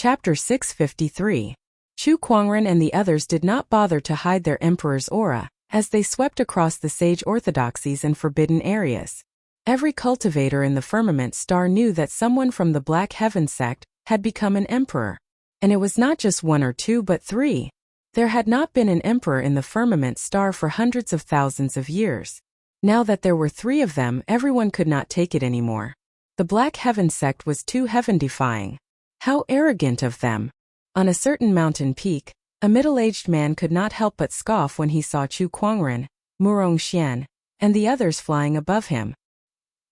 Chapter 653. Chu Kuangren and the others did not bother to hide their emperor's aura, as they swept across the sage orthodoxies and forbidden areas. Every cultivator in the firmament star knew that someone from the Black Heaven sect had become an emperor. And it was not just one or two but three. There had not been an emperor in the firmament star for hundreds of thousands of years. Now that there were three of them, everyone could not take it anymore. The Black Heaven sect was too heaven-defying. How arrogant of them! On a certain mountain peak, a middle-aged man could not help but scoff when he saw Chu Kuangren, Xian, and the others flying above him.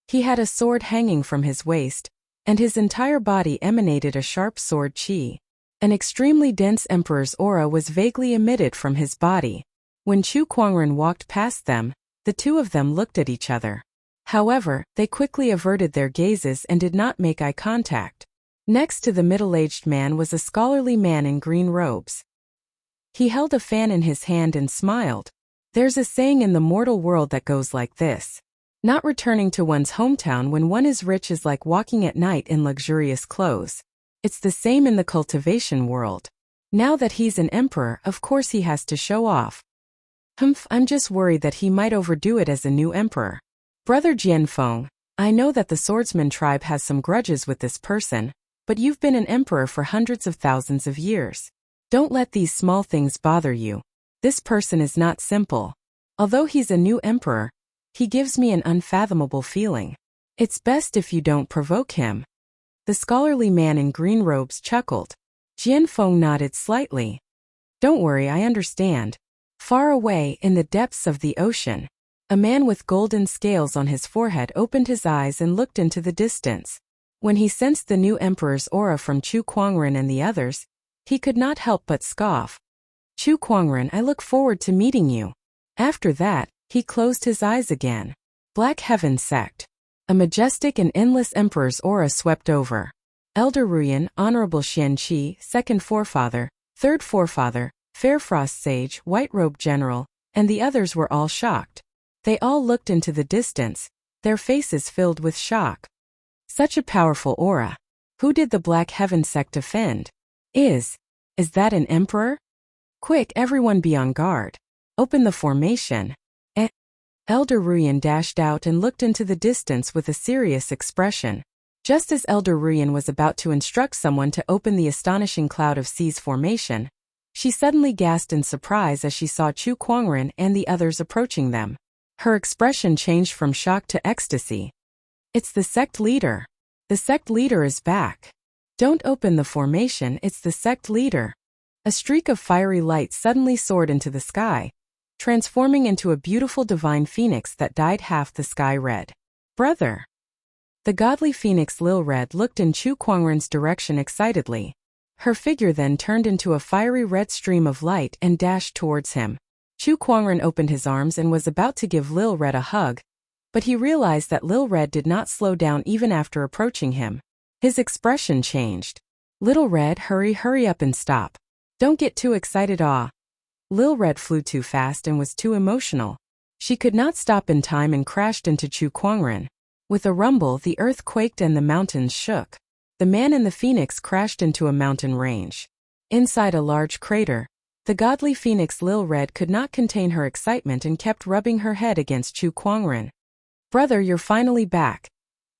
He had a sword hanging from his waist, and his entire body emanated a sharp sword qi. An extremely dense emperor's aura was vaguely emitted from his body. When Chu Kuangren walked past them, the two of them looked at each other. However, they quickly averted their gazes and did not make eye contact. Next to the middle-aged man was a scholarly man in green robes. He held a fan in his hand and smiled. There's a saying in the mortal world that goes like this. Not returning to one's hometown when one is rich is like walking at night in luxurious clothes. It's the same in the cultivation world. Now that he's an emperor, of course he has to show off. I'm just worried that he might overdo it as a new emperor. Brother Jianfeng, I know that the swordsman tribe has some grudges with this person, but you've been an emperor for hundreds of thousands of years. Don't let these small things bother you. This person is not simple. Although he's a new emperor, he gives me an unfathomable feeling. It's best if you don't provoke him. The scholarly man in green robes chuckled. Jianfeng nodded slightly. Don't worry, I understand. Far away, in the depths of the ocean, a man with golden scales on his forehead opened his eyes and looked into the distance. When he sensed the new emperor's aura from Chu Kuangren and the others, he could not help but scoff. Chu Kuangren, I look forward to meeting you. After that, he closed his eyes again. Black Heaven sect. A majestic and endless emperor's aura swept over. Elder Ruyan, Honorable Xianqi, second forefather, third forefather, Fairfrost sage, white-robed general, and the others were all shocked. They all looked into the distance, their faces filled with shock. Such a powerful aura. Who did the Black Heaven sect offend? Is that an emperor? Quick, everyone be on guard. Open the formation. Elder Ruyan dashed out and looked into the distance with a serious expression. Just as Elder Ruyan was about to instruct someone to open the astonishing cloud of seas formation, she suddenly gasped in surprise as she saw Chu Kuangren and the others approaching them. Her expression changed from shock to ecstasy. It's the sect leader. The sect leader is back. Don't open the formation, it's the sect leader. A streak of fiery light suddenly soared into the sky, transforming into a beautiful divine phoenix that dyed half the sky red. Brother! The godly phoenix Lil Red looked in Chu Kuangren's direction excitedly. Her figure then turned into a fiery red stream of light and dashed towards him. Chu Kuangren opened his arms and was about to give Lil Red a hug, but he realized that Lil Red did not slow down even after approaching him. His expression changed. Little Red, hurry up and stop. Don't get too excited. Lil Red flew too fast and was too emotional. She could not stop in time and crashed into Chu Kuangren. With a rumble, the earth quaked and the mountains shook. The man and the phoenix crashed into a mountain range. Inside a large crater, the godly phoenix Lil Red could not contain her excitement and kept rubbing her head against Chu Kuangren. Brother, you're finally back.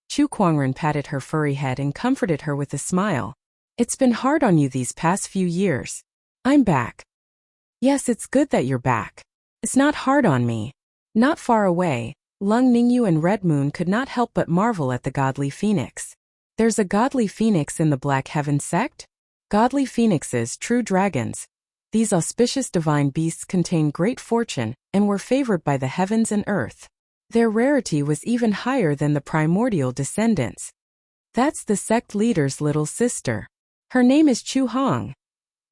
Chu Kuangren patted her furry head and comforted her with a smile. It's been hard on you these past few years. I'm back. Yes, it's good that you're back. It's not hard on me. Not far away, Lung Ningyu and Red Moon could not help but marvel at the godly phoenix. There's a godly phoenix in the Black Heaven sect? Godly phoenixes, true dragons. These auspicious divine beasts contain great fortune and were favored by the heavens and earth. Their rarity was even higher than the primordial descendants. That's the sect leader's little sister. Her name is Chu Hong.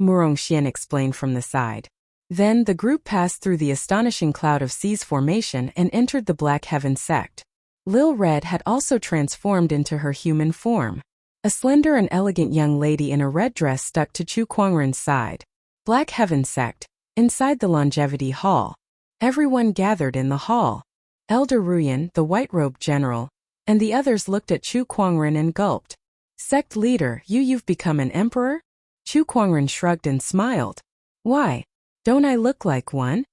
Xian explained from the side. Then the group passed through the astonishing cloud of seas formation and entered the Black Heaven sect. Lil Red had also transformed into her human form. A slender and elegant young lady in a red dress stuck to Chu Kuangren's side. Black Heaven sect. Inside the Longevity Hall. Everyone gathered in the hall. Elder Ruyan, the white-robed general, and the others looked at Chu Kuangren and gulped. Sect leader, you've become an emperor? Chu Kuangren shrugged and smiled. Why? Don't I look like one?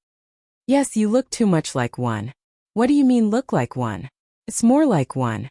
Yes, you look too much like one. What do you mean look like one? It's more like one.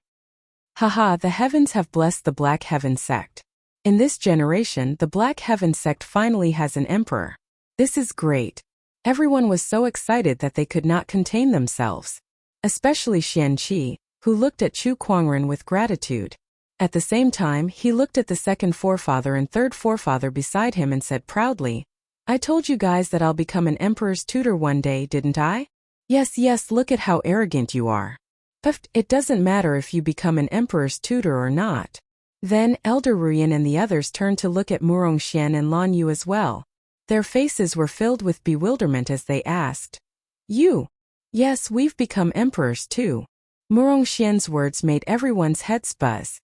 Haha, the heavens have blessed the Black Heaven sect. In this generation, the Black Heaven sect finally has an emperor. This is great. Everyone was so excited that they could not contain themselves. Especially Xian Qi, who looked at Chu Kuangren with gratitude. At the same time, he looked at the second forefather and third forefather beside him and said proudly, I told you guys that I'll become an emperor's tutor one day, didn't I? Yes, look at how arrogant you are. But it doesn't matter if you become an emperor's tutor or not. Then, Elder Ruyan and the others turned to look at Murong Xian and Lan Yu as well. Their faces were filled with bewilderment as they asked, You? Yes, we've become emperors too. Murong Xian's words made everyone's heads buzz.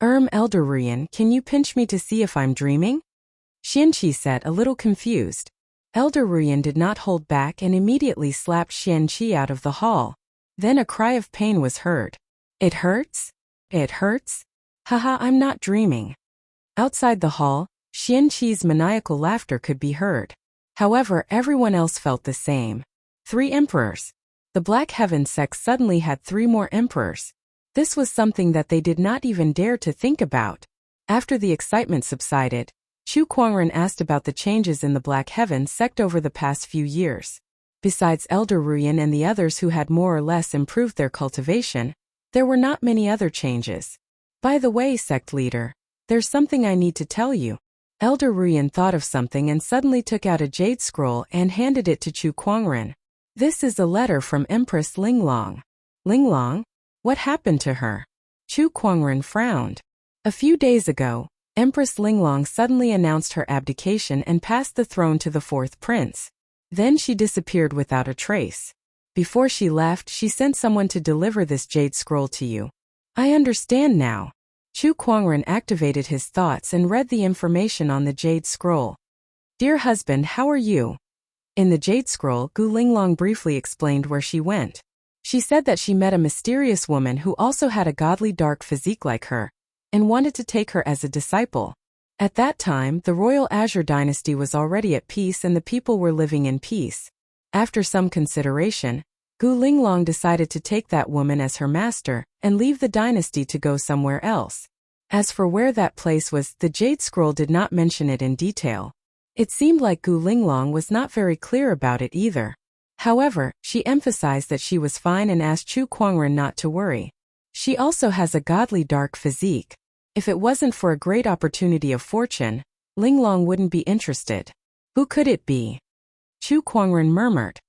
Elder Ruyan, can you pinch me to see if I'm dreaming? Xianqi said, a little confused. Elder Ruyan did not hold back and immediately slapped Xianqi out of the hall. Then a cry of pain was heard. It hurts? It hurts? Haha, I'm not dreaming. Outside the hall, Xianqi's maniacal laughter could be heard. However, everyone else felt the same. 3 emperors. The Black Heaven sect suddenly had 3 more emperors. This was something that they did not even dare to think about. After the excitement subsided, Chu Kuangren asked about the changes in the Black Heaven sect over the past few years. Besides Elder Ruyan and the others who had more or less improved their cultivation, there were not many other changes. By the way, sect leader, there's something I need to tell you. Elder Ruyan thought of something and suddenly took out a jade scroll and handed it to Chu Kuangren. This is a letter from Empress Linglong. Linglong? What happened to her? Chu Kuangren frowned. A few days ago, Empress Linglong suddenly announced her abdication and passed the throne to the 4th prince. Then she disappeared without a trace. Before she left, she sent someone to deliver this jade scroll to you. I understand now. Chu Kuangren activated his thoughts and read the information on the jade scroll. Dear husband, how are you? In the jade scroll, Gu Linglong briefly explained where she went. She said that she met a mysterious woman who also had a godly dark physique like her, and wanted to take her as a disciple. At that time, the royal Azure dynasty was already at peace and the people were living in peace. After some consideration, Gu Linglong decided to take that woman as her master and leave the dynasty to go somewhere else. As for where that place was, the jade scroll did not mention it in detail. It seemed like Gu Linglong was not very clear about it either. However, she emphasized that she was fine and asked Chu Kuangren not to worry. She also has a godly dark physique. If it wasn't for a great opportunity of fortune, Linglong wouldn't be interested. Who could it be? Chu Kuangren murmured.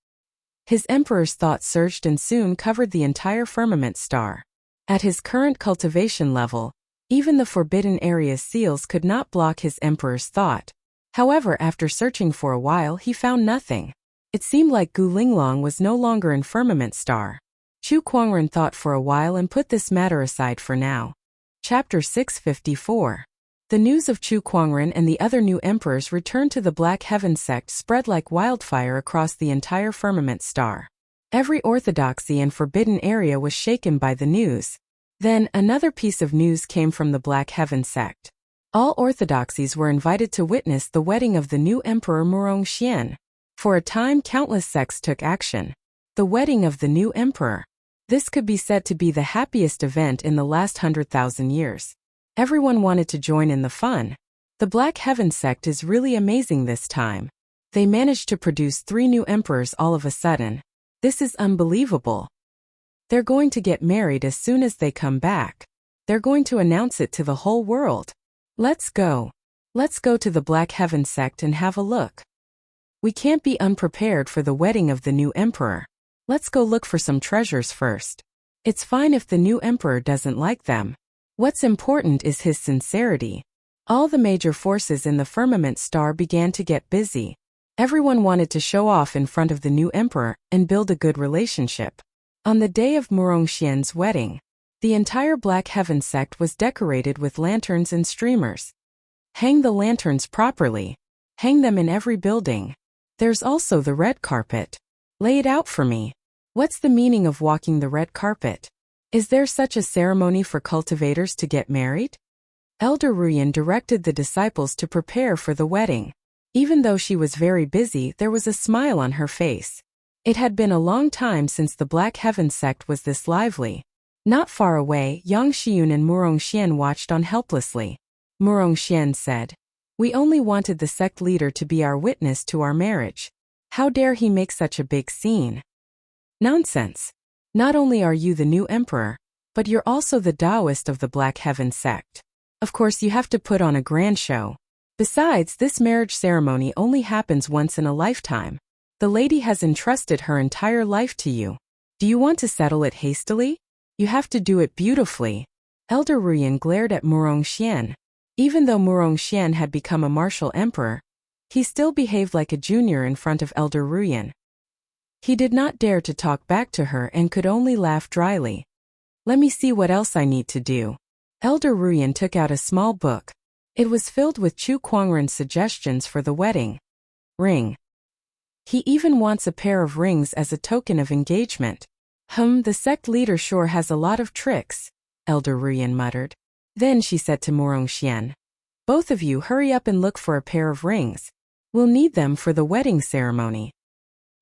His emperor's thought surged and soon covered the entire firmament star. At his current cultivation level, even the forbidden area's seals could not block his emperor's thought. However, after searching for a while, he found nothing. It seemed like Gu Linglong was no longer in firmament star. Chu Kuangren thought for a while and put this matter aside for now. Chapter 654. The news of Chu Kuangren and the other new emperors returned to the Black Heaven sect spread like wildfire across the entire firmament star. Every orthodoxy and forbidden area was shaken by the news. Then, another piece of news came from the Black Heaven sect. All orthodoxies were invited to witness the wedding of the new emperor Murong Xian. For a time, countless sects took action. The wedding of the new emperor. This could be said to be the happiest event in the last 100,000 years. Everyone wanted to join in the fun. The Black Heaven sect is really amazing this time. They managed to produce 3 new emperors all of a sudden. This is unbelievable. They're going to get married as soon as they come back. They're going to announce it to the whole world. Let's go. Let's go to the Black Heaven sect and have a look. We can't be unprepared for the wedding of the new emperor. Let's go look for some treasures first. It's fine if the new emperor doesn't like them. What's important is his sincerity. All the major forces in the firmament star began to get busy. Everyone wanted to show off in front of the new emperor and build a good relationship. On the day of Murong Xian's wedding, the entire Black Heaven sect was decorated with lanterns and streamers. Hang the lanterns properly. Hang them in every building. There's also the red carpet. Lay it out for me. What's the meaning of walking the red carpet? Is there such a ceremony for cultivators to get married? Elder Ruyan directed the disciples to prepare for the wedding. Even though she was very busy, there was a smile on her face. It had been a long time since the Black Heaven sect was this lively. Not far away, Yang Xiun and Murongxian watched on helplessly. Murongxian said, "We only wanted the sect leader to be our witness to our marriage. How dare he make such a big scene?" "Nonsense. Not only are you the new emperor, but you're also the Taoist of the Black Heaven sect. Of course you have to put on a grand show. Besides, this marriage ceremony only happens once in a lifetime. The lady has entrusted her entire life to you. Do you want to settle it hastily? You have to do it beautifully." Elder Ruyan glared at Murongxian. Even though Murongxian had become a martial emperor, he still behaved like a junior in front of Elder Ruyan. He did not dare to talk back to her and could only laugh dryly. "Let me see what else I need to do." Elder Ruyan took out a small book. It was filled with Chu Kuangren's suggestions for the wedding. Ring. He even wants a pair of rings as a token of engagement. The sect leader sure has a lot of tricks," Elder Ruyan muttered. Then she said to Murongxian, "Both of you hurry up and look for a pair of rings. We'll need them for the wedding ceremony."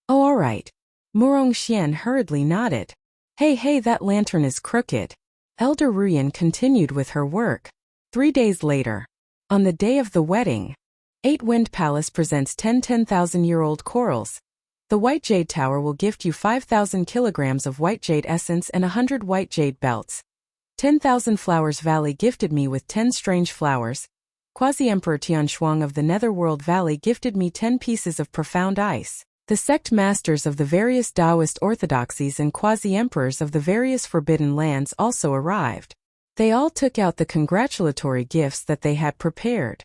"Oh, all right." Murongxian hurriedly nodded. Hey, that lantern is crooked." Elder Ruyan continued with her work. 3 days later. On the day of the wedding, 8-Wind Palace presents 10 10,000-year-old corals. The White Jade Tower will gift you 5,000 kilograms of white jade essence and 100 white jade belts. 10,000 Flowers Valley gifted me with 10 strange flowers. Quasi-Emperor Tianshuang of the Netherworld Valley gifted me 10 pieces of profound ice. The sect masters of the various Taoist orthodoxies and quasi-emperors of the various forbidden lands also arrived. They all took out the congratulatory gifts that they had prepared.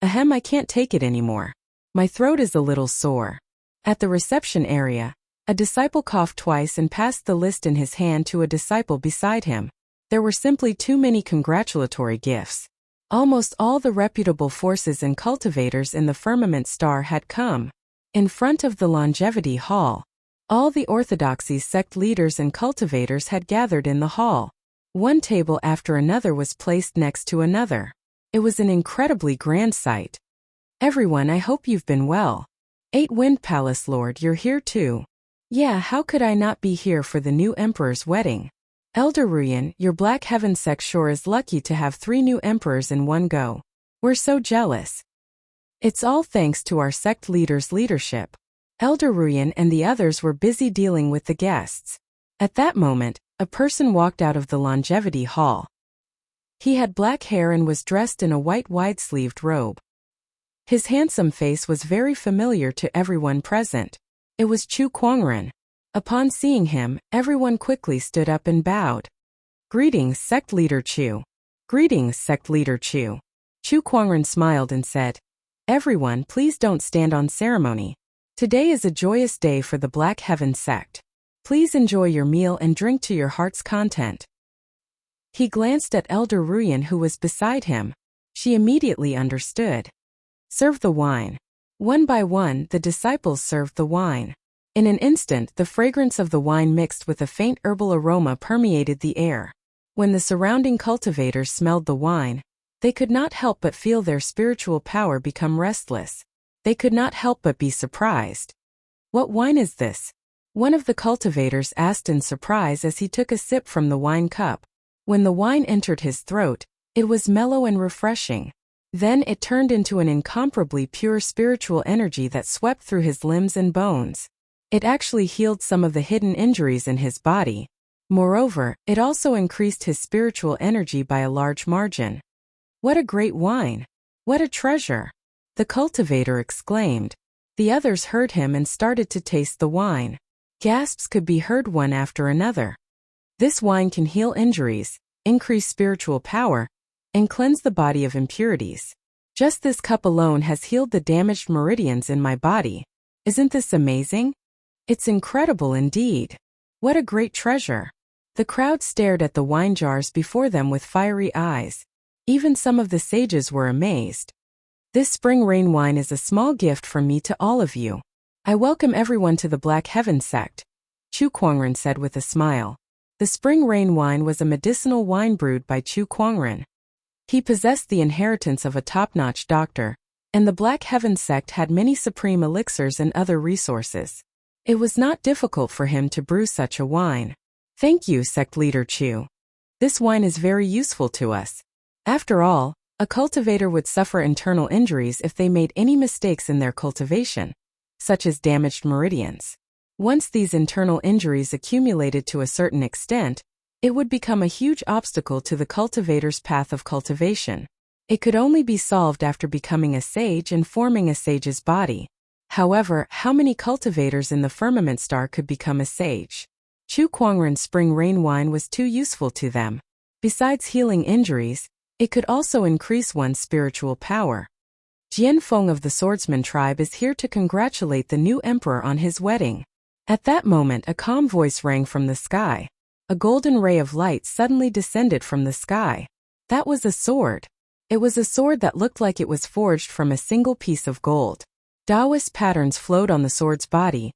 I can't take it anymore. My throat is a little sore." At the reception area, a disciple coughed twice and passed the list in his hand to a disciple beside him. There were simply too many congratulatory gifts. Almost all the reputable forces and cultivators in the Firmament Star had come. In front of the Longevity Hall, all the orthodoxies sect leaders and cultivators had gathered in the hall. One table after another was placed next to another. It was an incredibly grand sight. "Everyone, I hope you've been well. 8-Wind Palace Lord, you're here too." "Yeah, how could I not be here for the new emperor's wedding?" "Elder Ruyan, your Black Heaven sect sure is lucky to have 3 new emperors in one go. We're so jealous." "It's all thanks to our sect leader's leadership." Elder Ruyan and the others were busy dealing with the guests. At that moment, a person walked out of the Longevity Hall. He had black hair and was dressed in a white wide-sleeved robe. His handsome face was very familiar to everyone present. It was Chu Kuangren. Upon seeing him, everyone quickly stood up and bowed. "Greetings, Sect Leader Chu." "Greetings, Sect Leader Chu." Chu Kuangren smiled and said, "Everyone, please don't stand on ceremony. Today is a joyous day for the Black Heaven sect. Please enjoy your meal and drink to your heart's content." He glanced at Elder Ruyan who was beside him. She immediately understood. "Serve the wine." One by one, the disciples served the wine. In an instant, the fragrance of the wine mixed with a faint herbal aroma permeated the air. When the surrounding cultivators smelled the wine, they could not help but feel their spiritual power become restless. They could not help but be surprised. "What wine is this?" one of the cultivators asked in surprise as he took a sip from the wine cup. When the wine entered his throat, it was mellow and refreshing. Then it turned into an incomparably pure spiritual energy that swept through his limbs and bones. It actually healed some of the hidden injuries in his body. Moreover, it also increased his spiritual energy by a large margin. "What a great wine! What a treasure!" the cultivator exclaimed. The others heard him and started to taste the wine. Gasps could be heard one after another. "This wine can heal injuries, increase spiritual power, and cleanse the body of impurities. Just this cup alone has healed the damaged meridians in my body. Isn't this amazing? It's incredible indeed. What a great treasure." The crowd stared at the wine jars before them with fiery eyes. Even some of the sages were amazed. "This spring rain wine is a small gift from me to all of you. I welcome everyone to the Black Heaven sect," Chu Kuangren said with a smile. The spring rain wine was a medicinal wine brewed by Chu Kuangren. He possessed the inheritance of a top-notch doctor, and the Black Heaven sect had many supreme elixirs and other resources. It was not difficult for him to brew such a wine. Thank you, sect leader Chu. This wine is very useful to us. After all, a cultivator would suffer internal injuries if they made any mistakes in their cultivation, such as damaged meridians. Once these internal injuries accumulated to a certain extent, it would become a huge obstacle to the cultivator's path of cultivation. It could only be solved after becoming a sage and forming a sage's body. However, how many cultivators in the firmament star could become a sage? Chu Kuangren's spring rain wine was too useful to them. Besides healing injuries, it could also increase one's spiritual power. Jian Feng of the Swordsman tribe is here to congratulate the new emperor on his wedding. At that moment, a calm voice rang from the sky. A golden ray of light suddenly descended from the sky. That was a sword. It was a sword that looked like it was forged from a single piece of gold. Taoist patterns flowed on the sword's body,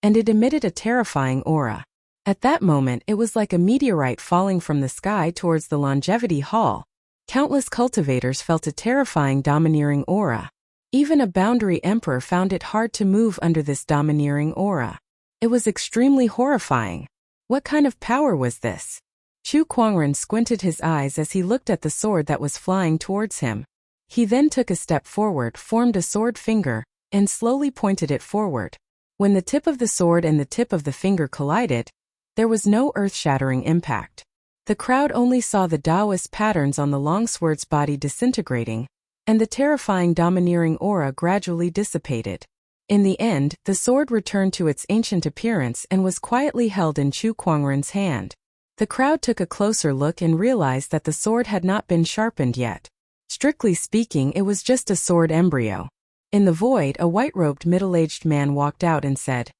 and it emitted a terrifying aura. At that moment, it was like a meteorite falling from the sky towards the longevity hall. Countless cultivators felt a terrifying domineering aura. Even a boundary emperor found it hard to move under this domineering aura. It was extremely horrifying. What kind of power was this? Chu Kuangren squinted his eyes as he looked at the sword that was flying towards him. He then took a step forward, formed a sword finger, and slowly pointed it forward. When the tip of the sword and the tip of the finger collided, there was no earth-shattering impact. The crowd only saw the Taoist patterns on the long sword's body disintegrating, and the terrifying domineering aura gradually dissipated. In the end, the sword returned to its ancient appearance and was quietly held in Chu Kuangren's hand. The crowd took a closer look and realized that the sword had not been sharpened yet. Strictly speaking, it was just a sword embryo. In the void, a white-robed middle-aged man walked out and said,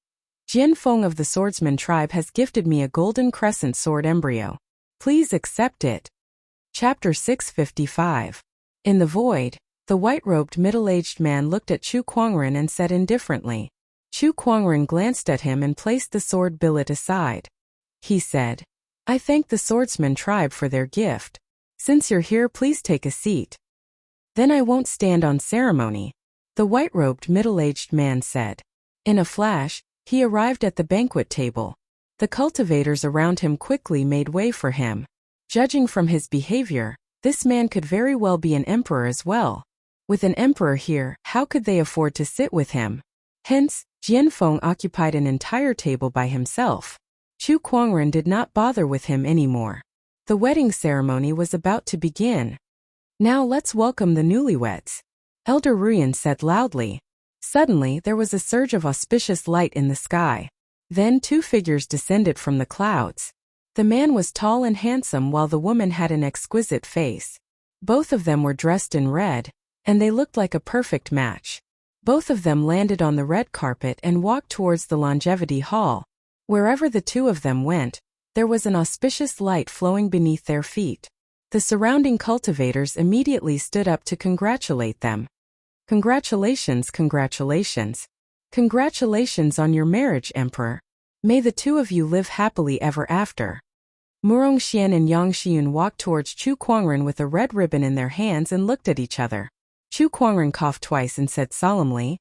Jian Feng of the Swordsman tribe has gifted me a golden crescent sword embryo. Please accept it. Chapter 655. In the void, the white-robed middle-aged man looked at Chu Kuangren and said indifferently. Chu Kuangren glanced at him and placed the sword billet aside. He said, I thank the Swordsman tribe for their gift. Since you're here, please take a seat. Then I won't stand on ceremony, the white-robed middle-aged man said. In a flash, he arrived at the banquet table. The cultivators around him quickly made way for him. Judging from his behavior, this man could very well be an emperor as well. With an emperor here, how could they afford to sit with him? Hence, Jian Feng occupied an entire table by himself. Chu Kuangren did not bother with him anymore. The wedding ceremony was about to begin. Now let's welcome the newlyweds, Elder Ruyan said loudly. Suddenly, there was a surge of auspicious light in the sky. Then 2 figures descended from the clouds. The man was tall and handsome while the woman had an exquisite face. Both of them were dressed in red, and they looked like a perfect match. Both of them landed on the red carpet and walked towards the longevity hall. Wherever the 2 of them went, there was an auspicious light flowing beneath their feet. The surrounding cultivators immediately stood up to congratulate them. Congratulations, congratulations. Congratulations on your marriage, Emperor. May the 2 of you live happily ever after. Murong Xian and Yang Xiyun walked towards Chu Kuangren with a red ribbon in their hands and looked at each other. Chu Kuangren coughed twice and said solemnly,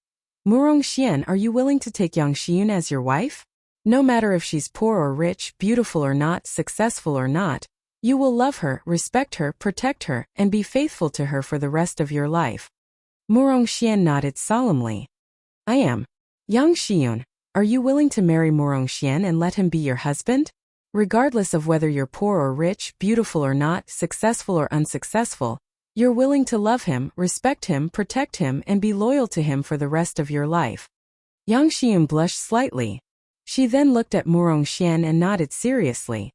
Murong Xian, are you willing to take Yang Xiyun as your wife? No matter if she's poor or rich, beautiful or not, successful or not, you will love her, respect her, protect her, and be faithful to her for the rest of your life. Murong Xian nodded solemnly. I am. Yang Xiyun, are you willing to marry Murong Xian and let him be your husband? Regardless of whether you're poor or rich, beautiful or not, successful or unsuccessful, you're willing to love him, respect him, protect him, and be loyal to him for the rest of your life. Yang Xiyun blushed slightly. She then looked at Murong Xian and nodded seriously.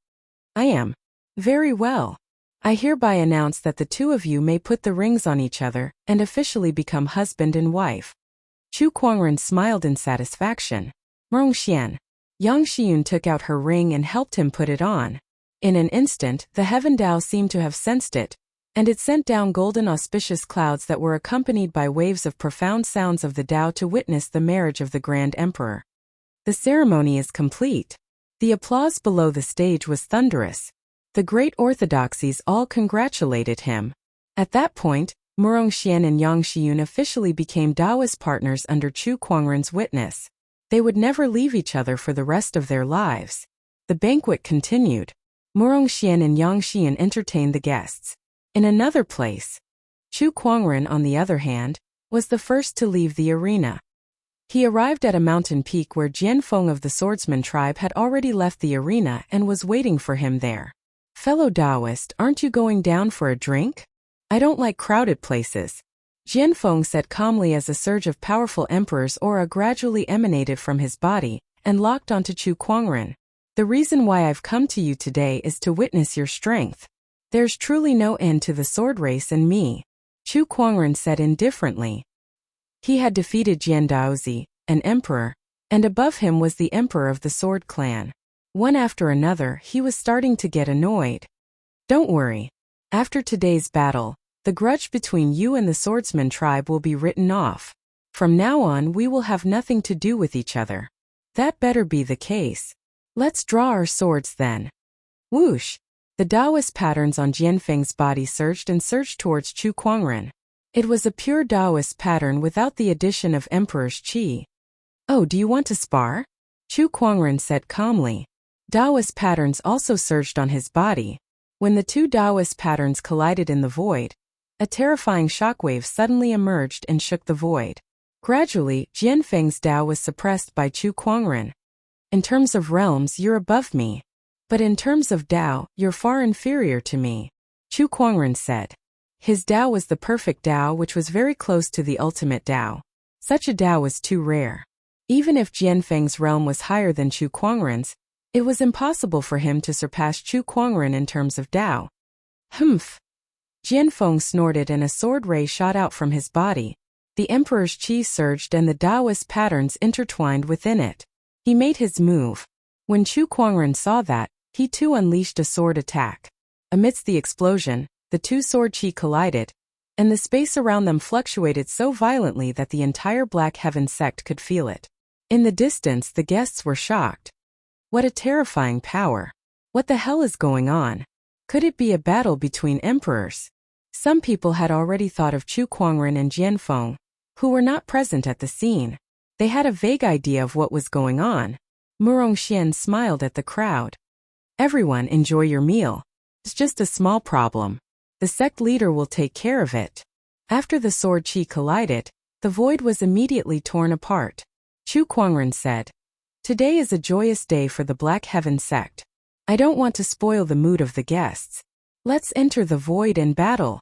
I am. Very well. I hereby announce that the 2 of you may put the rings on each other and officially become husband and wife. Chu Kuangren smiled in satisfaction. Murong Xian. Yang Xiyun took out her ring and helped him put it on. In an instant, the heaven Dao seemed to have sensed it, and it sent down golden auspicious clouds that were accompanied by waves of profound sounds of the Dao to witness the marriage of the Grand Emperor. The ceremony is complete. The applause below the stage was thunderous. The great orthodoxies all congratulated him. At that point, Murongxian and Yang Xiyun officially became Taoist partners under Chu Kuangren's witness. They would never leave each other for the rest of their lives. The banquet continued. Murongxian and Yang Xiyun entertained the guests. In another place, Chu Kuangren, on the other hand, was the first to leave the arena. He arrived at a mountain peak where Jianfeng of the swordsman tribe had already left the arena and was waiting for him there. "Fellow Taoist, aren't you going down for a drink? I don't like crowded places," Jianfeng said calmly as a surge of powerful emperor's aura gradually emanated from his body and locked onto Chu Kuangren. "The reason why I've come to you today is to witness your strength. There's truly no end to the sword race and me," Chu Kuangren said indifferently. He had defeated Jian Daozi, an emperor, and above him was the emperor of the sword clan. One after another, he was starting to get annoyed. "Don't worry. After today's battle, the grudge between you and the swordsman tribe will be written off. From now on we will have nothing to do with each other." "That better be the case. Let's draw our swords then." Whoosh! The Taoist patterns on Jianfeng's body surged and surged towards Chu Kuangren. It was a pure Taoist pattern without the addition of Emperor's Qi. "Oh, do you want to spar?" Chu Kuangren said calmly. Taoist patterns also surged on his body. When the two Taoist patterns collided in the void, a terrifying shockwave suddenly emerged and shook the void. Gradually, Jianfeng's Tao was suppressed by Chu Kuangren. "In terms of realms, you're above me. But in terms of Tao, you're far inferior to me," Chu Kuangren said. His Tao was the perfect Tao, which was very close to the ultimate Tao. Such a Tao was too rare. Even if Jianfeng's realm was higher than Chu Kuangren's, it was impossible for him to surpass Chu Kuangren in terms of Tao. "Humph!" Jianfeng snorted and a sword ray shot out from his body. The Emperor's Qi surged and the Taoist patterns intertwined within it. He made his move. When Chu Kuangren saw that, he too unleashed a sword attack. Amidst the explosion, the two sword Qi collided, and the space around them fluctuated so violently that the entire Black Heaven sect could feel it. In the distance, the guests were shocked. What a terrifying power! What the hell is going on? Could it be a battle between emperors? Some people had already thought of Chu Kuangren and Jianfeng, who were not present at the scene. They had a vague idea of what was going on. Murongxian smiled at the crowd. "Everyone, enjoy your meal. It's just a small problem. The sect leader will take care of it." After the sword Qi collided, the void was immediately torn apart. Chu Kuangren said, "Today is a joyous day for the Black Heaven sect. I don't want to spoil the mood of the guests. Let's enter the void and battle."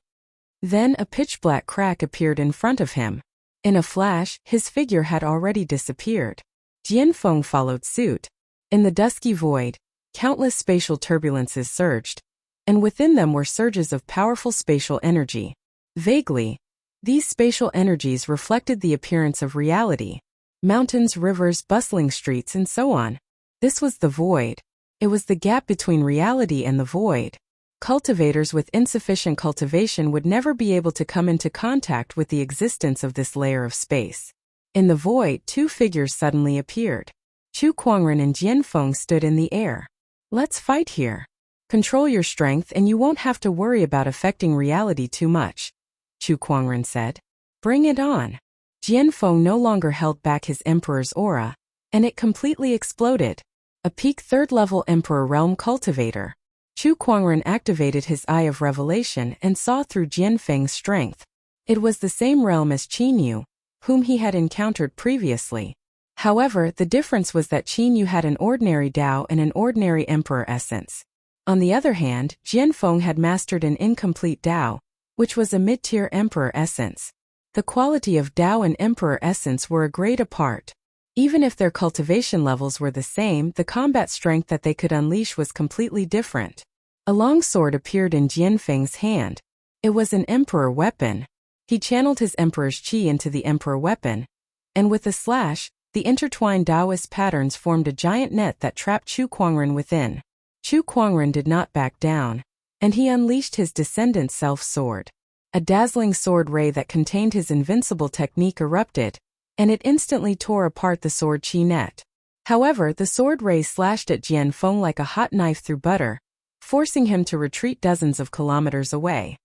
Then a pitch-black crack appeared in front of him. In a flash, his figure had already disappeared. Jianfeng followed suit. In the dusky void, countless spatial turbulences surged, and within them were surges of powerful spatial energy. Vaguely, these spatial energies reflected the appearance of reality. Mountains, rivers, bustling streets, and so on. This was the void. It was the gap between reality and the void. Cultivators with insufficient cultivation would never be able to come into contact with the existence of this layer of space. In the void, two figures suddenly appeared. Chu Kuangren and Jianfeng stood in the air. "Let's fight here. Control your strength and you won't have to worry about affecting reality too much," Chu Kuangren said. "Bring it on." Jianfeng no longer held back his emperor's aura, and it completely exploded. A peak third-level emperor realm cultivator. Chu Kuangren activated his Eye of Revelation and saw through Jianfeng's strength. It was the same realm as Qin Yu, whom he had encountered previously. However, the difference was that Qin Yu had an ordinary Tao and an ordinary emperor essence. On the other hand, Jianfeng had mastered an incomplete Tao, which was a mid-tier emperor essence. The quality of Tao and emperor essence were a grade apart. Even if their cultivation levels were the same, the combat strength that they could unleash was completely different. A long sword appeared in Jianfeng's hand. It was an emperor weapon. He channeled his emperor's qi into the emperor weapon, and with a slash, the intertwined Taoist patterns formed a giant net that trapped Chu Kuangren within. Chu Kuangren did not back down, and he unleashed his descendant self-sword. A dazzling sword ray that contained his invincible technique erupted, and it instantly tore apart the sword qi net. However, the sword ray slashed at Jianfeng like a hot knife through butter, forcing him to retreat dozens of kilometers away.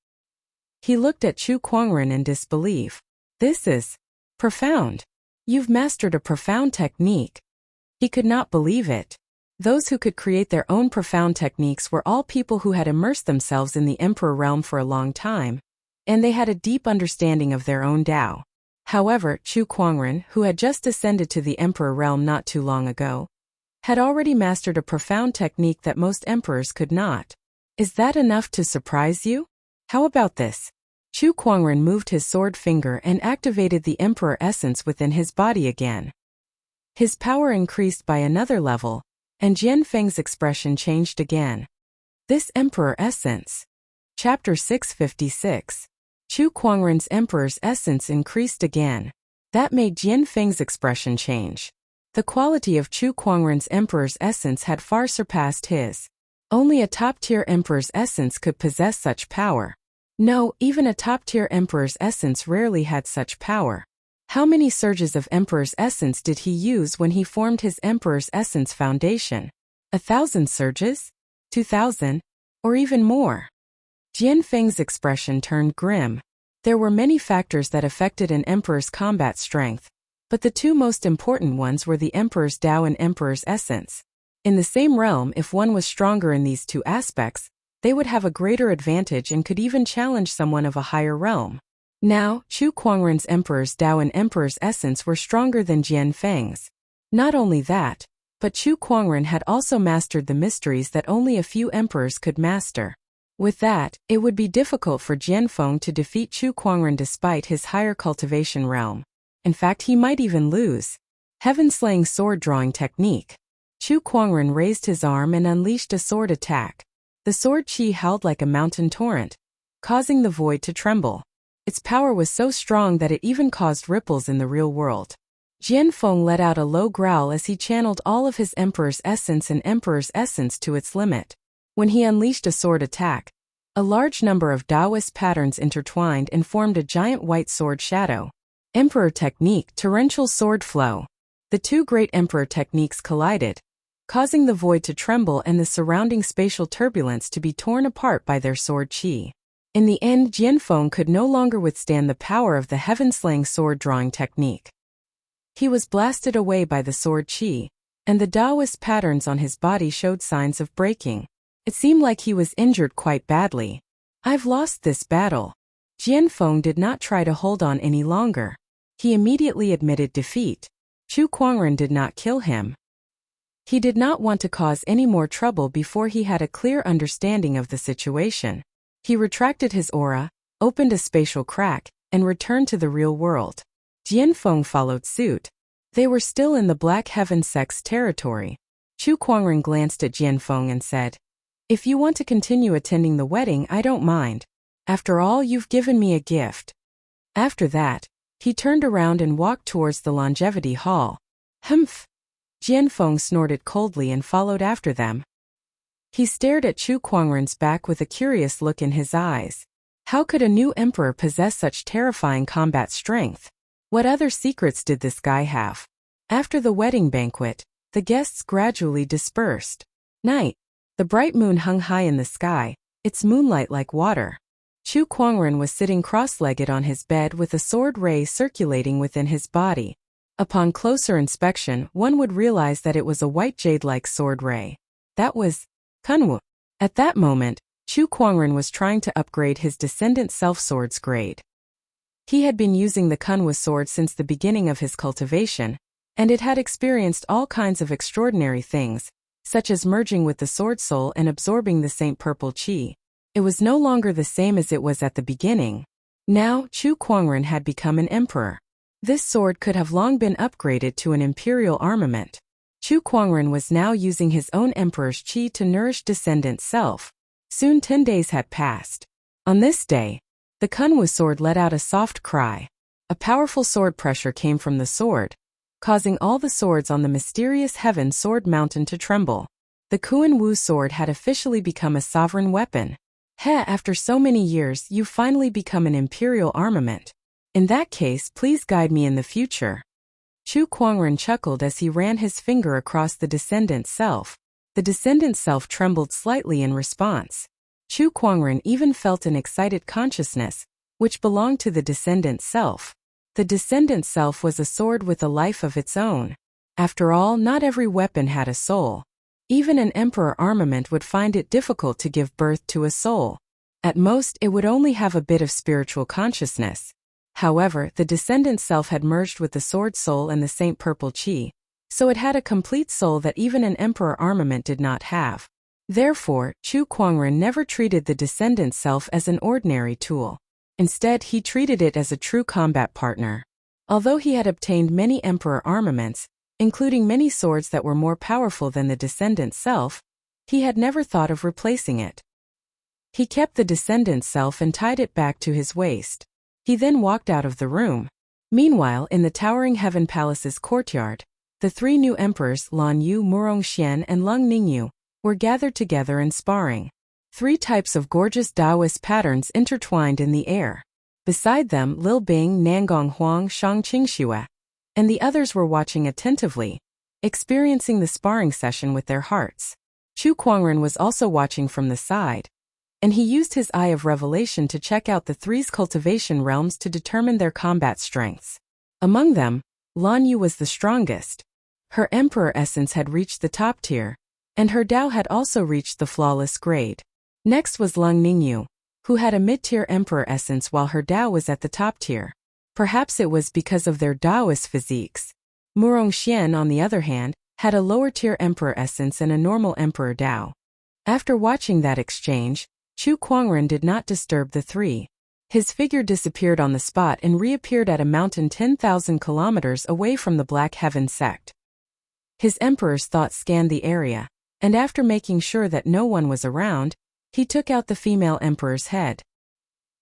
He looked at Chu Kuangren in disbelief. This is profound. You've mastered a profound technique. He could not believe it. Those who could create their own profound techniques were all people who had immersed themselves in the Emperor realm for a long time, and they had a deep understanding of their own Tao. However, Chu Kuangren, who had just ascended to the Emperor realm not too long ago, had already mastered a profound technique that most emperors could not. Is that enough to surprise you? How about this? Chu Kuangren moved his sword finger and activated the Emperor essence within his body again. His power increased by another level, and Jian Feng's expression changed again. This Emperor essence. Chapter 656. Chu Kuangren's Emperor's essence increased again. That made Jian Feng's expression change. The quality of Chu Kuangren's Emperor's essence had far surpassed his. Only a top-tier Emperor's essence could possess such power. No, even a top-tier Emperor's essence rarely had such power. How many surges of Emperor's essence did he use when he formed his Emperor's essence foundation? 1,000 surges? 2,000? Or even more? Jian Feng's expression turned grim. There were many factors that affected an Emperor's combat strength, but the two most important ones were the Emperor's Tao and Emperor's essence. In the same realm, if one was stronger in these two aspects, they would have a greater advantage and could even challenge someone of a higher realm. Now, Chu Kuangren's Emperor's Tao and Emperor's essence were stronger than Jian Feng's. Not only that, but Chu Kuangren had also mastered the mysteries that only a few emperors could master. With that, it would be difficult for Jian Feng to defeat Chu Kuangren despite his higher cultivation realm. In fact, he might even lose. Heaven-slaying sword-drawing technique. Chu Kuangren raised his arm and unleashed a sword attack. The sword chi howled like a mountain torrent, causing the void to tremble. Its power was so strong that it even caused ripples in the real world. Jian Feng let out a low growl as he channeled all of his Emperor's essence and Emperor's essence to its limit. When he unleashed a sword attack, a large number of Taoist patterns intertwined and formed a giant white sword shadow. Emperor technique, torrential sword flow. The two great Emperor techniques collided, causing the void to tremble and the surrounding spatial turbulence to be torn apart by their sword chi. In the end, Jian Feng could no longer withstand the power of the heaven-slaying sword-drawing technique. He was blasted away by the sword chi, and the Taoist patterns on his body showed signs of breaking. It seemed like he was injured quite badly. I've lost this battle. Jian Feng did not try to hold on any longer. He immediately admitted defeat. Chu Kuangren did not kill him. He did not want to cause any more trouble before he had a clear understanding of the situation. He retracted his aura, opened a spatial crack, and returned to the real world. Jian Feng followed suit. They were still in the Black Heaven sect's territory. Chu Kuangren glanced at Jian Feng and said, "If you want to continue attending the wedding, I don't mind. After all, you've given me a gift." After that, he turned around and walked towards the longevity hall. Humph! Jian Feng snorted coldly and followed after them. He stared at Chu Kuangren's back with a curious look in his eyes. How could a new emperor possess such terrifying combat strength? What other secrets did this guy have? After the wedding banquet, the guests gradually dispersed. Night. The bright moon hung high in the sky, its moonlight like water. Chu Kuangren was sitting cross-legged on his bed with a sword ray circulating within his body. Upon closer inspection, one would realize that it was a white jade-like sword ray. That was Kunwu. At that moment, Chu Kuangren was trying to upgrade his descendant self-sword's grade. He had been using the Kunwu sword since the beginning of his cultivation, and it had experienced all kinds of extraordinary things, such as merging with the sword soul and absorbing the Saint Purple Chi. It was no longer the same as it was at the beginning. Now, Chu Kuangren had become an emperor. This sword could have long been upgraded to an imperial armament. Chu Kuangren was now using his own emperor's chi to nourish descendant self. Soon 10 days had passed. On this day, the Kunwu sword let out a soft cry. A powerful sword pressure came from the sword, causing all the swords on the mysterious heaven sword mountain to tremble. The Kunwu sword had officially become a sovereign weapon. After so many years, you've finally become an imperial armament. In that case, please guide me in the future. Chu Kuangren chuckled as he ran his finger across the descendant self. The descendant self trembled slightly in response. Chu Kuangren even felt an excited consciousness, which belonged to the descendant self. The descendant self was a sword with a life of its own. After all, not every weapon had a soul. Even an emperor armament would find it difficult to give birth to a soul. At most, it would only have a bit of spiritual consciousness. However, the descendant self had merged with the sword soul and the Saint Purple Chi, so it had a complete soul that even an emperor armament did not have. Therefore, Chu Kuangren never treated the descendant self as an ordinary tool. Instead, he treated it as a true combat partner. Although he had obtained many emperor armaments, including many swords that were more powerful than the descendant self, he had never thought of replacing it. He kept the descendant self and tied it back to his waist. He then walked out of the room. Meanwhile, in the towering Heaven Palace's courtyard, the three new emperors Lan Yu, Murongxian, and Lung Ningyu were gathered together and sparring. Three types of gorgeous Taoist patterns intertwined in the air. Beside them, Lil Bing, Nangong Huang, Shang Qingxue, and the others were watching attentively, experiencing the sparring session with their hearts. Chu Kuangren was also watching from the side, and he used his eye of revelation to check out the three's cultivation realms to determine their combat strengths. Among them, Lan Yu was the strongest. Her emperor essence had reached the top tier, and her Dao had also reached the flawless grade. Next was Lung Ningyu, who had a mid-tier emperor essence while her Dao was at the top tier. Perhaps it was because of their Taoist physiques. Murongxian, on the other hand, had a lower-tier emperor essence and a normal emperor Dao. After watching that exchange, Chu Kuangren did not disturb the three. His figure disappeared on the spot and reappeared at a mountain 10,000 kilometers away from the Black Heaven sect. His emperor's thoughts scanned the area, and after making sure that no one was around, he took out the female emperor's head.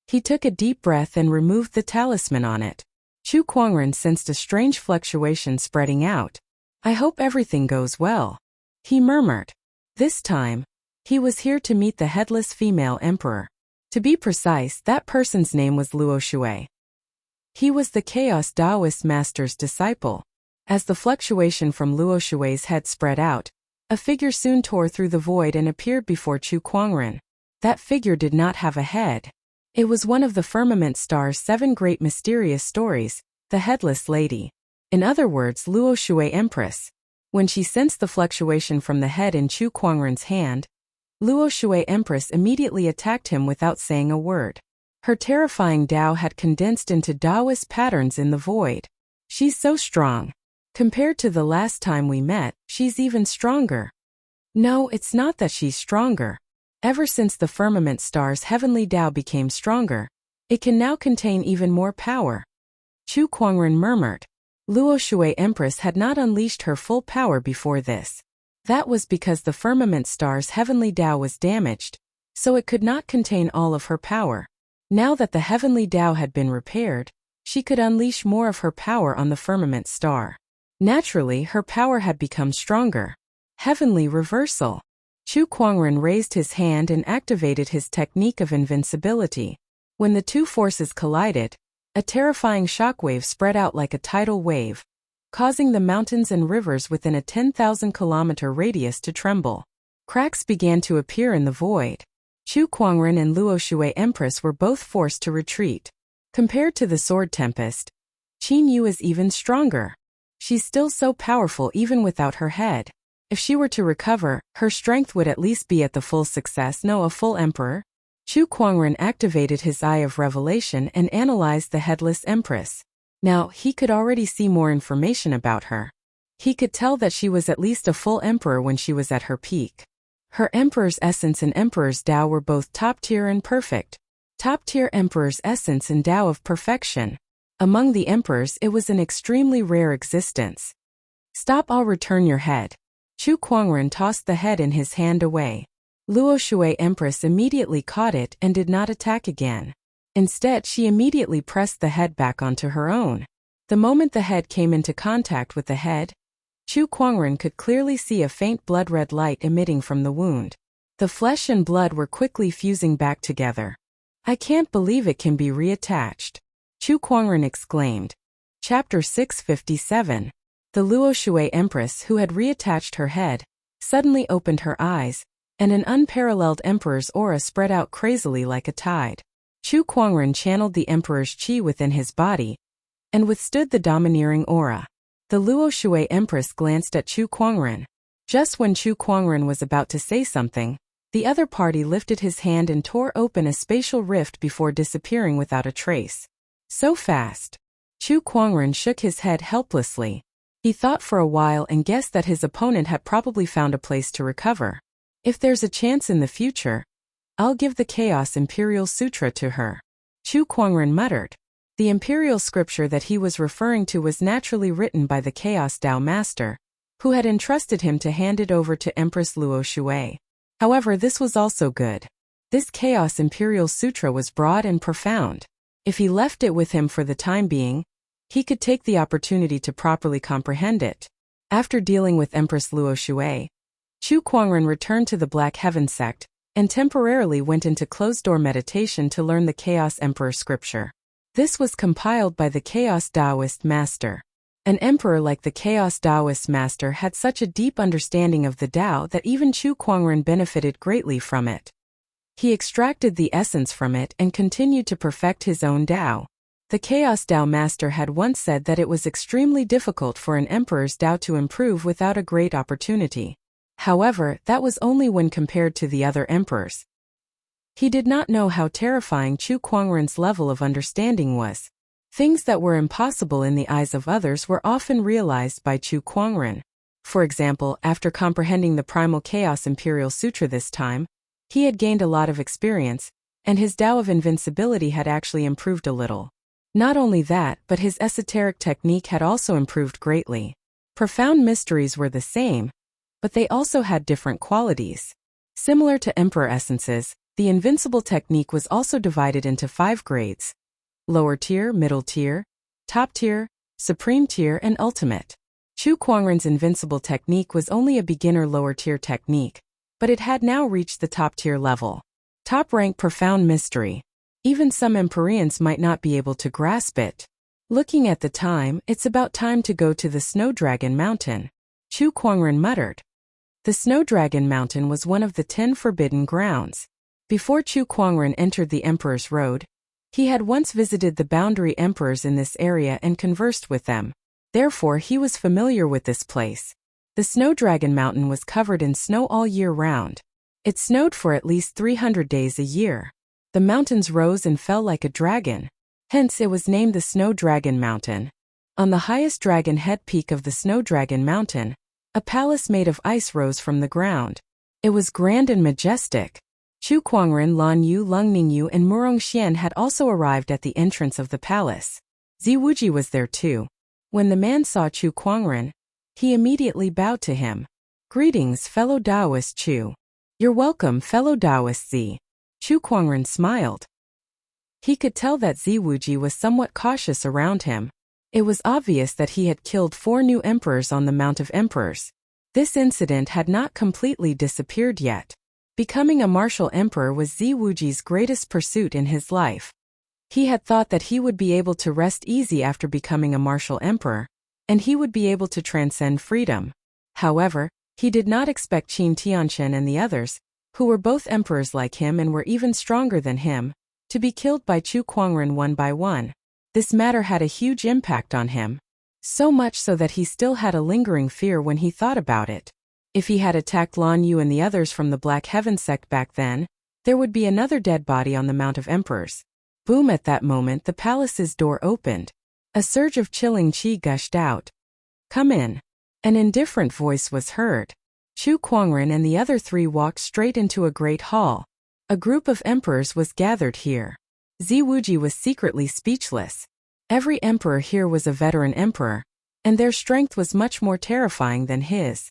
He took a deep breath and removed the talisman on it. Chu Kuangren sensed a strange fluctuation spreading out. "I hope everything goes well," he murmured. This time, he was here to meet the headless female emperor. To be precise, that person's name was Luo Shui. He was the Chaos Taoist master's disciple. As the fluctuation from Luo Shui's head spread out, a figure soon tore through the void and appeared before Chu Kuangren. That figure did not have a head. It was one of the Firmament Star's 7 great mysterious stories, the Headless Lady. In other words, Luo Shui Empress. When she sensed the fluctuation from the head in Chu Kuangren's hand, Luo Shui Empress immediately attacked him without saying a word. Her terrifying Dao had condensed into Taoist patterns in the void. "She's so strong. Compared to the last time we met, she's even stronger." "No, it's not that she's stronger. Ever since the Firmament Star's heavenly Dao became stronger, it can now contain even more power," Chu Kuangren murmured. Luo Shui Empress had not unleashed her full power before this. That was because the Firmament Star's heavenly Dao was damaged, so it could not contain all of her power. Now that the heavenly Dao had been repaired, she could unleash more of her power on the Firmament Star. Naturally, her power had become stronger. Heavenly Reversal. Chu Kuangren raised his hand and activated his technique of invincibility. When the two forces collided, a terrifying shockwave spread out like a tidal wave, causing the mountains and rivers within a 10,000-kilometer radius to tremble. Cracks began to appear in the void. Chu Kuangren and Luo Shui Empress were both forced to retreat. Compared to the Sword Tempest, Qin Yu is even stronger. She's still so powerful even without her head. If she were to recover, her strength would at least be at the full success, no, a full emperor. Chu Kuangren activated his eye of revelation and analyzed the Headless Empress. Now, he could already see more information about her. He could tell that she was at least a full emperor when she was at her peak. Her emperor's essence and emperor's Dao were both top-tier and perfect. Top-tier emperor's essence and Dao of perfection. Among the emperors, it was an extremely rare existence. "Stop, I'll return your head." Chu Kuangren tossed the head in his hand away. Luo Shui Empress immediately caught it and did not attack again. Instead, she immediately pressed the head back onto her own. The moment the head came into contact with the head, Chu Kuangren could clearly see a faint blood-red light emitting from the wound. The flesh and blood were quickly fusing back together. "I can't believe it can be reattached," Chu Kuangren exclaimed. Chapter 657. The Luo Shui Empress, who had reattached her head, suddenly opened her eyes, and an unparalleled emperor's aura spread out crazily like a tide. Chu Kuangren channeled the emperor's qi within his body and withstood the domineering aura. The Luo Shui Empress glanced at Chu Kuangren. Just when Chu Kuangren was about to say something, the other party lifted his hand and tore open a spatial rift before disappearing without a trace. So fast. Chu Kuangren shook his head helplessly. He thought for a while and guessed that his opponent had probably found a place to recover. If there's a chance in the future, I'll give the Chaos Imperial Sutra to her. Chu Kuangren muttered. The imperial scripture that he was referring to was naturally written by the Chaos Dao Master, who had entrusted him to hand it over to Empress Luo Shui. However, this was also good. This Chaos Imperial Sutra was broad and profound. If he left it with him for the time being, he could take the opportunity to properly comprehend it. After dealing with Empress Luo Shui, Chu Kuangren returned to the Black Heaven sect and temporarily went into closed-door meditation to learn the Chaos Emperor scripture. This was compiled by the Chaos Taoist Master. An emperor like the Chaos Taoist Master had such a deep understanding of the Tao that even Chu Kuangren benefited greatly from it. He extracted the essence from it and continued to perfect his own Tao. The Chaos Tao Master had once said that it was extremely difficult for an emperor's Tao to improve without a great opportunity. However, that was only when compared to the other emperors. He did not know how terrifying Chu Kuangren's level of understanding was. Things that were impossible in the eyes of others were often realized by Chu Kuangren. For example, after comprehending the Primal Chaos Imperial Sutra this time, he had gained a lot of experience, and his Tao of invincibility had actually improved a little. Not only that, but his esoteric technique had also improved greatly. Profound mysteries were the same, but they also had different qualities. Similar to Emperor Essences, the invincible technique was also divided into 5 grades: lower tier, middle tier, top tier, supreme tier, and ultimate. Chu Kuangren's invincible technique was only a beginner lower tier technique, but it had now reached the top tier level. Top rank profound mystery. Even some Empyreans might not be able to grasp it. Looking at the time, it's about time to go to the Snow Dragon Mountain. Chu Kuangren muttered. The Snow Dragon Mountain was one of the 10 forbidden grounds. Before Chu Kuangren entered the Emperor's Road, he had once visited the boundary emperors in this area and conversed with them. Therefore, he was familiar with this place. The Snow Dragon Mountain was covered in snow all year round. It snowed for at least 300 days a year. The mountains rose and fell like a dragon. Hence, it was named the Snow Dragon Mountain. On the highest dragon head peak of the Snow Dragon Mountain, a palace made of ice rose from the ground. It was grand and majestic. Chu Kuangren, Lan Yu, Lung Ningyu, and Murong Xian had also arrived at the entrance of the palace. Ziwuji was there too. When the man saw Chu Kuangren, he immediately bowed to him. Greetings, fellow Taoist Chu. You're welcome, fellow Taoist Zi. Chu Kuangren smiled. He could tell that Ziwuji was somewhat cautious around him. It was obvious that he had killed 4 new emperors on the Mount of Emperors. This incident had not completely disappeared yet. Becoming a martial emperor was Ziwuji's greatest pursuit in his life. He had thought that he would be able to rest easy after becoming a martial emperor, and he would be able to transcend freedom. However, he did not expect Qin Tianchen and the others, who were both emperors like him and were even stronger than him, to be killed by Chu Kuangren one by one. This matter had a huge impact on him. So much so that he still had a lingering fear when he thought about it. If he had attacked Lan Yu and the others from the Black Heaven sect back then, there would be another dead body on the Mount of Emperors. Boom! At that moment the palace's door opened. A surge of chilling qi gushed out. Come in. An indifferent voice was heard. Chu Kuangren and the other 3 walked straight into a great hall. A group of emperors was gathered here. Ziwuji was secretly speechless. Every emperor here was a veteran emperor, and their strength was much more terrifying than his.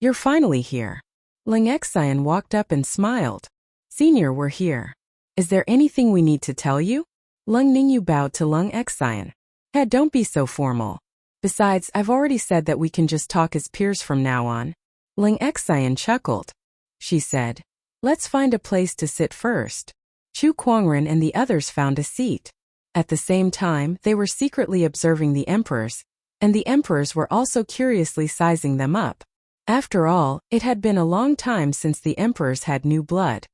You're finally here. Ling Xian walked up and smiled. Senior, we're here. Is there anything we need to tell you? Lung Ningyu bowed to Ling Xian. Don't be so formal. Besides, I've already said that we can just talk as peers from now on. Ling Xian chuckled. She said, let's find a place to sit first. Chu Kuangren and the others found a seat. At the same time, they were secretly observing the emperors, and the emperors were also curiously sizing them up. After all, it had been a long time since the emperors had new blood.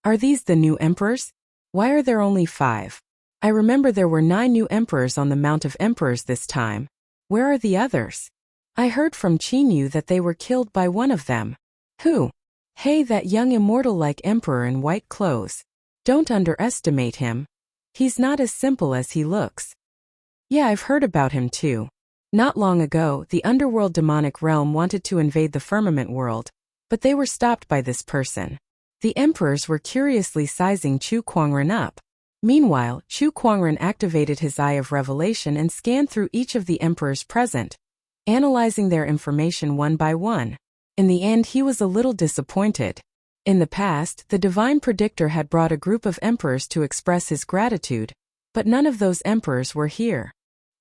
Are these the new emperors? Why are there only 5? I remember there were 9 new emperors on the Mount of Emperors this time. Where are the others? I heard from Qinyu that they were killed by one of them. Who? Hey, that young immortal-like emperor in white clothes. Don't underestimate him. He's not as simple as he looks. Yeah, I've heard about him too. Not long ago, the underworld demonic realm wanted to invade the firmament world, but they were stopped by this person. The emperors were curiously sizing Chu Kuangren up. Meanwhile, Chu Kuangren activated his Eye of Revelation and scanned through each of the emperors present, analyzing their information one by one. In the end, he was a little disappointed. In the past, the divine predictor had brought a group of emperors to express his gratitude, but none of those emperors were here.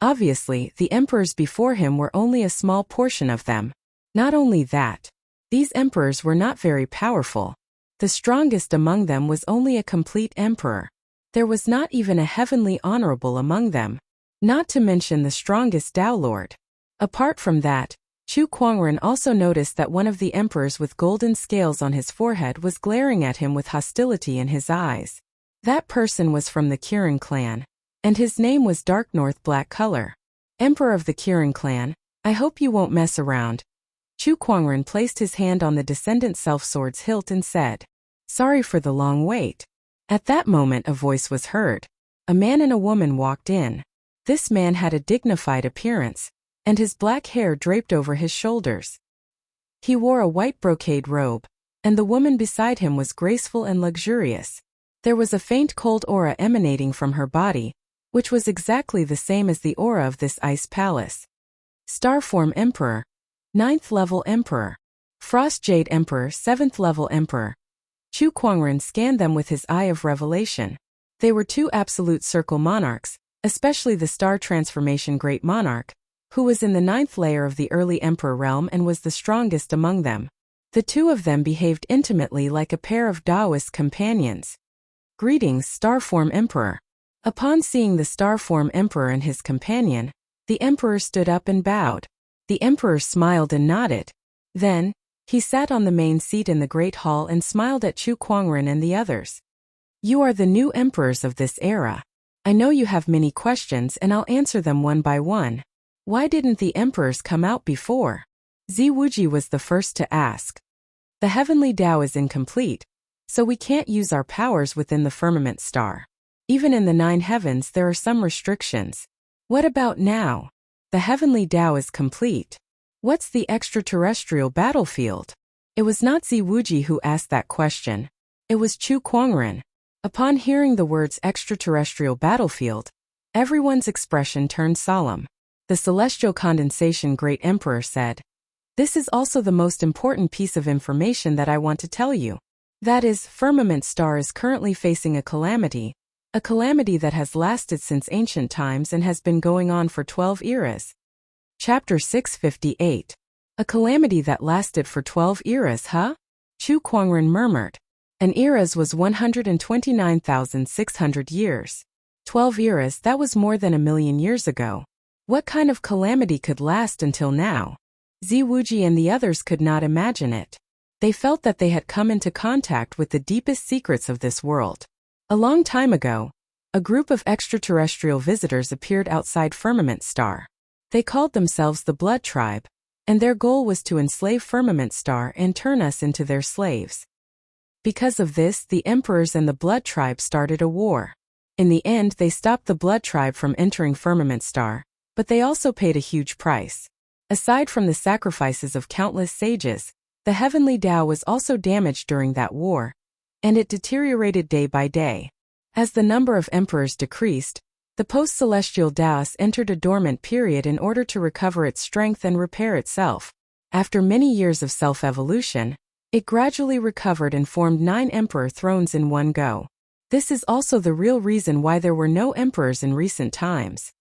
Obviously, the emperors before him were only a small portion of them. Not only that, these emperors were not very powerful. The strongest among them was only a complete emperor. There was not even a heavenly honorable among them, not to mention the strongest Tao Lord. Apart from that, Chu Kuangren also noticed that one of the emperors with golden scales on his forehead was glaring at him with hostility in his eyes. That person was from the Kirin clan, and his name was Dark North Black Color. Emperor of the Kirin clan, I hope you won't mess around. Chu Kuangren placed his hand on the descendant self-sword's hilt and said, "Sorry for the long wait." At that moment a voice was heard. A man and a woman walked in. This man had a dignified appearance, and his black hair draped over his shoulders. He wore a white brocade robe, and the woman beside him was graceful and luxurious. There was a faint cold aura emanating from her body, which was exactly the same as the aura of this ice palace. Starform Emperor, 9th level Emperor. Frost Jade Emperor, 7th level Emperor. Chu Kuangren scanned them with his Eye of Revelation. They were 2 absolute circle monarchs, especially the Star Transformation Great Monarch, who was in the 9th layer of the early Emperor realm and was the strongest among them. The 2 of them behaved intimately like a pair of Taoist companions. Greetings, Starform Emperor. Upon seeing the Starform Emperor and his companion, the Emperor stood up and bowed. The Emperor smiled and nodded. Then, he sat on the main seat in the Great Hall and smiled at Chu Kuangren and the others. You are the new emperors of this era. I know you have many questions and I'll answer them one by one. Why didn't the emperors come out before? Ziwuji was the first to ask. The heavenly Tao is incomplete, so we can't use our powers within the firmament star. Even in the 9 heavens there are some restrictions. What about now? The heavenly Tao is complete. What's the extraterrestrial battlefield? It was not Ziwuji who asked that question. It was Chu Kuangren. Upon hearing the words extraterrestrial battlefield, everyone's expression turned solemn. The Celestial Condensation Great Emperor said, "This is also the most important piece of information that I want to tell you. That is, Firmament Star is currently facing a calamity that has lasted since ancient times and has been going on for 12 eras. Chapter 658. A calamity that lasted for 12 eras, huh? Chu Kuangren murmured. An eras was 129,600 years. 12 eras, that was more than 1,000,000 years ago. What kind of calamity could last until now? Ziwuji and the others could not imagine it. They felt that they had come into contact with the deepest secrets of this world. A long time ago, a group of extraterrestrial visitors appeared outside Firmament Star. They called themselves the Blood Tribe, and their goal was to enslave Firmament Star and turn us into their slaves. Because of this, the emperors and the Blood Tribe started a war. In the end, they stopped the Blood Tribe from entering Firmament Star, but they also paid a huge price. Aside from the sacrifices of countless sages, the heavenly Tao was also damaged during that war, and it deteriorated day by day. As the number of emperors decreased, the post-celestial Taos entered a dormant period in order to recover its strength and repair itself. After many years of self-evolution, it gradually recovered and formed 9 emperor thrones in one go. This is also the real reason why there were no emperors in recent times.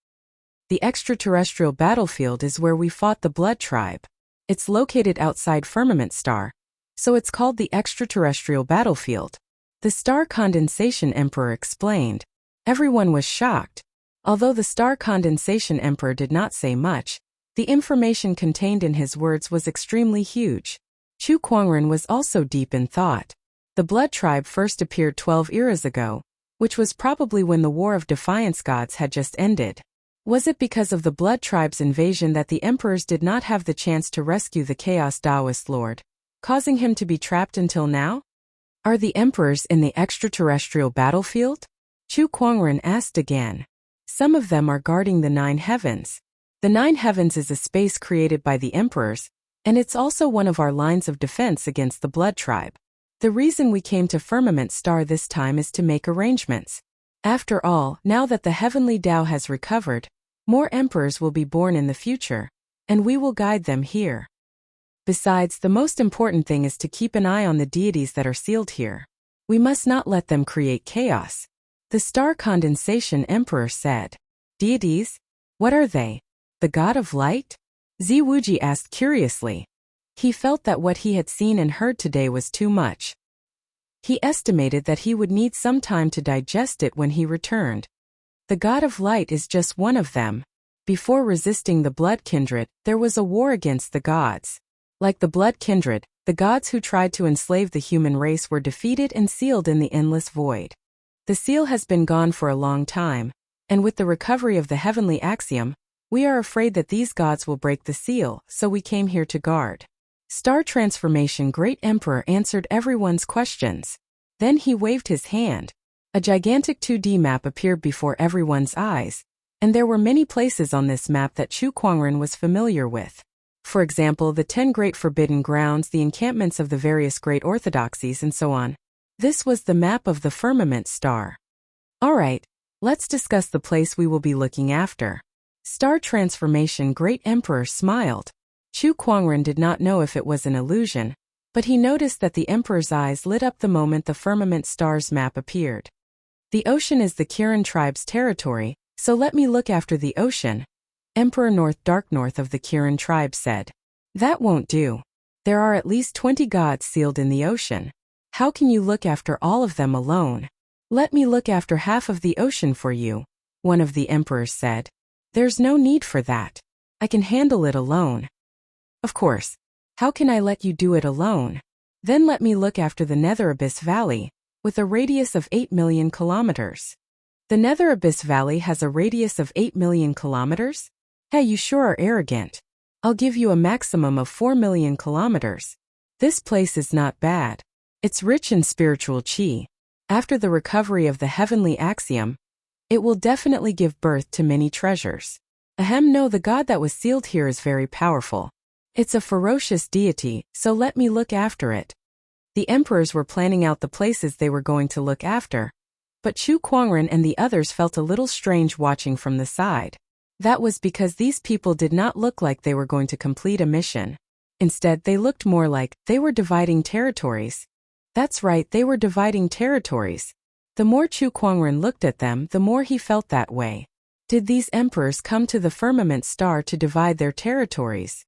The extraterrestrial battlefield is where we fought the Blood Tribe. It's located outside Firmament Star, so it's called the extraterrestrial battlefield. The Star Condensation Emperor explained. Everyone was shocked. Although the Star Condensation Emperor did not say much, the information contained in his words was extremely huge. Chu Kuangren was also deep in thought. The Blood Tribe first appeared 12 eras ago, which was probably when the War of Defiance gods had just ended. Was it because of the Blood Tribe's invasion that the emperors did not have the chance to rescue the Chaos Taoist Lord, causing him to be trapped until now? Are the emperors in the extraterrestrial battlefield? Chu Kuangren asked again. Some of them are guarding the 9 heavens. The 9 heavens is a space created by the emperors, and it's also one of our lines of defense against the Blood Tribe. The reason we came to Firmament Star this time is to make arrangements. After all, now that the heavenly Tao has recovered, more emperors will be born in the future, and we will guide them here. Besides, the most important thing is to keep an eye on the deities that are sealed here. We must not let them create chaos. The Star Condensation Emperor said. Deities? What are they? The God of Light? Ziwuji asked curiously. He felt that what he had seen and heard today was too much. He estimated that he would need some time to digest it when he returned. The God of Light is just one of them. Before resisting the Blood Kindred, there was a war against the gods. Like the Blood Kindred, the gods who tried to enslave the human race were defeated and sealed in the endless void. The seal has been gone for a long time, and with the recovery of the heavenly axiom, we are afraid that these gods will break the seal, so we came here to guard. Star Transformation Great Emperor answered everyone's questions. Then he waved his hand. A gigantic 2D map appeared before everyone's eyes, and there were many places on this map that Chu Kuangren was familiar with. For example, the 10 Great Forbidden Grounds, the encampments of the various great orthodoxies, and so on. This was the map of the Firmament Star. Alright, let's discuss the place we will be looking after. Star Transformation Great Emperor smiled. Chu Kuangren did not know if it was an illusion, but he noticed that the Emperor's eyes lit up the moment the Firmament Star's map appeared. The ocean is the Kirin tribe's territory, so let me look after the ocean, Emperor Dark North of the Kirin tribe said. That won't do. There are at least 20 gods sealed in the ocean. How can you look after all of them alone? Let me look after half of the ocean for you, one of the emperors said. There's no need for that. I can handle it alone. Of course. How can I let you do it alone? Then let me look after the Nether Abyss Valley, with a radius of 8 million kilometers. The Nether Abyss Valley has a radius of 8 million kilometers? Hey, you sure are arrogant. I'll give you a maximum of 4 million kilometers. This place is not bad. It's rich in spiritual chi. After the recovery of the heavenly axiom, it will definitely give birth to many treasures. Ahem, no, the god that was sealed here is very powerful. It's a ferocious deity, so let me look after it. The emperors were planning out the places they were going to look after, but Chu Kuangren and the others felt a little strange watching from the side. That was because these people did not look like they were going to complete a mission. Instead, they looked more like they were dividing territories. That's right, they were dividing territories. The more Chu Kuangren looked at them, the more he felt that way. Did these emperors come to the Firmament Star to divide their territories?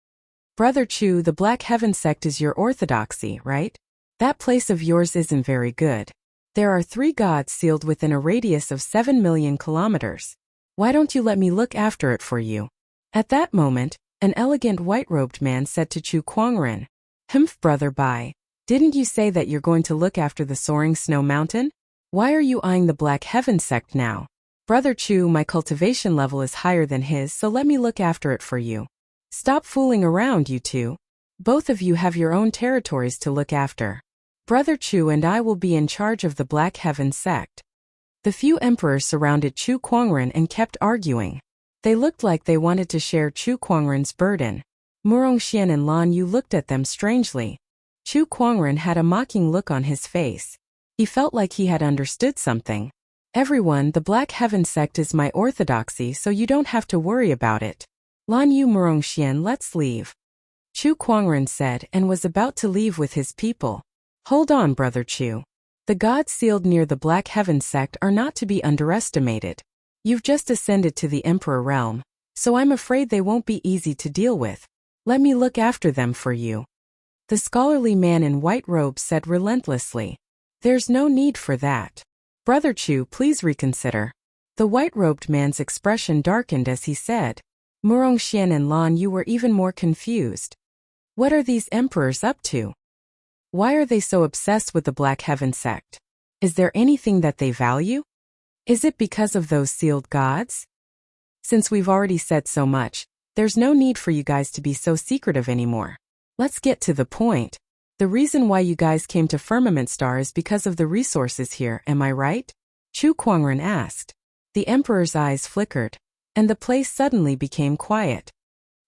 Brother Chu, the Black Heaven sect is your orthodoxy, right? That place of yours isn't very good. There are 3 gods sealed within a radius of 7 million kilometers. Why don't you let me look after it for you? At that moment, an elegant white-robed man said to Chu Kuangren, Humph, brother Bai, didn't you say that you're going to look after the soaring snow mountain? Why are you eyeing the Black Heaven sect now? Brother Chu, my cultivation level is higher than his, so let me look after it for you. Stop fooling around, you two. Both of you have your own territories to look after. Brother Chu and I will be in charge of the Black Heaven sect. The few emperors surrounded Chu Kuangren and kept arguing. They looked like they wanted to share Chu Kuangren's burden. Murongxian and Lan Yu looked at them strangely. Chu Kuangren had a mocking look on his face. He felt like he had understood something. Everyone, the Black Heaven sect is my orthodoxy, so you don't have to worry about it. Lan Yu, Murongxian, let's leave. Chu Kuangren said and was about to leave with his people. Hold on, Brother Chu. The gods sealed near the Black Heaven sect are not to be underestimated. You've just ascended to the Emperor realm, so I'm afraid they won't be easy to deal with. Let me look after them for you. The scholarly man in white robes said relentlessly. There's no need for that. Brother Chu, please reconsider. The white-robed man's expression darkened as he said. Murongxian and Lan Yu were even more confused. What are these emperors up to? Why are they so obsessed with the Black Heaven sect? Is there anything that they value? Is it because of those sealed gods? Since we've already said so much, there's no need for you guys to be so secretive anymore. Let's get to the point. The reason why you guys came to Firmament Star is because of the resources here, am I right? Chu Kuangren asked. The emperor's eyes flickered, and the place suddenly became quiet.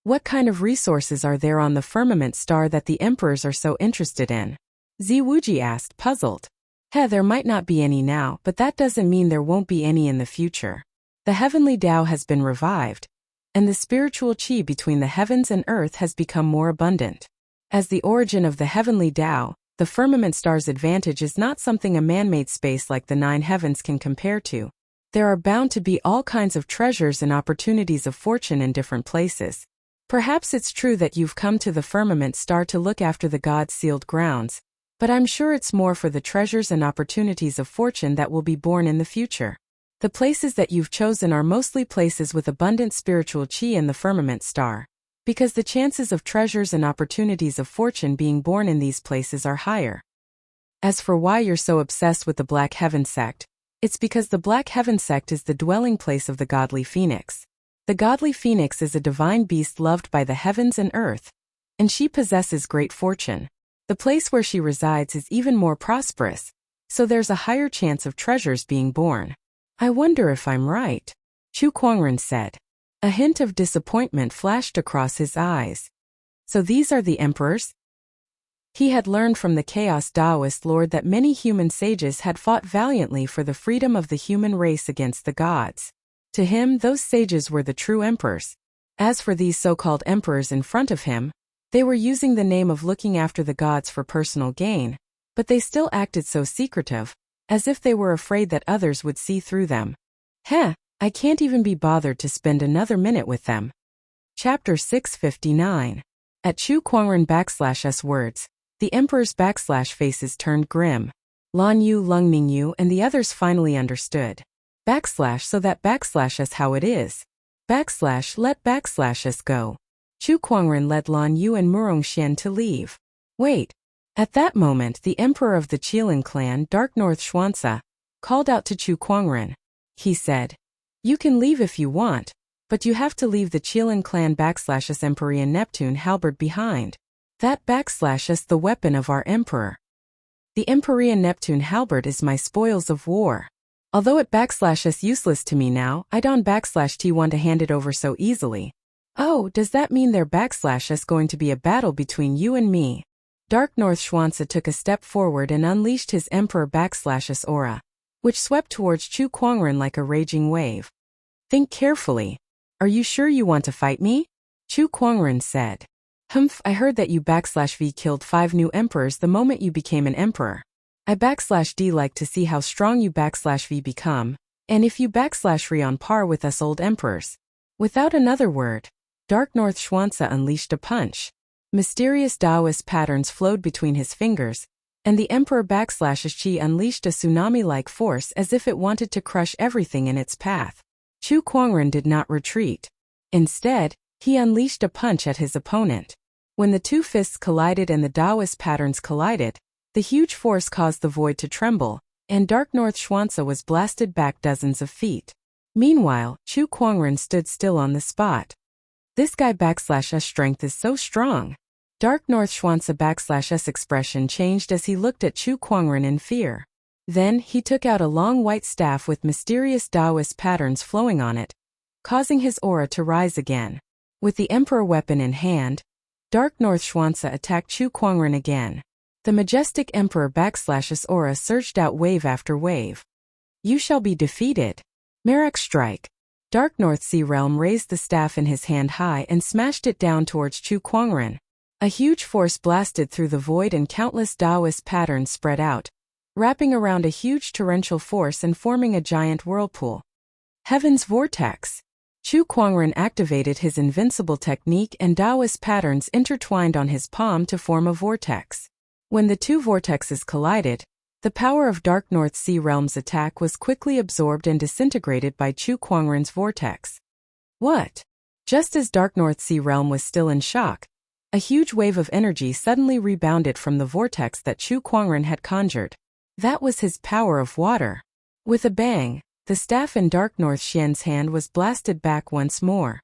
What kind of resources are there on the Firmament Star that the emperors are so interested in? Ziwuji asked, puzzled. There might not be any now, but that doesn't mean there won't be any in the future. The heavenly Tao has been revived, and the spiritual qi between the heavens and earth has become more abundant. As the origin of the heavenly Tao, the Firmament Star's advantage is not something a man-made space like the 9 heavens can compare to. There are bound to be all kinds of treasures and opportunities of fortune in different places. Perhaps it's true that you've come to the Firmament Star to look after the gods' sealed grounds, but I'm sure it's more for the treasures and opportunities of fortune that will be born in the future. The places that you've chosen are mostly places with abundant spiritual qi in the Firmament Star, because the chances of treasures and opportunities of fortune being born in these places are higher. As for why you're so obsessed with the Black Heaven sect, it's because the Black Heaven sect is the dwelling place of the godly phoenix. The godly phoenix is a divine beast loved by the heavens and earth, and she possesses great fortune. The place where she resides is even more prosperous, so there's a higher chance of treasures being born. I wonder if I'm right, Chu Kuangren said. A hint of disappointment flashed across his eyes. So these are the emperors? He had learned from the Chaos Taoist Lord that many human sages had fought valiantly for the freedom of the human race against the gods. To him, those sages were the true emperors. As for these so-called emperors in front of him, they were using the name of looking after the gods for personal gain, but they still acted so secretive, as if they were afraid that others would see through them. I can't even be bothered to spend another minute with them. Chapter 659. At Chu Kuangren /s words, the emperor's faces turned grim. Lan Yu, Lung Mingyu, and the others finally understood. So that /s how it is. Let /s go. Chu Kuangren led Lan Yu and Murong Xian to leave. Wait. At that moment, the emperor of the Qilin clan, Dark North Xuanzi, called out to Chu Kuangren. He said, "You can leave if you want, but you have to leave the Qilin clan /s Empyrean Neptune halberd behind. That /s the weapon of our emperor. The Empyrean Neptune halberd is my spoils of war. Although it /s useless to me now, I don't /t want to hand it over so easily." Oh, does that mean there /s going to be a battle between you and me? Dark North Xuanzi took a step forward and unleashed his emperor /s aura, which swept towards Chu Kuangren like a raging wave. Think carefully. Are you sure you want to fight me? Chu Kuangren said. I heard that you /v killed 5 new emperors the moment you became an emperor. I /d like to see how strong you /v become, and if you /re on par with us old emperors. Without another word, Dark North Xuanzi unleashed a punch. Mysterious Taoist patterns flowed between his fingers, and the emperor /chi unleashed a tsunami-like force as if it wanted to crush everything in its path. Chu Kuangren did not retreat. Instead, he unleashed a punch at his opponent. When the two fists collided and the Taoist patterns collided, the huge force caused the void to tremble, and Dark North Xuanzi was blasted back dozens of feet. Meanwhile, Chu Kuangren stood still on the spot. This guy /s strength is so strong. Dark North Xuanzi /s expression changed as he looked at Chu Kuangren in fear. Then, he took out a long white staff with mysterious Taoist patterns flowing on it, causing his aura to rise again. With the emperor weapon in hand, Dark North Xuanzi attacked Chu Kuangren again. The majestic emperor /s aura surged out wave after wave. You shall be defeated. Merak strike. Dark North Sea Realm raised the staff in his hand high and smashed it down towards Chu Kuangren. A huge force blasted through the void and countless Taoist patterns spread out, wrapping around a huge torrential force and forming a giant whirlpool. Heaven's Vortex. Chu Kuangren activated his invincible technique and Taoist patterns intertwined on his palm to form a vortex. When the two vortexes collided, the power of Dark North Sea Realm's attack was quickly absorbed and disintegrated by Chu Kuangren's vortex. What? Just as Dark North Sea Realm was still in shock, a huge wave of energy suddenly rebounded from the vortex that Chu Kuangren had conjured. That was his power of water. With a bang, The staff in Dark North Xian's hand was blasted back once more.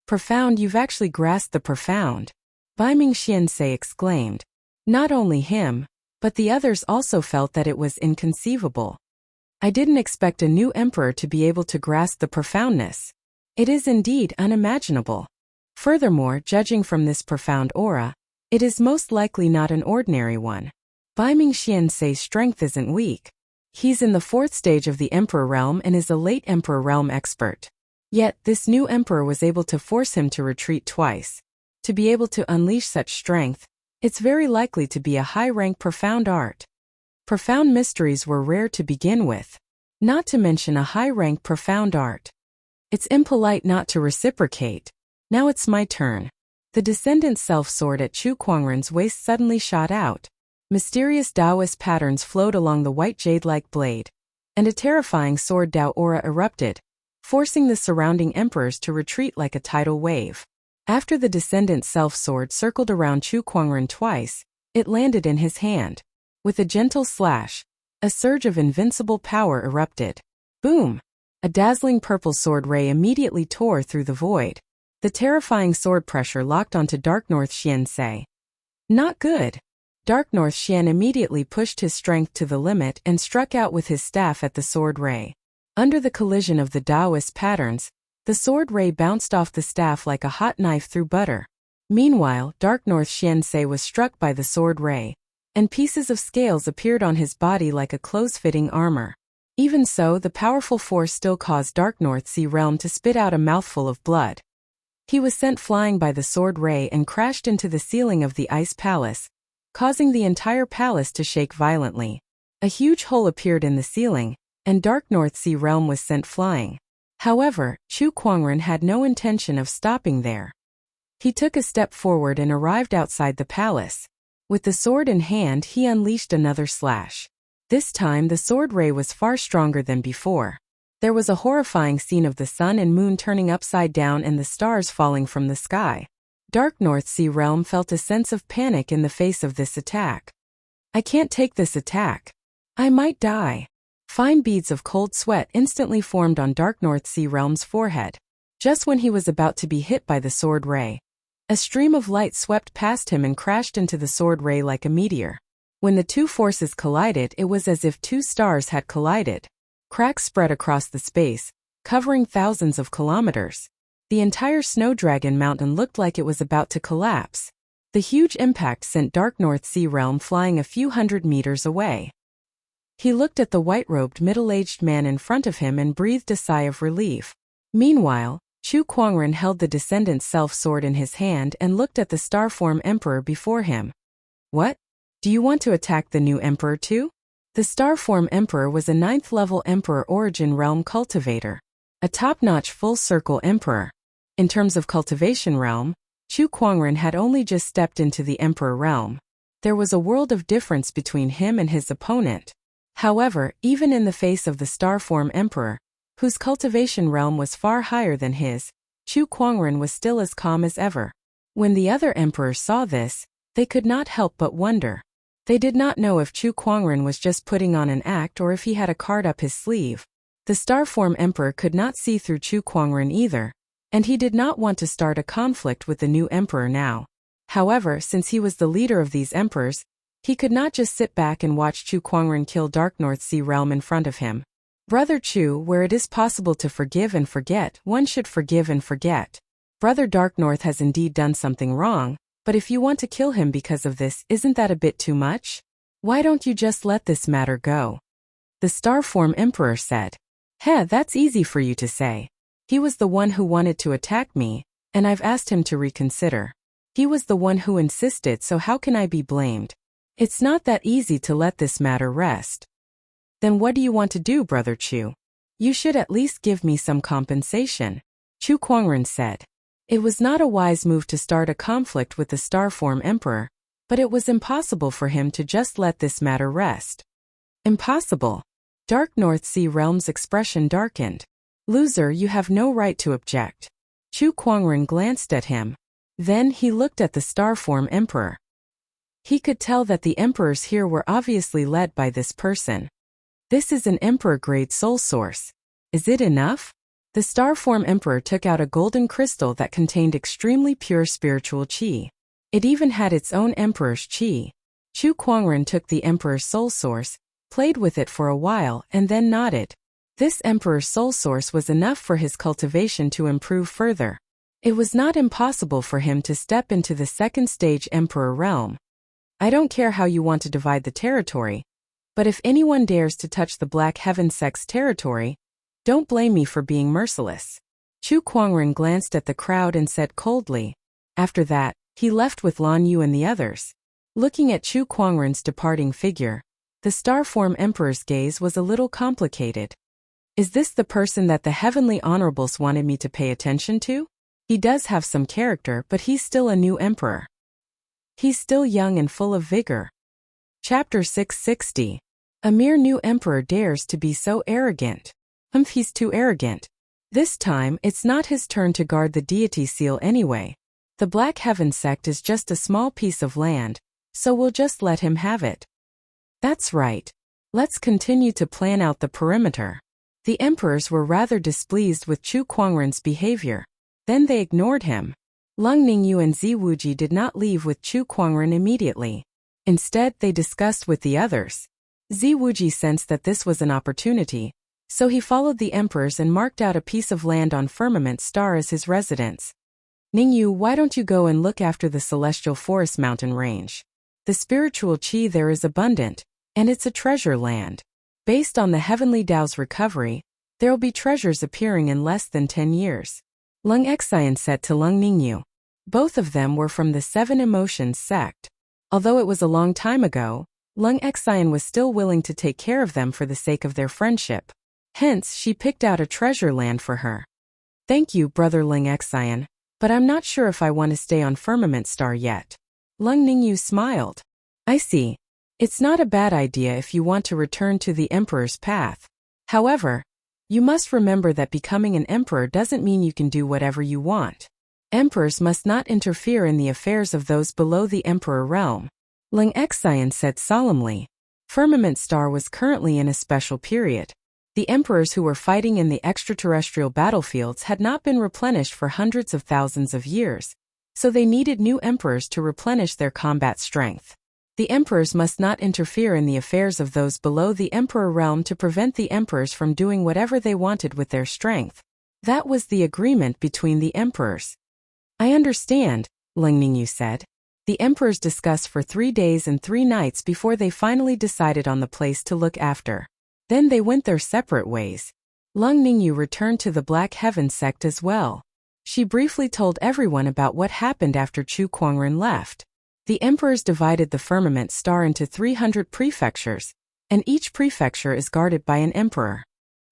Profound, you've actually grasped the profound, Baiming Xiansei exclaimed. Not only him, but the others also felt that it was inconceivable. I didn't expect a new emperor to be able to grasp the profoundness. It is indeed unimaginable. Furthermore, judging from this profound aura, it is most likely not an ordinary one. Baiming Xiansei's strength isn't weak. He's in the 4th stage of the Emperor realm and is a late Emperor realm expert. Yet, this new emperor was able to force him to retreat twice. To be able to unleash such strength, it's very likely to be a high-rank profound art. Profound mysteries were rare to begin with, not to mention a high-rank profound art. It's impolite not to reciprocate. Now it's my turn. The descendant self-sword at Chu Kuangren's waist suddenly shot out. Mysterious Taoist patterns flowed along the white jade-like blade, and a terrifying sword Tao aura erupted, forcing the surrounding emperors to retreat like a tidal wave. After the descendant self-sword circled around Chu Kuangren twice, it landed in his hand. With a gentle slash, a surge of invincible power erupted. Boom! A dazzling purple sword ray immediately tore through the void. The terrifying sword pressure locked onto Dark North Xiansei. Not good. Dark North Xian immediately pushed his strength to the limit and struck out with his staff at the sword ray. Under the collision of the Taoist patterns, the sword ray bounced off the staff like a hot knife through butter. Meanwhile, Dark North Xiansei was struck by the sword ray, and pieces of scales appeared on his body like a close-fitting armor. Even so, the powerful force still caused Dark North Sea Realm to spit out a mouthful of blood. He was sent flying by the sword ray and crashed into the ceiling of the ice palace, causing the entire palace to shake violently. A huge hole appeared in the ceiling, and Dark North Sea Realm was sent flying. However, Chu Kuangren had no intention of stopping there. He took a step forward and arrived outside the palace. With the sword in hand, he unleashed another slash. This time the sword ray was far stronger than before. There was a horrifying scene of the sun and moon turning upside down and the stars falling from the sky. Dark North Sea Realm felt a sense of panic in the face of this attack. I can't take this attack. I might die. Fine beads of cold sweat instantly formed on Dark North Sea Realm's forehead. Just when he was about to be hit by the sword ray, a stream of light swept past him and crashed into the sword ray like a meteor. When the two forces collided, it was as if two stars had collided. Cracks spread across the space, covering thousands of kilometers. The entire Snow Dragon Mountain looked like it was about to collapse. The huge impact sent Dark North Sea Realm flying a few hundred meters away. He looked at the white-robed middle-aged man in front of him and breathed a sigh of relief. Meanwhile, Chu Kuangren held the descendant self-sword in his hand and looked at the Starform Emperor before him. What? Do you want to attack the new emperor too? The Starform Emperor was a 9th-level Emperor Origin Realm cultivator. A top-notch full-circle emperor. In terms of cultivation realm, Chu Kuangren had only just stepped into the Emperor realm. There was a world of difference between him and his opponent. However, even in the face of the Starform Emperor, whose cultivation realm was far higher than his, Chu Kuangren was still as calm as ever. When the other emperors saw this, they could not help but wonder. They did not know if Chu Kuangren was just putting on an act or if he had a card up his sleeve. The Starform Emperor could not see through Chu Kuangren either, and he did not want to start a conflict with the new emperor now. However, since he was the leader of these emperors, he could not just sit back and watch Chu Kuangren kill Dark North Sea Realm in front of him. Brother Chu, where it is possible to forgive and forget, one should forgive and forget. Brother Dark North has indeed done something wrong, but if you want to kill him because of this, isn't that a bit too much? Why don't you just let this matter go? The Starform Emperor said. Heh, that's easy for you to say. He was the one who wanted to attack me, and I've asked him to reconsider. He was the one who insisted, so how can I be blamed? It's not that easy to let this matter rest. Then what do you want to do, Brother Chu? You should at least give me some compensation, Chu Kuangren said. It was not a wise move to start a conflict with the Starform Emperor, but it was impossible for him to just let this matter rest. Impossible. Dark North Sea Realm's expression darkened. Loser, you have no right to object. Chu Kuangren glanced at him. Then he looked at the Starform Emperor. He could tell that the emperors here were obviously led by this person. This is an emperor-grade soul source. Is it enough? The Starform Emperor took out a golden crystal that contained extremely pure spiritual qi. It even had its own Emperor's qi. Chu Kuangren took the Emperor's soul source, played with it for a while, and then nodded. This Emperor's soul source was enough for his cultivation to improve further. It was not impossible for him to step into the second stage Emperor realm. I don't care how you want to divide the territory, but if anyone dares to touch the Black Heaven sect's territory, don't blame me for being merciless. Chu Kuangren glanced at the crowd and said coldly. After that, he left with Lan Yu and the others. Looking at Chu Kuangren's departing figure, the Starform Emperor's gaze was a little complicated. Is this the person that the Heavenly Honorables wanted me to pay attention to? He does have some character, but he's still a new emperor. He's still young and full of vigor. Chapter 660. A mere new emperor dares to be so arrogant. He's too arrogant. This time, it's not his turn to guard the deity seal anyway. The Black Heaven sect is just a small piece of land, so we'll just let him have it. That's right. Let's continue to plan out the perimeter. The emperors were rather displeased with Chu Kuangren's behavior. Then they ignored him. Lung Ningyu and Ziwuji did not leave with Chu Kuangren immediately. Instead, they discussed with the others. Ziwuji sensed that this was an opportunity, so he followed the emperors and marked out a piece of land on Firmament Star as his residence. Ningyu, why don't you go and look after the Celestial Forest mountain range? The spiritual qi there is abundant, and it's a treasure land. Based on the Heavenly Tao's recovery, there'll be treasures appearing in less than 10 years. Lung Xian said to Lung Ningyu. Both of them were from the Seven Emotions sect. Although it was a long time ago, Lung Xian was still willing to take care of them for the sake of their friendship. Hence, she picked out a treasure land for her. Thank you, Brother Lung Xian, but I'm not sure if I want to stay on Firmament Star yet. Lung Ningyu smiled. I see. It's not a bad idea if you want to return to the Emperor's path. However, you must remember that becoming an emperor doesn't mean you can do whatever you want. Emperors must not interfere in the affairs of those below the emperor realm. Lung Xian said solemnly. Firmament Star was currently in a special period. The emperors who were fighting in the extraterrestrial battlefields had not been replenished for hundreds of thousands of years, so they needed new emperors to replenish their combat strength. The emperors must not interfere in the affairs of those below the emperor realm to prevent the emperors from doing whatever they wanted with their strength. That was the agreement between the emperors. I understand, Lung Ningyu said. The emperors discussed for 3 days and 3 nights before they finally decided on the place to look after. Then they went their separate ways. Lung Ningyu returned to the Black Heaven sect as well. She briefly told everyone about what happened after Chu Kuangren left. The emperors divided the Firmament Star into 300 prefectures, and each prefecture is guarded by an emperor.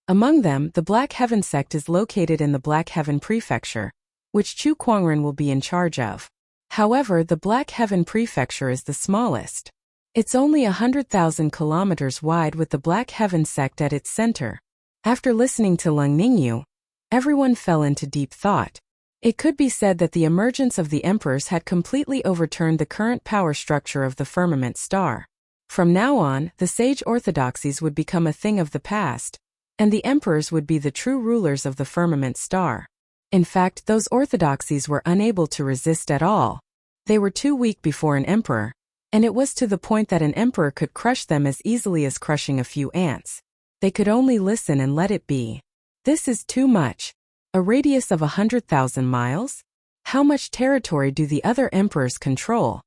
Among them, the Black Heaven sect is located in the Black Heaven Prefecture, which Chu Kuangren will be in charge of. However, the Black Heaven Prefecture is the smallest. It's only 100,000 kilometers wide with the Black Heaven sect at its center. After listening to Lung Ningyu, everyone fell into deep thought. It could be said that the emergence of the emperors had completely overturned the current power structure of the Firmament Star. From now on, the sage orthodoxies would become a thing of the past, and the emperors would be the true rulers of the Firmament Star. In fact, those orthodoxies were unable to resist at all. They were too weak before an emperor, and it was to the point that an emperor could crush them as easily as crushing a few ants. They could only listen and let it be. This is too much. A radius of 100,000 miles? How much territory do the other emperors control?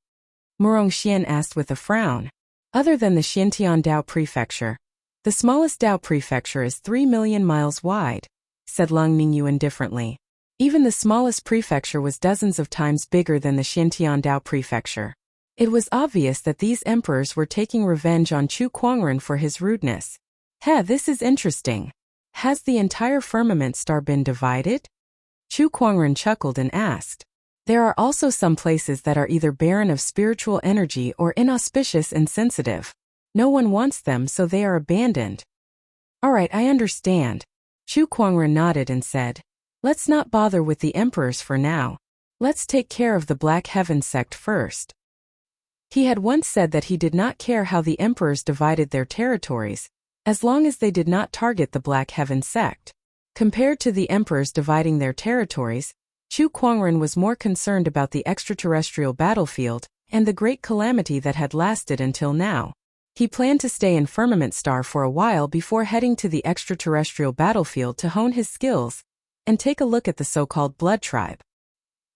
Murong Xian asked with a frown. Other than the Xintian Dao Prefecture, the smallest Dao Prefecture is 3 million miles wide, said Lung Ningyu indifferently. Even the smallest prefecture was dozens of times bigger than the Xintian Dao Prefecture. It was obvious that these emperors were taking revenge on Chu Kuangren for his rudeness. This is interesting. Has the entire Firmament Star been divided? Chu Kuangren chuckled and asked. There are also some places that are either barren of spiritual energy or inauspicious and sensitive. No one wants them, so they are abandoned. All right, I understand. Chu Kuangren nodded and said, let's not bother with the emperors for now. Let's take care of the Black Heaven sect first. He had once said that he did not care how the emperors divided their territories, as long as they did not target the Black Heaven sect. Compared to the emperors dividing their territories, Chu Kuangren was more concerned about the extraterrestrial battlefield and the great calamity that had lasted until now. He planned to stay in Firmament Star for a while before heading to the extraterrestrial battlefield to hone his skills and take a look at the so-called Blood Tribe.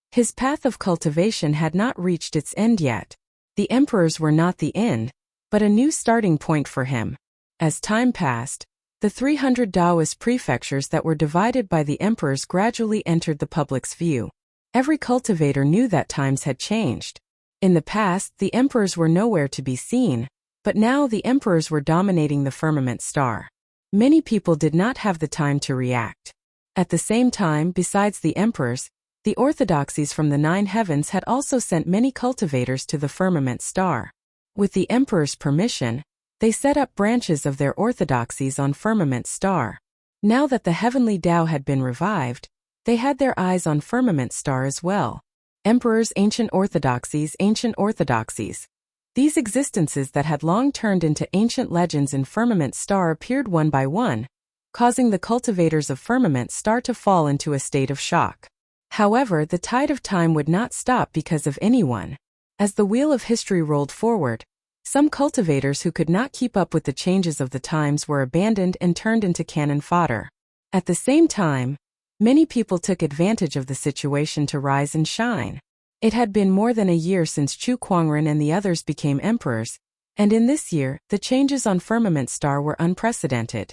His path of cultivation had not reached its end yet. The emperors were not the end, but a new starting point for him. As time passed, the 300 Taoist prefectures that were divided by the emperors gradually entered the public's view. Every cultivator knew that times had changed. In the past, the emperors were nowhere to be seen, but now the emperors were dominating the Firmament Star. Many people did not have the time to react. At the same time, besides the emperors, the orthodoxies from the 9 heavens had also sent many cultivators to the Firmament Star. With the emperor's permission, they set up branches of their orthodoxies on Firmament Star. Now that the heavenly Tao had been revived, they had their eyes on Firmament Star as well. Emperors, ancient orthodoxies, ancient orthodoxies. These existences that had long turned into ancient legends in Firmament Star appeared one by one, causing the cultivators of Firmament Star to fall into a state of shock. However, the tide of time would not stop because of anyone. As the wheel of history rolled forward, some cultivators who could not keep up with the changes of the times were abandoned and turned into cannon fodder. At the same time, many people took advantage of the situation to rise and shine. It had been more than a year since Chu Kuangren and the others became emperors, and in this year, the changes on Firmament Star were unprecedented.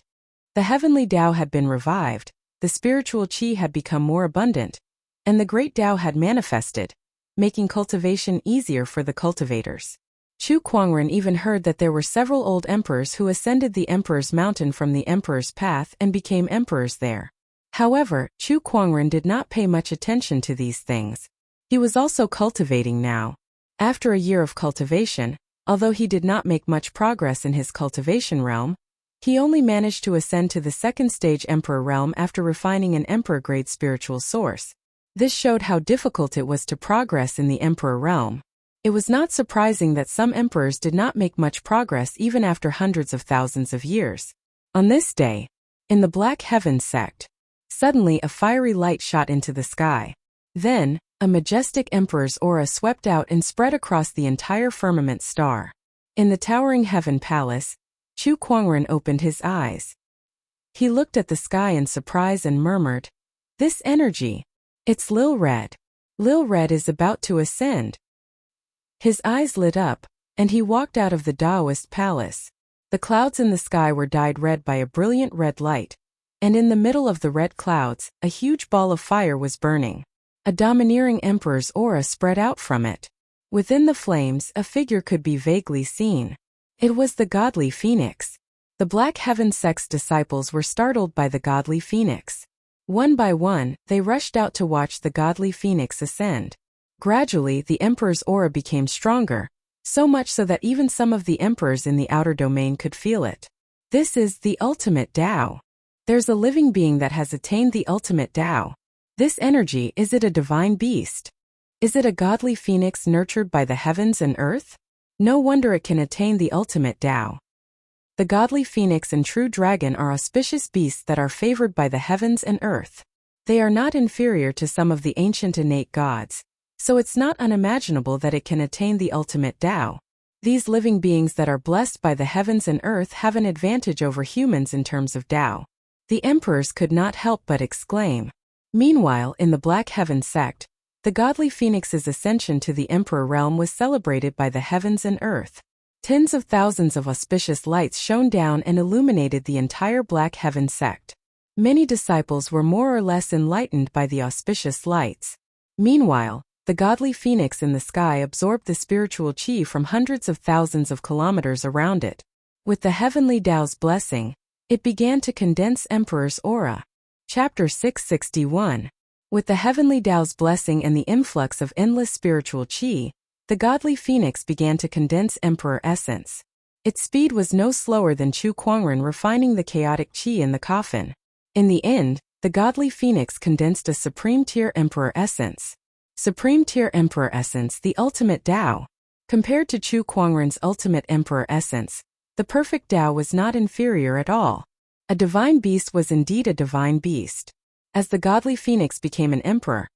The heavenly Tao had been revived, the spiritual qi had become more abundant, and the great Tao had manifested, making cultivation easier for the cultivators. Chu Kuangren even heard that there were several old emperors who ascended the Emperor's Mountain from the Emperor's Path and became emperors there. However, Chu Kuangren did not pay much attention to these things. He was also cultivating now. After a year of cultivation, although he did not make much progress in his cultivation realm, he only managed to ascend to the second stage Emperor realm after refining an Emperor-grade spiritual source. This showed how difficult it was to progress in the Emperor realm. It was not surprising that some emperors did not make much progress even after hundreds of thousands of years. On this day, in the Black Heaven sect, suddenly a fiery light shot into the sky. Then, a majestic emperor's aura swept out and spread across the entire Firmament Star. In the towering Heaven Palace, Chu Kuangren opened his eyes. He looked at the sky in surprise and murmured, "This energy, it's Lil Red. Lil Red is about to ascend." His eyes lit up, and he walked out of the Taoist palace. The clouds in the sky were dyed red by a brilliant red light, and in the middle of the red clouds, a huge ball of fire was burning. A domineering emperor's aura spread out from it. Within the flames, a figure could be vaguely seen. It was the godly phoenix. The Black Heaven sect's disciples were startled by the godly phoenix. One by one, they rushed out to watch the godly phoenix ascend. Gradually, the emperor's aura became stronger, so much so that even some of the emperors in the outer domain could feel it. This is the ultimate Tao. There's a living being that has attained the ultimate Tao. This energy, is it a divine beast? Is it a godly phoenix nurtured by the heavens and earth? No wonder it can attain the ultimate Tao. The godly phoenix and true dragon are auspicious beasts that are favored by the heavens and earth. They are not inferior to some of the ancient innate gods, so it's not unimaginable that it can attain the ultimate Tao. These living beings that are blessed by the heavens and earth have an advantage over humans in terms of Tao. The emperors could not help but exclaim. Meanwhile, in the Black Heaven sect, the godly phoenix's ascension to the emperor realm was celebrated by the heavens and earth. Tens of thousands of auspicious lights shone down and illuminated the entire Black Heaven sect. Many disciples were more or less enlightened by the auspicious lights. Meanwhile, the godly phoenix in the sky absorbed the spiritual qi from hundreds of thousands of kilometers around it. With the heavenly Tao's blessing, it began to condense Emperor's aura. Chapter 661. With the heavenly Tao's blessing and the influx of endless spiritual qi, the godly phoenix began to condense Emperor essence. Its speed was no slower than Chu Kuangren refining the chaotic qi in the coffin. In the end, the godly phoenix condensed a supreme tier Emperor essence. Supreme tier Emperor essence, the ultimate Tao. Compared to Chu Kuangren's ultimate Emperor essence, the perfect Tao was not inferior at all. A divine beast was indeed a divine beast. As the godly phoenix became an emperor,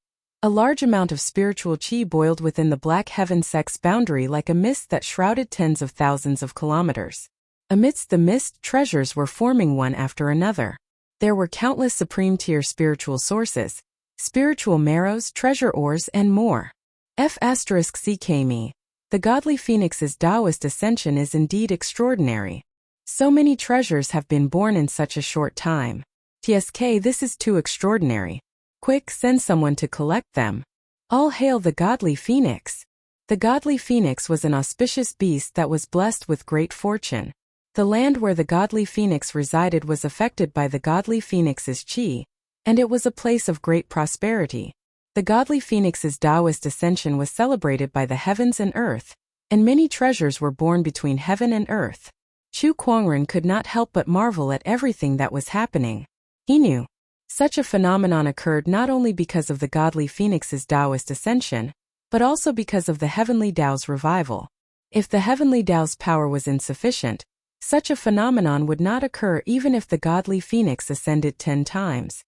a large amount of spiritual chi boiled within the black heaven sect's boundary like a mist that shrouded tens of thousands of kilometers. Amidst the mist, treasures were forming one after another. There were countless supreme-tier spiritual sources, spiritual marrows, treasure ores, and more. F*CKme. The godly phoenix's Taoist ascension is indeed extraordinary. So many treasures have been born in such a short time. TSK, this is too extraordinary. Quick, send someone to collect them. All hail the godly phoenix. The godly phoenix was an auspicious beast that was blessed with great fortune. The land where the godly phoenix resided was affected by the godly phoenix's chi, and it was a place of great prosperity. The godly phoenix's Taoist ascension was celebrated by the heavens and earth, and many treasures were born between heaven and earth. Chu Kuangren could not help but marvel at everything that was happening. He knew such a phenomenon occurred not only because of the godly phoenix's Taoist ascension, but also because of the heavenly Tao's revival. If the heavenly Tao's power was insufficient, such a phenomenon would not occur even if the godly phoenix ascended 10 times.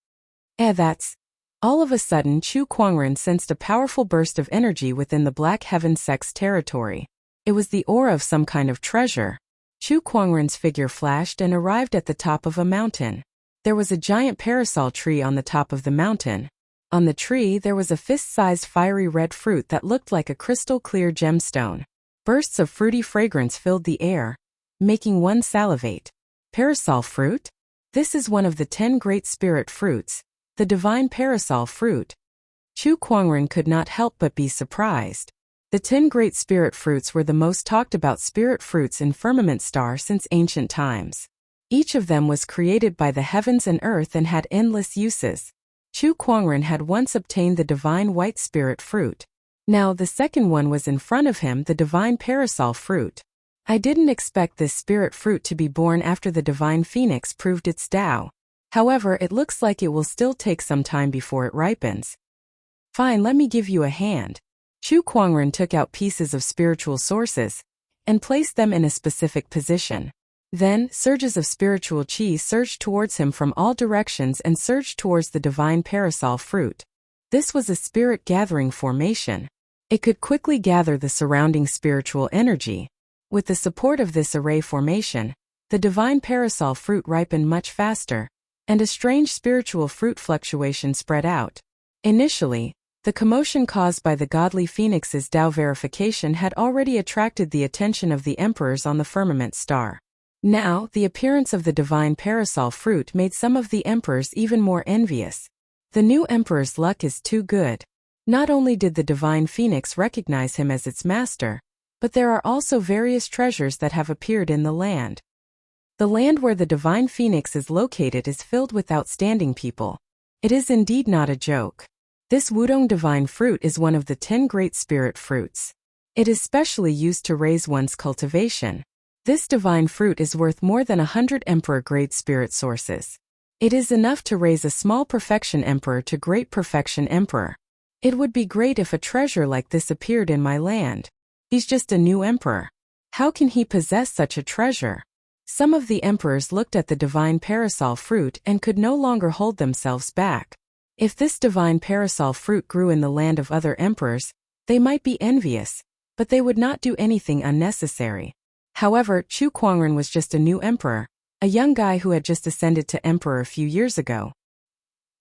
That's. All of a sudden, Chu Kuangren sensed a powerful burst of energy within the Black Heaven sect's territory. It was the aura of some kind of treasure. Chu Kuangren's figure flashed and arrived at the top of a mountain. There was a giant parasol tree on the top of the mountain. On the tree, there was a fist-sized fiery red fruit that looked like a crystal-clear gemstone. Bursts of fruity fragrance filled the air, making one salivate. Parasol fruit? This is one of the 10 great spirit fruits, the divine parasol fruit. Chu Kuangren could not help but be surprised. The 10 great spirit fruits were the most talked about spirit fruits in Firmament Star since ancient times. Each of them was created by the heavens and earth and had endless uses. Chu Kuangren had once obtained the divine white spirit fruit. Now the second one was in front of him, the divine parasol fruit. I didn't expect this spirit fruit to be born after the divine phoenix proved its Tao. However, it looks like it will still take some time before it ripens. Fine, let me give you a hand. Chu Kuangren took out pieces of spiritual sources and placed them in a specific position. Then, surges of spiritual chi surged towards him from all directions and surged towards the divine parasol fruit. This was a spirit gathering formation. It could quickly gather the surrounding spiritual energy. With the support of this array formation, the divine parasol fruit ripened much faster, and a strange spiritual fruit fluctuation spread out. Initially, the commotion caused by the godly phoenix's Tao verification had already attracted the attention of the emperors on the firmament star. Now, the appearance of the divine parasol fruit made some of the emperors even more envious. The new emperor's luck is too good. Not only did the divine phoenix recognize him as its master, but there are also various treasures that have appeared in the land. The land where the divine phoenix is located is filled with outstanding people. It is indeed not a joke. This Wudong divine fruit is one of the 10 great spirit fruits. It is specially used to raise one's cultivation. This divine fruit is worth more than 100 emperor-grade spirit sources. It is enough to raise a small perfection emperor to great perfection emperor. It would be great if a treasure like this appeared in my land. He's just a new emperor. How can he possess such a treasure? Some of the emperors looked at the divine parasol fruit and could no longer hold themselves back. If this divine parasol fruit grew in the land of other emperors, they might be envious, but they would not do anything unnecessary. However, Chu Kuangren was just a new emperor, a young guy who had just ascended to emperor a few years ago.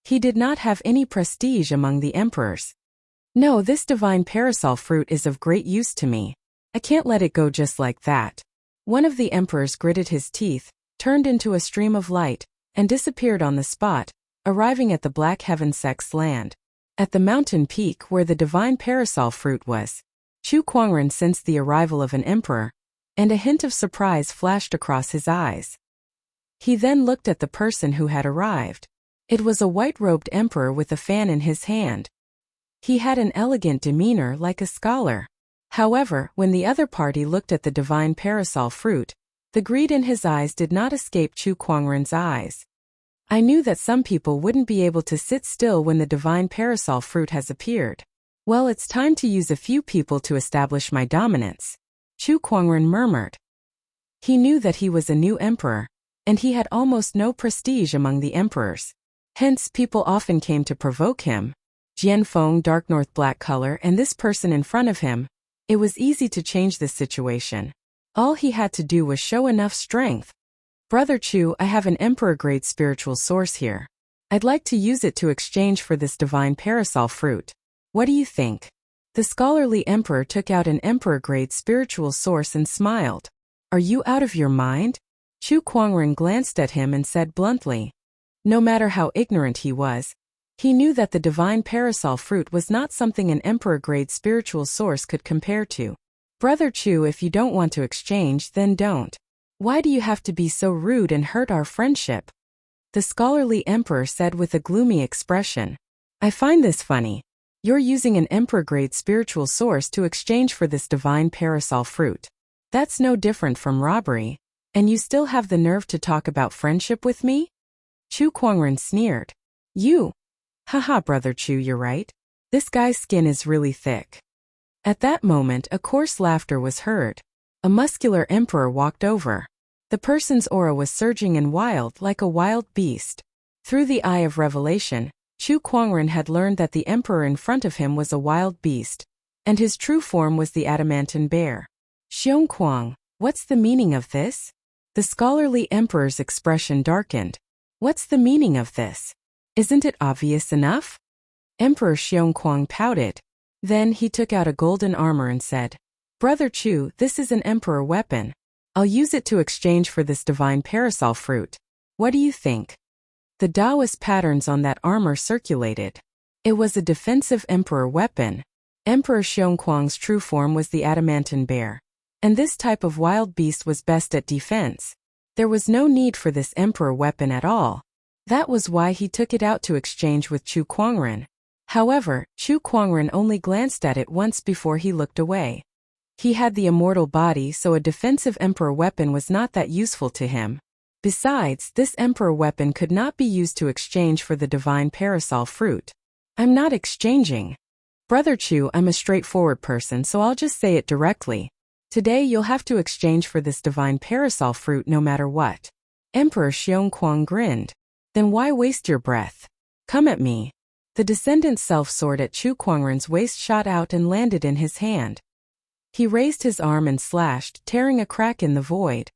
He did not have any prestige among the emperors. No, this divine parasol fruit is of great use to me. I can't let it go just like that. One of the emperors gritted his teeth, turned into a stream of light, and disappeared on the spot, arriving at the Black Heaven sect's land. At the mountain peak where the divine parasol fruit was, Chu Kuangren sensed the arrival of an emperor, and a hint of surprise flashed across his eyes. He then looked at the person who had arrived. It was a white-robed emperor with a fan in his hand. He had an elegant demeanor like a scholar. However, when the other party looked at the divine parasol fruit, the greed in his eyes did not escape Chu Kuangren's eyes. I knew that some people wouldn't be able to sit still when the divine parasol fruit has appeared. Well, it's time to use a few people to establish my dominance. Chu Kuangren murmured. He knew that he was a new emperor, and he had almost no prestige among the emperors. Hence, people often came to provoke him. Jianfeng dark north black color and this person in front of him. It was easy to change this situation. All he had to do was show enough strength. Brother Chu, I have an emperor-grade spiritual source here. I'd like to use it to exchange for this divine parasol fruit. What do you think? The scholarly emperor took out an emperor-grade spiritual source and smiled. Are you out of your mind? Chu Kuangren glanced at him and said bluntly. No matter how ignorant he was, he knew that the divine parasol fruit was not something an emperor-grade spiritual source could compare to. Brother Chu, if you don't want to exchange, then don't. Why do you have to be so rude and hurt our friendship? The scholarly emperor said with a gloomy expression. I find this funny. You're using an emperor-grade spiritual source to exchange for this divine parasol fruit. That's no different from robbery. And you still have the nerve to talk about friendship with me? Chu Kuangren sneered. You? Haha, Brother Chu, you're right. This guy's skin is really thick. At that moment, a coarse laughter was heard. A muscular emperor walked over. The person's aura was surging and wild like a wild beast. Through the eye of revelation, Chu Kuangren had learned that the emperor in front of him was a wild beast, and his true form was the adamantine bear. Xiong Kuang, what's the meaning of this? The scholarly emperor's expression darkened. What's the meaning of this? Isn't it obvious enough? Emperor Xiong Kuang pouted. Then he took out a golden armor and said, Brother Chu, this is an emperor weapon. I'll use it to exchange for this divine parasol fruit. What do you think? The Taoist patterns on that armor circulated. It was a defensive emperor weapon. Emperor Xiong Kuang's true form was the adamantine bear, and this type of wild beast was best at defense. There was no need for this emperor weapon at all. That was why he took it out to exchange with Chu Kuangren. However, Chu Kuangren only glanced at it once before he looked away. He had the immortal body, so a defensive emperor weapon was not that useful to him. Besides, this emperor weapon could not be used to exchange for the divine parasol fruit. I'm not exchanging. Brother Chu, I'm a straightforward person, so I'll just say it directly. Today you'll have to exchange for this divine parasol fruit no matter what. Emperor Xiong Kuang grinned. Then why waste your breath? Come at me. The descendant self-sword at Chu Kuangren's waist shot out and landed in his hand. He raised his arm and slashed, tearing a crack in the void.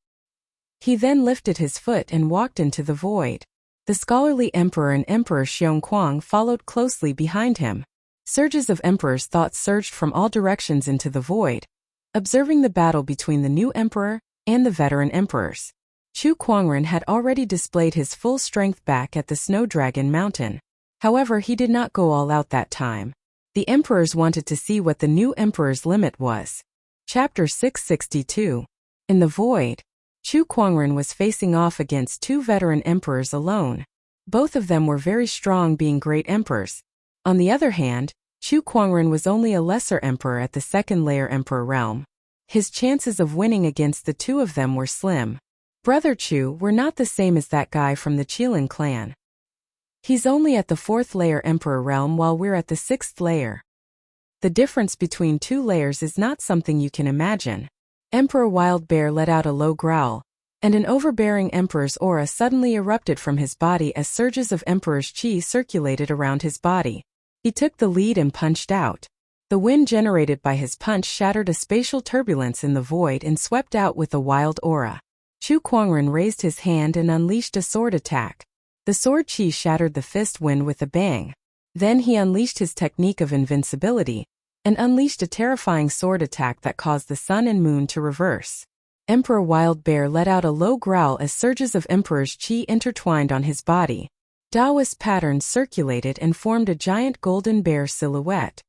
He then lifted his foot and walked into the void. The scholarly emperor and Emperor Xiong Kuang followed closely behind him. Surges of emperor's thoughts surged from all directions into the void, observing the battle between the new emperor and the veteran emperors. Chu Kuangren had already displayed his full strength back at the Snow Dragon Mountain. However, he did not go all out that time. The emperors wanted to see what the new emperor's limit was. Chapter 662. In the void, Chu Kuangren was facing off against two veteran emperors alone. Both of them were very strong, being great emperors. On the other hand, Chu Kuangren was only a lesser emperor at the second layer emperor realm. His chances of winning against the two of them were slim. Brother Chu, we're not the same as that guy from the Qilin clan. He's only at the fourth layer emperor realm while we're at the sixth layer. The difference between two layers is not something you can imagine. Emperor Wild Bear let out a low growl, and an overbearing emperor's aura suddenly erupted from his body as surges of emperor's qi circulated around his body. He took the lead and punched out. The wind generated by his punch shattered a spatial turbulence in the void and swept out with a wild aura. Chu Kuangren raised his hand and unleashed a sword attack. The sword qi shattered the fist wind with a bang. Then he unleashed his technique of invincibility, and unleashed a terrifying sword attack that caused the sun and moon to reverse. Emperor Wild Bear let out a low growl as surges of Emperor's qi intertwined on his body. Taoist patterns circulated and formed a giant golden bear silhouette.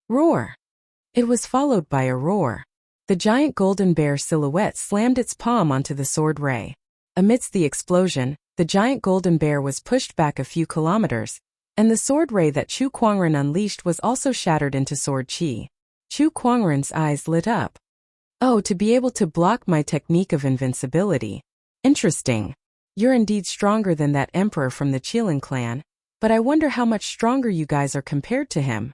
Roar! It was followed by a roar. The giant golden bear silhouette slammed its palm onto the sword ray. Amidst the explosion, the giant golden bear was pushed back a few kilometers, and the sword ray that Chu Kuangren unleashed was also shattered into sword qi. Chu Kuangren's eyes lit up. Oh, to be able to block my technique of invincibility. Interesting. You're indeed stronger than that emperor from the Qilin clan, but I wonder how much stronger you guys are compared to him.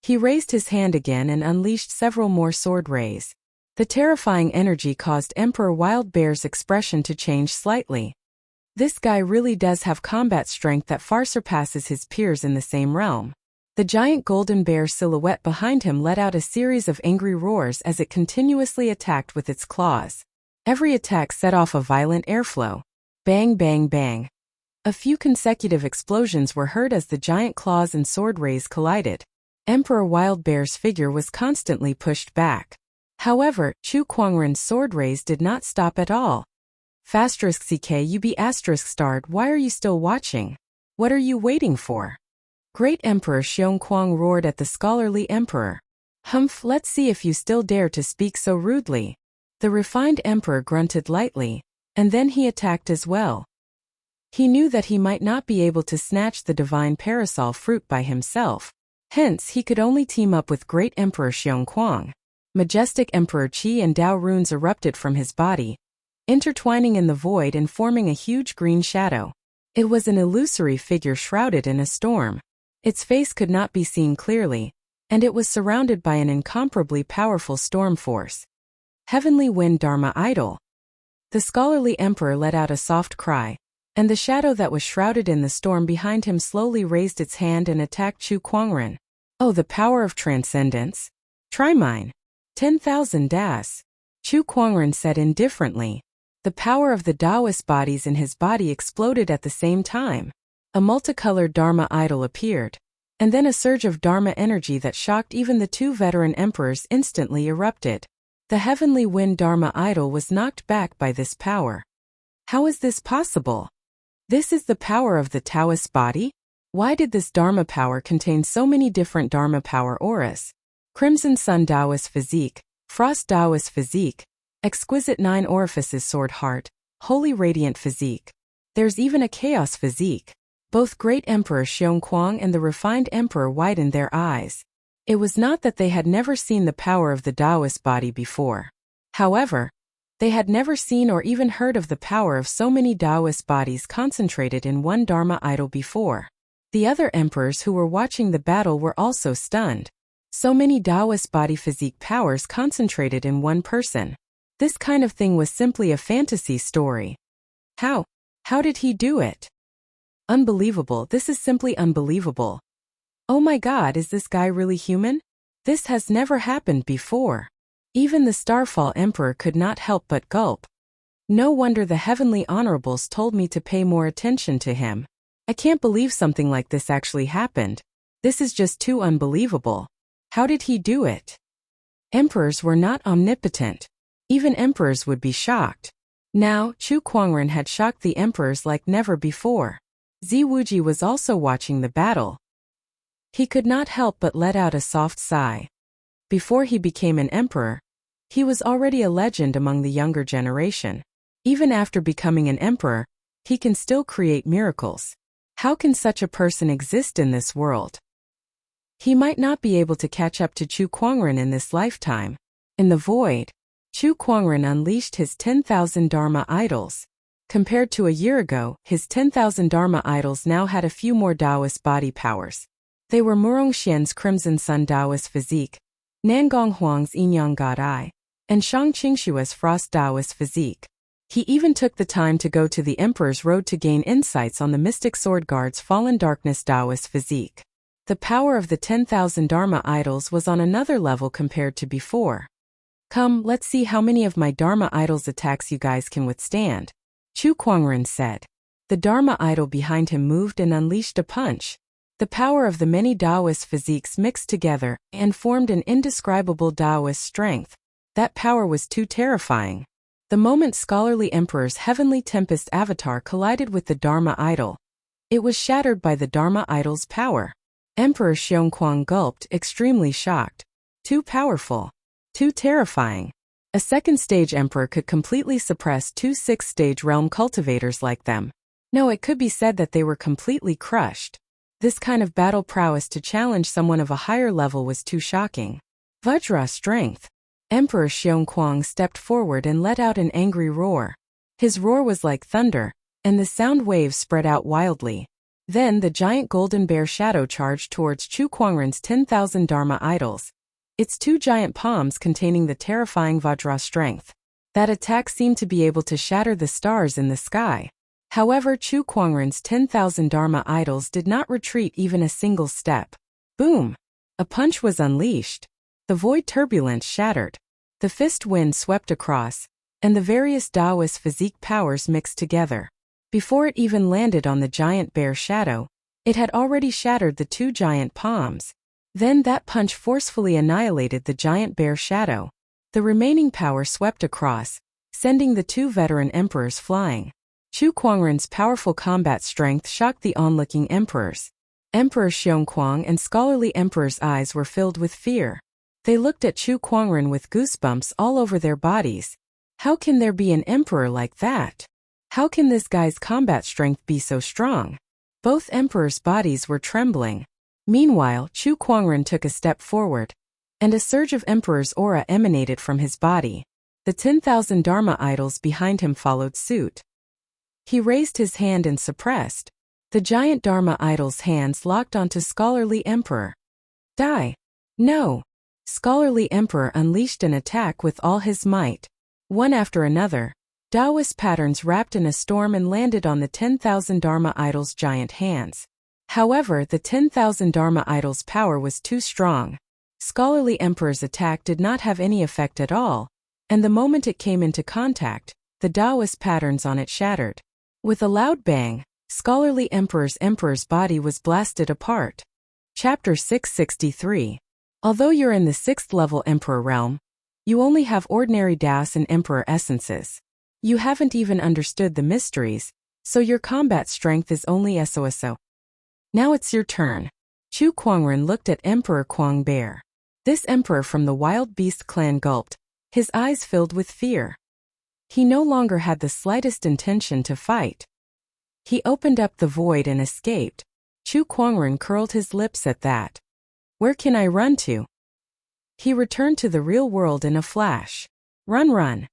He raised his hand again and unleashed several more sword rays. The terrifying energy caused Emperor Wild Bear's expression to change slightly. This guy really does have combat strength that far surpasses his peers in the same realm. The giant golden bear silhouette behind him let out a series of angry roars as it continuously attacked with its claws. Every attack set off a violent airflow. Bang, bang, bang. A few consecutive explosions were heard as the giant claws and sword rays collided. Emperor Wild Bear's figure was constantly pushed back. However, Chu Kuangren's sword rays did not stop at all. *CK*UB****, why are you still watching? What are you waiting for? Great Emperor Xiong Kuang roared at the scholarly emperor. Humph, let's see if you still dare to speak so rudely. The refined emperor grunted lightly, and then he attacked as well. He knew that he might not be able to snatch the divine parasol fruit by himself. Hence, he could only team up with Great Emperor Xiong Kuang. Majestic Emperor Qi and Dao runes erupted from his body, intertwining in the void and forming a huge green shadow. It was an illusory figure shrouded in a storm. Its face could not be seen clearly, and it was surrounded by an incomparably powerful storm force. Heavenly Wind Dharma Idol. The scholarly emperor let out a soft cry, and the shadow that was shrouded in the storm behind him slowly raised its hand and attacked Chu Kuangren. Oh, the power of transcendence! Try mine. 10,000 das. Chu Kuangren said indifferently. The power of the Taoist bodies in his body exploded at the same time. A multicolored Dharma idol appeared, and then a surge of Dharma energy that shocked even the two veteran emperors instantly erupted. The heavenly wind Dharma idol was knocked back by this power. How is this possible? This is the power of the Taoist body? Why did this Dharma power contain so many different Dharma power auras? Crimson Sun Taoist physique, Frost Taoist physique, exquisite 9 orifices sword heart, holy radiant physique. There's even a chaos physique. Both Great Emperor Xiong Kuang and the refined emperor widened their eyes. It was not that they had never seen the power of the Taoist body before. However, they had never seen or even heard of the power of so many Taoist bodies concentrated in one Dharma idol before. The other emperors who were watching the battle were also stunned. So many Taoist body physique powers concentrated in one person. This kind of thing was simply a fantasy story. How did he do it? Unbelievable, this is simply unbelievable. Oh my god, is this guy really human? This has never happened before. Even the Starfall Emperor could not help but gulp. No wonder the Heavenly Honorables told me to pay more attention to him. I can't believe something like this actually happened. This is just too unbelievable. How did he do it? Emperors were not omnipotent. Even emperors would be shocked. Now, Chu Kuangren had shocked the emperors like never before. Zi Wuji was also watching the battle. He could not help but let out a soft sigh. Before he became an emperor, he was already a legend among the younger generation. Even after becoming an emperor, he can still create miracles. How can such a person exist in this world? He might not be able to catch up to Chu Kuangren in this lifetime. In the void, Chu Kuangren unleashed his 10,000 Dharma idols. Compared to a year ago, his 10,000 Dharma idols now had a few more Taoist body powers. They were Murong Xian's Crimson Sun Taoist physique, Nangong Huang's Yinyang God Eye, and Shang Qingshua's Frost Taoist physique. He even took the time to go to the Emperor's Road to gain insights on the Mystic Sword Guard's Fallen Darkness Taoist physique. The power of the 10,000 Dharma idols was on another level compared to before. Come, let's see how many of my Dharma idols' attacks you guys can withstand. Chu Kuangren said. The Dharma idol behind him moved and unleashed a punch. The power of the many Taoist physiques mixed together and formed an indescribable Taoist strength. That power was too terrifying. The moment scholarly emperor's heavenly tempest avatar collided with the Dharma idol, it was shattered by the Dharma idol's power. Emperor Xiong Kuang gulped, extremely shocked. Too powerful. Too terrifying. A second-stage emperor could completely suppress two sixth-stage realm cultivators like them. No, it could be said that they were completely crushed. This kind of battle prowess to challenge someone of a higher level was too shocking. Vajra strength. Emperor Xiong Kuang stepped forward and let out an angry roar. His roar was like thunder, and the sound waves spread out wildly. Then the giant golden bear shadow charged towards Chu Kuangren's 10,000 Dharma idols. its two giant palms containing the terrifying Vajra strength. That attack seemed to be able to shatter the stars in the sky. However, Chu Kuangren's 10,000 Dharma idols did not retreat even a single step. Boom! A punch was unleashed. The void turbulence shattered. The fist wind swept across, and the various Taoist physique powers mixed together. Before it even landed on the giant bear shadow, it had already shattered the two giant palms. Then that punch forcefully annihilated the giant bear shadow. The remaining power swept across, sending the two veteran emperors flying. Chu Kuangren's powerful combat strength shocked the onlooking emperors. Emperor Xiongquang and scholarly emperor's eyes were filled with fear. They looked at Chu Kuangren with goosebumps all over their bodies. How can there be an emperor like that? How can this guy's combat strength be so strong? Both emperors' bodies were trembling. Meanwhile, Chu Kuangren took a step forward, and a surge of emperor's aura emanated from his body. The 10,000 Dharma idols behind him followed suit. He raised his hand and suppressed. The giant Dharma idol's hands locked onto scholarly emperor. Die! No! Scholarly emperor unleashed an attack with all his might. One after another, Taoist patterns wrapped in a storm and landed on the 10,000 Dharma idol's giant hands. However, the 10,000 Dharma idol's power was too strong. Scholarly emperor's attack did not have any effect at all, and the moment it came into contact, the Taoist patterns on it shattered. With a loud bang, scholarly emperor's body was blasted apart. Chapter 663. Although you're in the 6th level emperor realm, you only have ordinary Taoist and emperor essences. You haven't even understood the mysteries, so your combat strength is only SOSO. Now it's your turn. Chu Kuangren looked at Emperor Kuang Bear. This emperor from the wild beast clan gulped, his eyes filled with fear. He no longer had the slightest intention to fight. He opened up the void and escaped. Chu Kuangren curled his lips at that. Where can I run to? He returned to the real world in a flash. Run.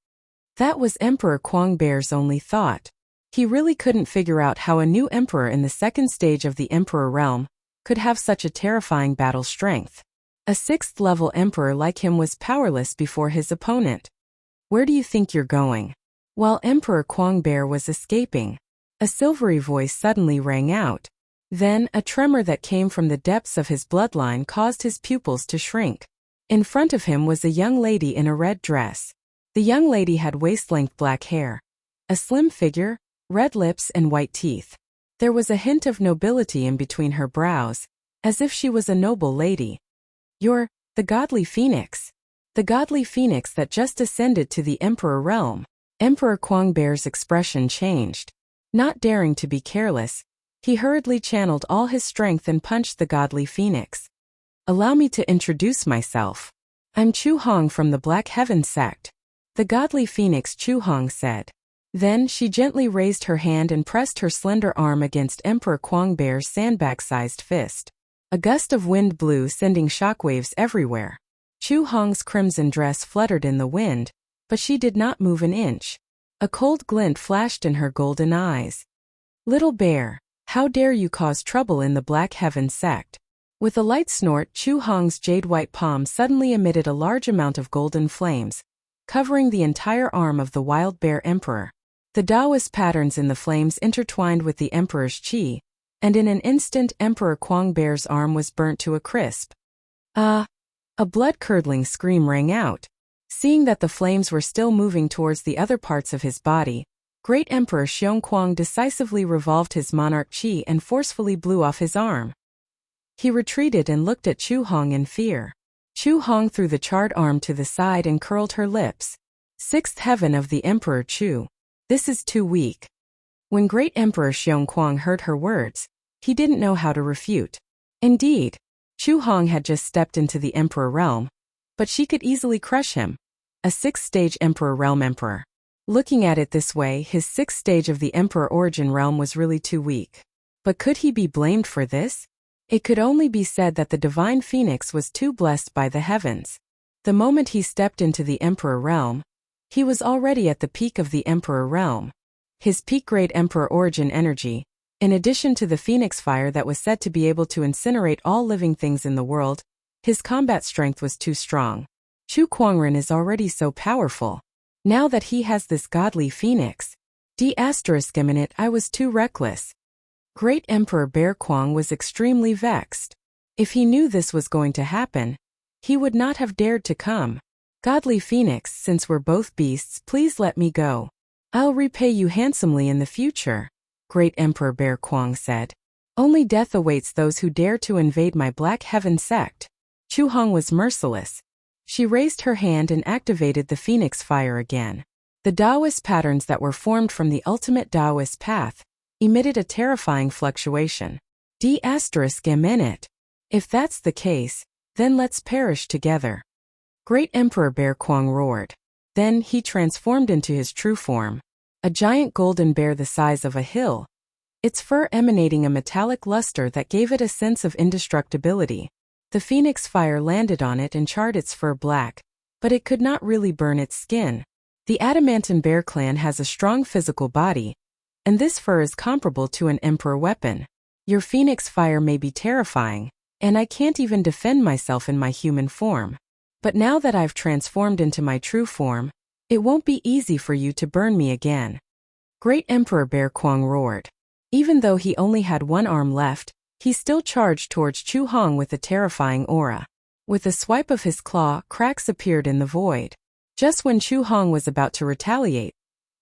That was Emperor Kuang Bear's only thought. He really couldn't figure out how a new emperor in the 2nd stage of the emperor realm could have such a terrifying battle strength. A 6th level emperor like him was powerless before his opponent. Where do you think you're going? While Emperor Kuang Bear was escaping, a silvery voice suddenly rang out. Then, a tremor that came from the depths of his bloodline caused his pupils to shrink. In front of him was a young lady in a red dress. The young lady had waist-length black hair, a slim figure, red lips and white teeth. There was a hint of nobility in between her brows, as if she was a noble lady. You're the godly phoenix. The godly phoenix that just ascended to the emperor realm. Emperor Kuang Bear's expression changed. Not daring to be careless, he hurriedly channeled all his strength and punched the godly phoenix. Allow me to introduce myself. I'm Chu Hong from the Black Heaven sect. The godly phoenix Chu Hong said. Then she gently raised her hand and pressed her slender arm against Emperor Kuang Bear's sandbag-sized fist. A gust of wind blew, sending shockwaves everywhere. Chu Hong's crimson dress fluttered in the wind, but she did not move an inch. A cold glint flashed in her golden eyes. Little bear, how dare you cause trouble in the Black Heaven sect? With a light snort, Chu Hong's jade-white palm suddenly emitted a large amount of golden flames, covering the entire arm of the wild bear emperor. The Taoist patterns in the flames intertwined with the emperor's qi, and in an instant Emperor Kuang Bear's arm was burnt to a crisp. A blood-curdling scream rang out. Seeing that the flames were still moving towards the other parts of his body, Great Emperor Xiongquang decisively revolved his monarch qi and forcefully blew off his arm. He retreated and looked at Chu Hong in fear. Chu Hong threw the charred arm to the side and curled her lips. 6th heaven of the Emperor Chu. This is too weak. When Great Emperor Xiongquang heard her words, he didn't know how to refute. Indeed, Chu Hong had just stepped into the Emperor realm, but she could easily crush him. A 6th-stage Emperor realm emperor. Looking at it this way, his 6th stage of the Emperor origin realm was really too weak. But could he be blamed for this? It could only be said that the divine phoenix was too blessed by the heavens. The moment he stepped into the Emperor realm, he was already at the peak of the Emperor realm. His peak-grade Emperor origin energy, in addition to the phoenix fire that was said to be able to incinerate all living things in the world, His combat strength was too strong. Chu Kuangren is already so powerful. Now that he has this godly phoenix, **, I was too reckless. Great Emperor Bear Kuang was extremely vexed. If he knew this was going to happen, he would not have dared to come. Godly Phoenix, since we're both beasts, please let me go. I'll repay you handsomely in the future, Great Emperor Bear Kuang said. Only death awaits those who dare to invade my Black Heaven sect. Chu Hong was merciless. She raised her hand and activated the Phoenix Fire again. The Taoist patterns that were formed from the ultimate Taoist path emitted a terrifying fluctuation. ****. If that's the case, then let's perish together. Great Emperor Bear Kuang roared. Then he transformed into his true form. A giant golden bear the size of a hill. Its fur emanating a metallic luster that gave it a sense of indestructibility. The phoenix fire landed on it and charred its fur black, but it could not really burn its skin. The adamantine bear clan has a strong physical body, and this fur is comparable to an emperor weapon. Your phoenix fire may be terrifying, and I can't even defend myself in my human form. But now that I've transformed into my true form, it won't be easy for you to burn me again. Great Emperor Bear Kuang roared. Even though he only had one arm left, he still charged towards Chu Hong with a terrifying aura. With a swipe of his claw, cracks appeared in the void. Just when Chu Hong was about to retaliate,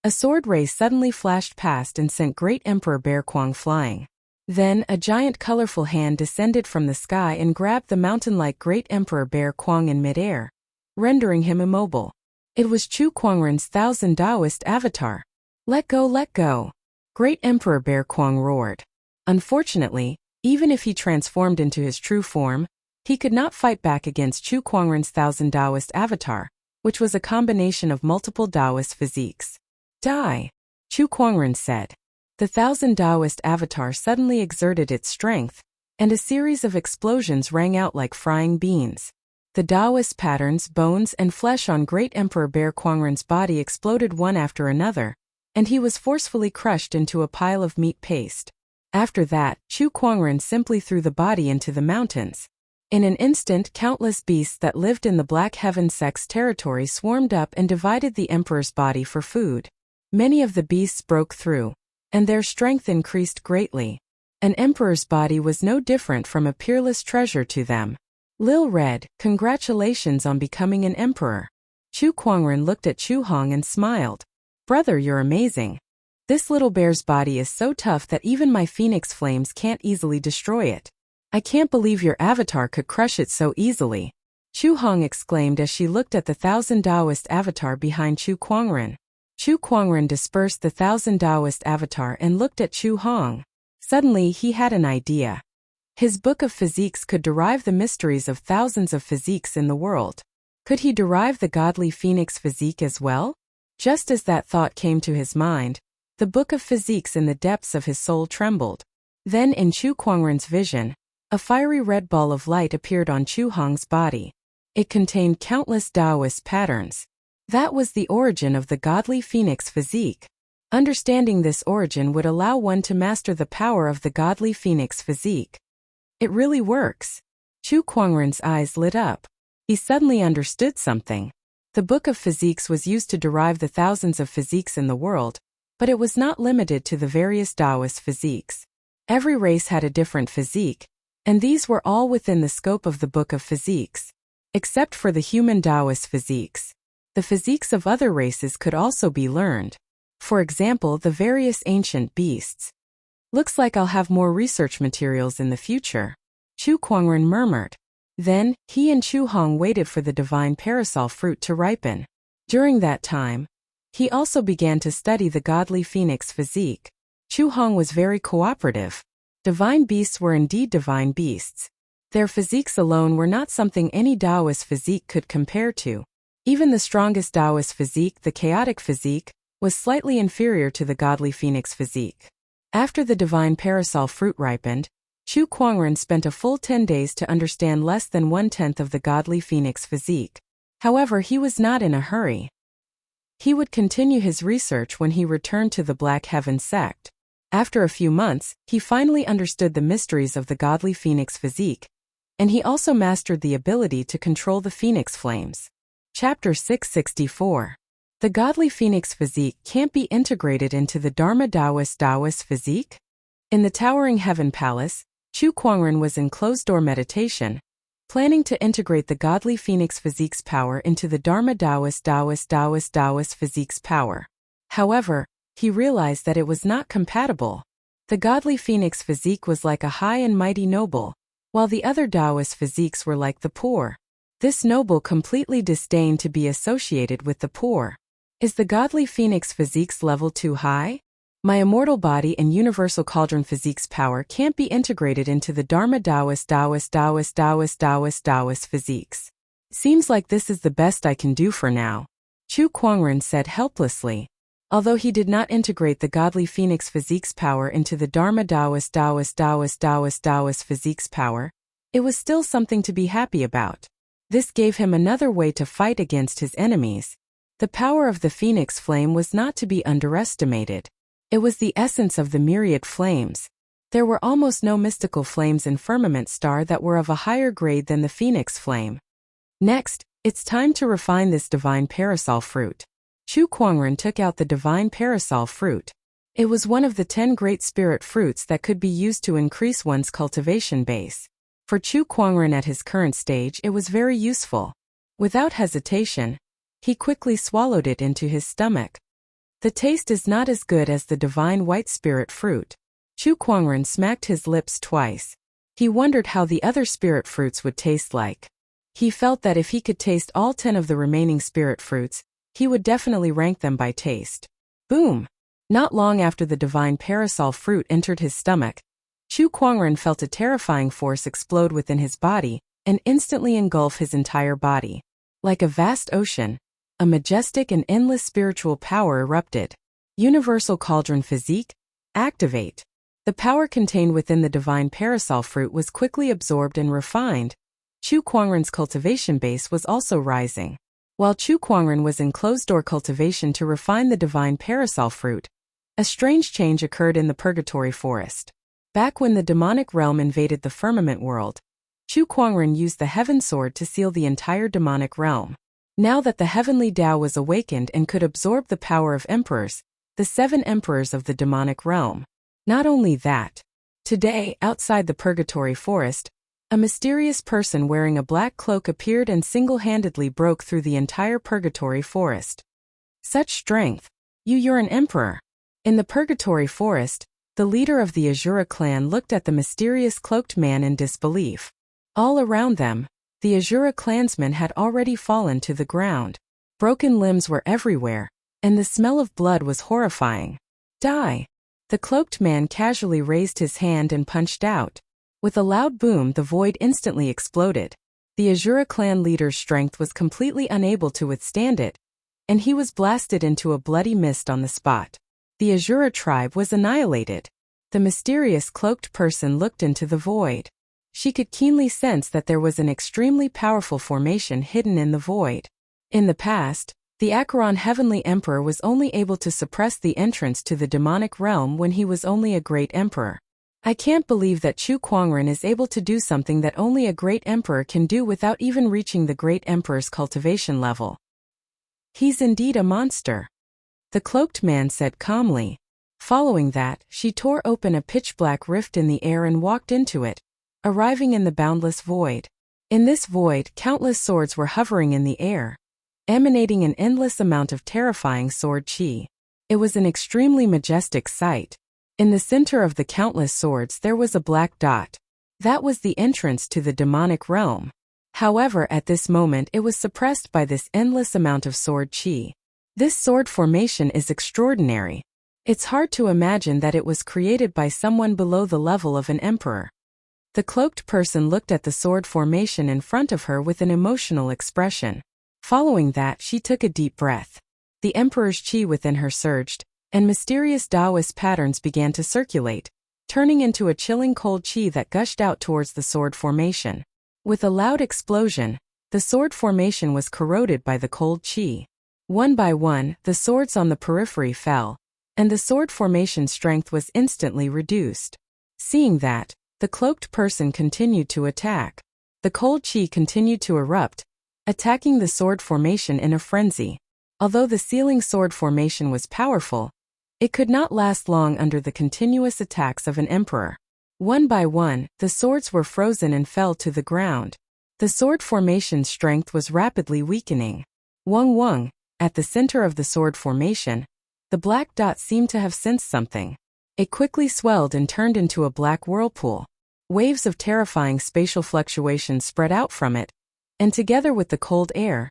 a sword ray suddenly flashed past and sent Great Emperor Bear Kuang flying. Then, a giant colorful hand descended from the sky and grabbed the mountain-like Great Emperor Bear Kuang in midair, rendering him immobile. It was Chu Kuangren's Thousand Taoist avatar. Let go, let go! Great Emperor Bear Kuang roared. Unfortunately, even if he transformed into his true form, he could not fight back against Chu Kuangren's Thousand Taoist avatar, which was a combination of multiple Taoist physiques. Die! Chu Kuangren said. The Thousand Taoist avatar suddenly exerted its strength, and a series of explosions rang out like frying beans. The Taoist patterns, bones, and flesh on Great Emperor Bear Kuangren's body exploded one after another, and he was forcefully crushed into a pile of meat paste. After that, Chu Kuangren simply threw the body into the mountains. In an instant, countless beasts that lived in the Black Heaven sect's territory swarmed up and divided the emperor's body for food. Many of the beasts broke through, and their strength increased greatly. An emperor's body was no different from a peerless treasure to them. Lil Red, congratulations on becoming an emperor. Chu Kuangren looked at Chu Hong and smiled. Brother, you're amazing. This little bear's body is so tough that even my phoenix flames can't easily destroy it. I can't believe your avatar could crush it so easily. Chu Hong exclaimed as she looked at the Thousand Taoist avatar behind Chu Kuangren. Chu Kuangren dispersed the Thousand Taoist avatar and looked at Chu Hong. Suddenly he had an idea. His book of physiques could derive the mysteries of thousands of physiques in the world. Could he derive the godly phoenix physique as well? Just as that thought came to his mind, the book of physiques in the depths of his soul trembled. Then in Chu Kuangren's vision, a fiery red ball of light appeared on Chu Hong's body. It contained countless Taoist patterns. That was the origin of the godly phoenix physique. Understanding this origin would allow one to master the power of the godly phoenix physique. It really works. Chu Kuangren's eyes lit up. He suddenly understood something. The book of physiques was used to derive the thousands of physiques in the world, but it was not limited to the various Taoist physiques. Every race had a different physique, and these were all within the scope of the book of physiques. Except for the human Taoist physiques. The physiques of other races could also be learned. For example, the various ancient beasts. Looks like I'll have more research materials in the future, Chu Kuangren murmured. Then, he and Chu Hong waited for the divine parasol fruit to ripen. During that time, he also began to study the godly phoenix physique. Chu Hong was very cooperative. Divine beasts were indeed divine beasts. Their physiques alone were not something any Taoist physique could compare to. Even the strongest Taoist physique, the chaotic physique, was slightly inferior to the godly phoenix physique. After the divine parasol fruit ripened, Chu Kuangren spent a full 10 days to understand less than 1/10 of the godly phoenix physique. However, he was not in a hurry. He would continue his research when he returned to the Black Heaven sect. After a few months, he finally understood the mysteries of the godly phoenix physique, and he also mastered the ability to control the phoenix flames. Chapter 664. The godly phoenix physique can't be integrated into the Dharma Taoist physique? In the towering heaven palace, Chu Kuangren was in closed-door meditation, planning to integrate the godly phoenix physique's power into the Dharma Taoist physique's power. However, he realized that it was not compatible. The godly phoenix physique was like a high and mighty noble, while the other Taoist physiques were like the poor. This noble completely disdained to be associated with the poor. Is the godly phoenix physique's level too high? My immortal body and universal cauldron physique's power can't be integrated into the Dharma Taoist physiques. Seems like this is the best I can do for now, Chu Kuangren said helplessly. Although he did not integrate the godly phoenix physique's power into the Dharma Taoist physique's power, it was still something to be happy about. This gave him another way to fight against his enemies. The power of the phoenix flame was not to be underestimated. It was the essence of the myriad flames. There were almost no mystical flames in Firmament Star that were of a higher grade than the phoenix flame. Next, it's time to refine this divine parasol fruit. Chu Kuangren took out the divine parasol fruit. It was one of the 10 great spirit fruits that could be used to increase one's cultivation base. For Chu Kuangren at his current stage, it was very useful. Without hesitation, he quickly swallowed it into his stomach. The taste is not as good as the divine white spirit fruit. Chu Kuangren smacked his lips twice. He wondered how the other spirit fruits would taste like. He felt that if he could taste all 10 of the remaining spirit fruits, he would definitely rank them by taste. Boom! Not long after the divine parasol fruit entered his stomach, Chu Kuangren felt a terrifying force explode within his body and instantly engulf his entire body. Like a vast ocean, a majestic and endless spiritual power erupted. Universal Cauldron Physique, activate. The power contained within the divine parasol fruit was quickly absorbed and refined. Chu Kuangren's cultivation base was also rising. While Chu Kuangren was in closed-door cultivation to refine the divine parasol fruit, a strange change occurred in the purgatory forest. Back when the demonic realm invaded the firmament world, Chu Kuangren used the heaven sword to seal the entire demonic realm. Now that the heavenly Tao was awakened and could absorb the power of emperors, the 7 emperors of the demonic realm. Not only that, today, outside the purgatory forest, a mysterious person wearing a black cloak appeared and single-handedly broke through the entire purgatory forest. Such strength! You're an emperor! In the purgatory forest, the leader of the Azura clan looked at the mysterious cloaked man in disbelief. All around them, the Azura clansmen had already fallen to the ground. Broken limbs were everywhere, and the smell of blood was horrifying. Die! The cloaked man casually raised his hand and punched out. With a loud boom, the void instantly exploded. The Azura clan leader's strength was completely unable to withstand it, and he was blasted into a bloody mist on the spot. The Azura tribe was annihilated. The mysterious cloaked person looked into the void. She could keenly sense that there was an extremely powerful formation hidden in the void. In the past, the Acheron Heavenly Emperor was only able to suppress the entrance to the demonic realm when he was only a great emperor. I can't believe that Chu Kuangren is able to do something that only a great emperor can do without even reaching the great emperor's cultivation level. He's indeed a monster, the cloaked man said calmly. Following that, she tore open a pitch-black rift in the air and walked into it, arriving in the boundless void. In this void, countless swords were hovering in the air, emanating an endless amount of terrifying sword chi. It was an extremely majestic sight. In the center of the countless swords there was a black dot. That was the entrance to the demonic realm. However, at this moment it was suppressed by this endless amount of sword chi. This sword formation is extraordinary. It's hard to imagine that it was created by someone below the level of an emperor. The cloaked person looked at the sword formation in front of her with an emotional expression. Following that, she took a deep breath. The emperor's chi within her surged, and mysterious Taoist patterns began to circulate, turning into a chilling cold chi that gushed out towards the sword formation. With a loud explosion, the sword formation was corroded by the cold chi. One by one, the swords on the periphery fell, and the sword formation strength was instantly reduced. Seeing that, the cloaked person continued to attack. The cold chi continued to erupt, attacking the sword formation in a frenzy. Although the sealing sword formation was powerful, it could not last long under the continuous attacks of an emperor. One by one, the swords were frozen and fell to the ground. The sword formation's strength was rapidly weakening. Wung, at the center of the sword formation, the black dot seemed to have sensed something. It quickly swelled and turned into a black whirlpool. Waves of terrifying spatial fluctuations spread out from it, and together with the cold air,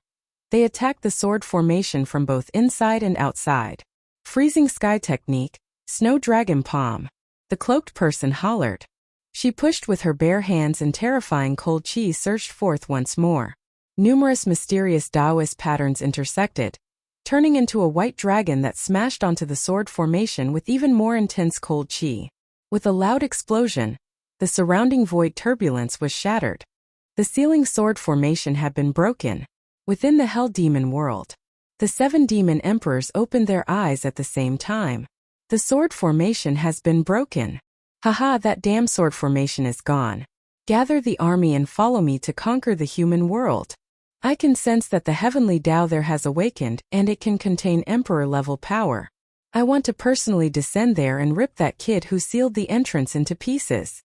they attacked the sword formation from both inside and outside. Freezing sky technique, snow dragon palm. The cloaked person hollered. She pushed with her bare hands and terrifying cold chi surged forth once more. Numerous mysterious Taoist patterns intersected, turning into a white dragon that smashed onto the sword formation with even more intense cold chi. With a loud explosion, the surrounding void turbulence was shattered. The sealing sword formation had been broken. Within the Hell Demon world, the 7 demon emperors opened their eyes at the same time. The sword formation has been broken. Haha, that damn sword formation is gone. Gather the army and follow me to conquer the human world. I can sense that the heavenly Tao there has awakened and it can contain emperor-level power. I want to personally descend there and rip that kid who sealed the entrance into pieces.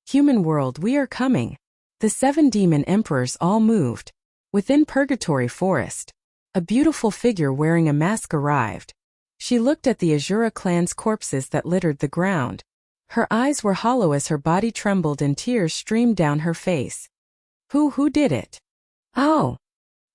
Human world, we are coming. The 7 demon emperors all moved. Within Purgatory Forest, a beautiful figure wearing a mask arrived. She looked at the Azura clan's corpses that littered the ground. Her eyes were hollow as her body trembled and tears streamed down her face. Who did it? Oh!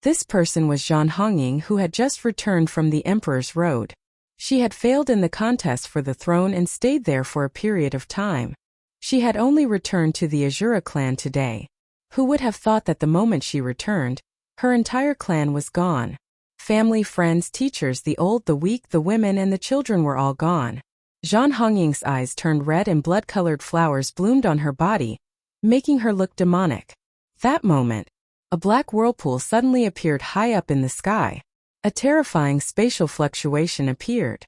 This person was Zhan Hongying, who had just returned from the Emperor's Road. She had failed in the contest for the throne and stayed there for a period of time. She had only returned to the Azura clan today. Who would have thought that the moment she returned, her entire clan was gone? Family, friends, teachers, the old, the weak, the women, and the children were all gone. Zhan Hongying's eyes turned red and blood-colored flowers bloomed on her body, making her look demonic. That moment, a black whirlpool suddenly appeared high up in the sky. A terrifying spatial fluctuation appeared.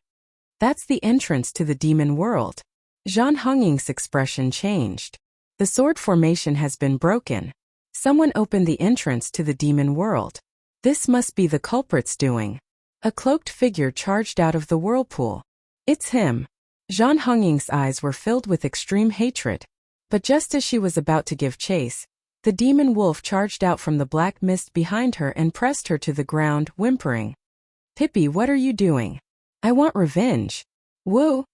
That's the entrance to the demon world. Zhan Hongying's expression changed. The sword formation has been broken. Someone opened the entrance to the demon world. This must be the culprit's doing. A cloaked figure charged out of the whirlpool. It's him. Zhan Hongying's eyes were filled with extreme hatred. But just as she was about to give chase, the demon wolf charged out from the black mist behind her and pressed her to the ground, whimpering. Pippi, what are you doing? I want revenge. Woo!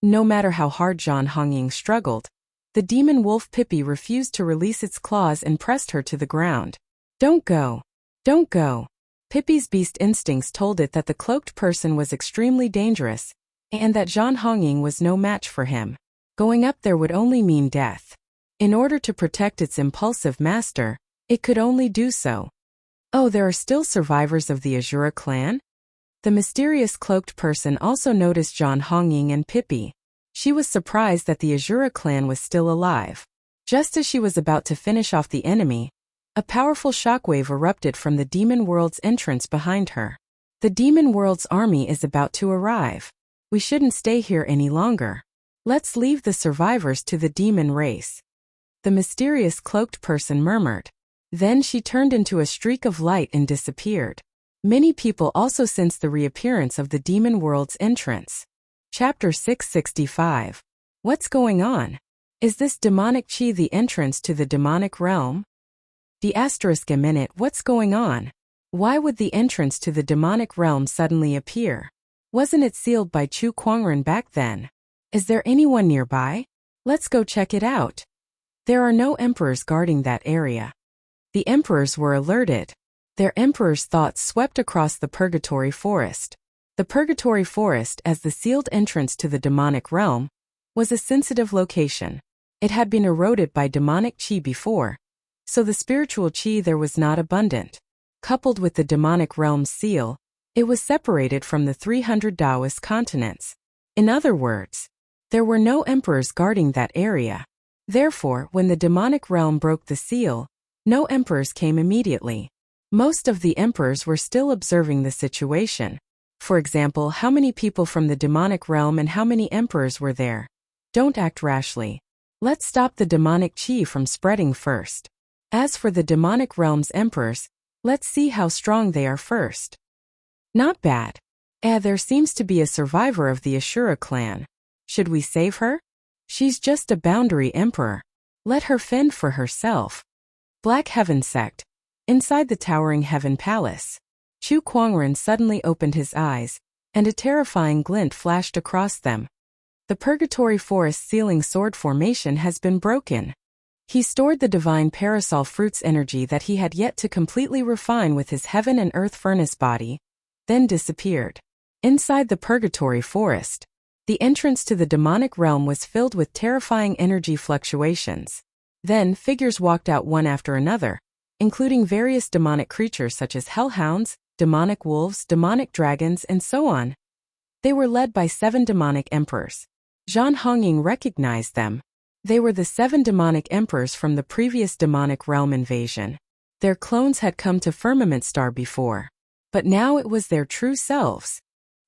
No matter how hard Zhan Hongying struggled, the demon wolf Pippi refused to release its claws and pressed her to the ground. Don't go. Don't go. Pippi's beast instincts told it that the cloaked person was extremely dangerous, and that Zhan Hongying was no match for him. Going up there would only mean death. In order to protect its impulsive master, it could only do so. Oh, there are still survivors of the Azura clan? The mysterious cloaked person also noticed Zhan Hongying and Pippi. She was surprised that the Azura clan was still alive. Just as she was about to finish off the enemy, a powerful shockwave erupted from the demon world's entrance behind her. The demon world's army is about to arrive. We shouldn't stay here any longer. Let's leave the survivors to the demon race. The mysterious cloaked person murmured. Then she turned into a streak of light and disappeared. Many people also sensed the reappearance of the demon world's entrance. Chapter 665. What's going on? Is this demonic chi the entrance to the demonic realm? A minute, what's going on? Why would the entrance to the demonic realm suddenly appear? Wasn't it sealed by Chu Kuangren back then? Is there anyone nearby? Let's go check it out. There are no emperors guarding that area. The emperors were alerted. Their emperor's thoughts swept across the Purgatory Forest. The Purgatory Forest, as the sealed entrance to the demonic realm, was a sensitive location. It had been eroded by demonic chi before, so the spiritual chi there was not abundant. Coupled with the demonic realm's seal, it was separated from the 300 Taoist continents. In other words, there were no emperors guarding that area. Therefore, when the demonic realm broke the seal, no emperors came immediately. Most of the emperors were still observing the situation. For example, how many people from the demonic realm and how many emperors were there? Don't act rashly. Let's stop the demonic chi from spreading first. As for the demonic realm's emperors, let's see how strong they are first. Not bad. There seems to be a survivor of the Ashura clan. Should we save her? She's just a boundary emperor. Let her fend for herself. Black Heaven Sect. Inside the towering Heaven Palace. Chu Kuangren suddenly opened his eyes, and a terrifying glint flashed across them. The Purgatory Forest sealing sword formation has been broken. He stored the divine parasol fruit's energy that he had yet to completely refine with his heaven and earth furnace body, then disappeared. Inside the Purgatory Forest, the entrance to the demonic realm was filled with terrifying energy fluctuations. Then figures walked out one after another, including various demonic creatures such as hellhounds, demonic wolves, demonic dragons, and so on. They were led by 7 demonic emperors. Zhan Hongying recognized them. They were the 7 demonic emperors from the previous demonic realm invasion. Their clones had come to Firmament Star before, but now it was their true selves.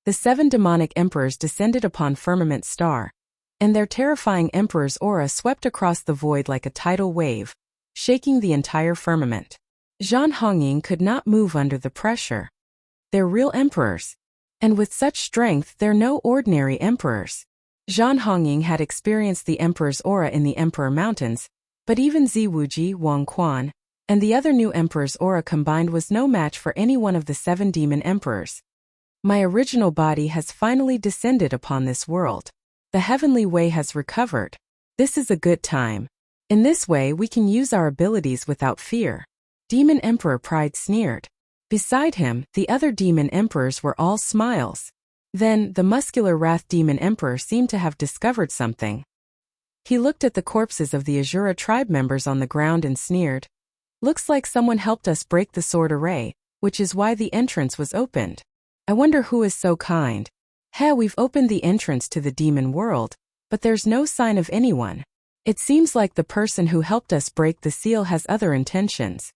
The 7 demonic emperors descended upon Firmament Star, and their terrifying emperor's aura swept across the void like a tidal wave, shaking the entire firmament. Zhan Hongying could not move under the pressure. They're real emperors. And with such strength, they're no ordinary emperors. Zhan Hongying had experienced the emperor's aura in the Emperor Mountains, but even Ziwuji, Wang Quan, and the other new emperor's aura combined was no match for any one of the 7 demon emperors. My original body has finally descended upon this world. The heavenly way has recovered. This is a good time. In this way we can use our abilities without fear. Demon Emperor Pride sneered. Beside him, the other demon emperors were all smiles. Then, the muscular Wrath Demon Emperor seemed to have discovered something. He looked at the corpses of the Ashura tribe members on the ground and sneered. Looks like someone helped us break the sword array, which is why the entrance was opened. I wonder who is so kind. We've opened the entrance to the demon world, but there's no sign of anyone. It seems like the person who helped us break the seal has other intentions.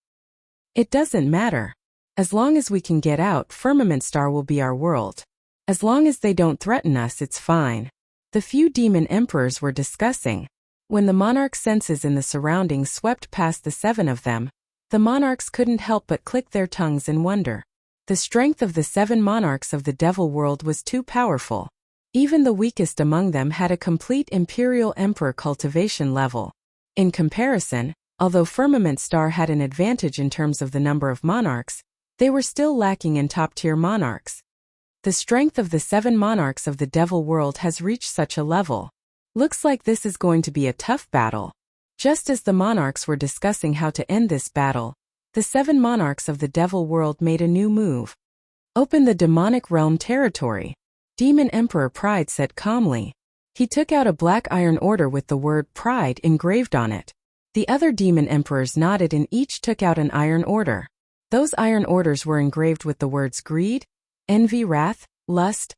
It doesn't matter. As long as we can get out, Firmament Star will be our world. As long as they don't threaten us, it's fine. The few demon emperors were discussing. When the monarch's senses in the surroundings swept past the 7 of them, the monarchs couldn't help but click their tongues in wonder. The strength of the 7 monarchs of the devil world was too powerful. Even the weakest among them had a complete imperial emperor cultivation level. In comparison, although Firmament Star had an advantage in terms of the number of monarchs, they were still lacking in top-tier monarchs. The strength of the 7 monarchs of the devil world has reached such a level. Looks like this is going to be a tough battle. Just as the monarchs were discussing how to end this battle, the 7 monarchs of the devil world made a new move. Open the demonic realm territory. Demon Emperor Pride said calmly. He took out a black iron order with the word Pride engraved on it. The other demon emperors nodded and each took out an iron order. Those iron orders were engraved with the words greed, envy, wrath, lust,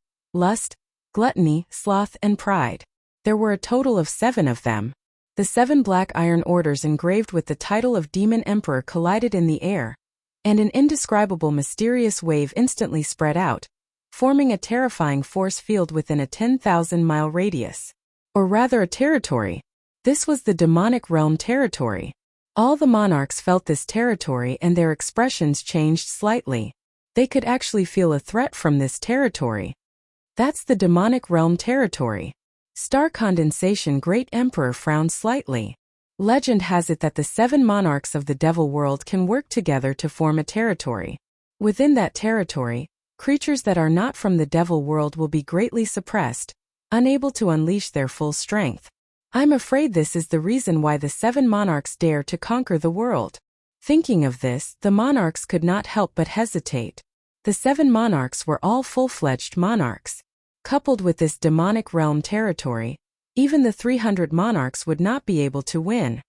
gluttony, sloth, and pride. There were a total of 7 of them. The 7 black iron orders engraved with the title of Demon Emperor collided in the air, and an indescribable mysterious wave instantly spread out, forming a terrifying force field within a 10,000-mile radius. Or rather a territory. This was the demonic realm territory. All the monarchs felt this territory and their expressions changed slightly. They could actually feel a threat from this territory. That's the demonic realm territory. Star Condensation Great Emperor frowned slightly. Legend has it that the 7 monarchs of the devil world can work together to form a territory. Within that territory, creatures that are not from the devil world will be greatly suppressed, unable to unleash their full strength. I'm afraid this is the reason why the 7 monarchs dare to conquer the world. Thinking of this, the monarchs could not help but hesitate. The 7 monarchs were all full-fledged monarchs. Coupled with this demonic realm territory, even the 300 monarchs would not be able to win.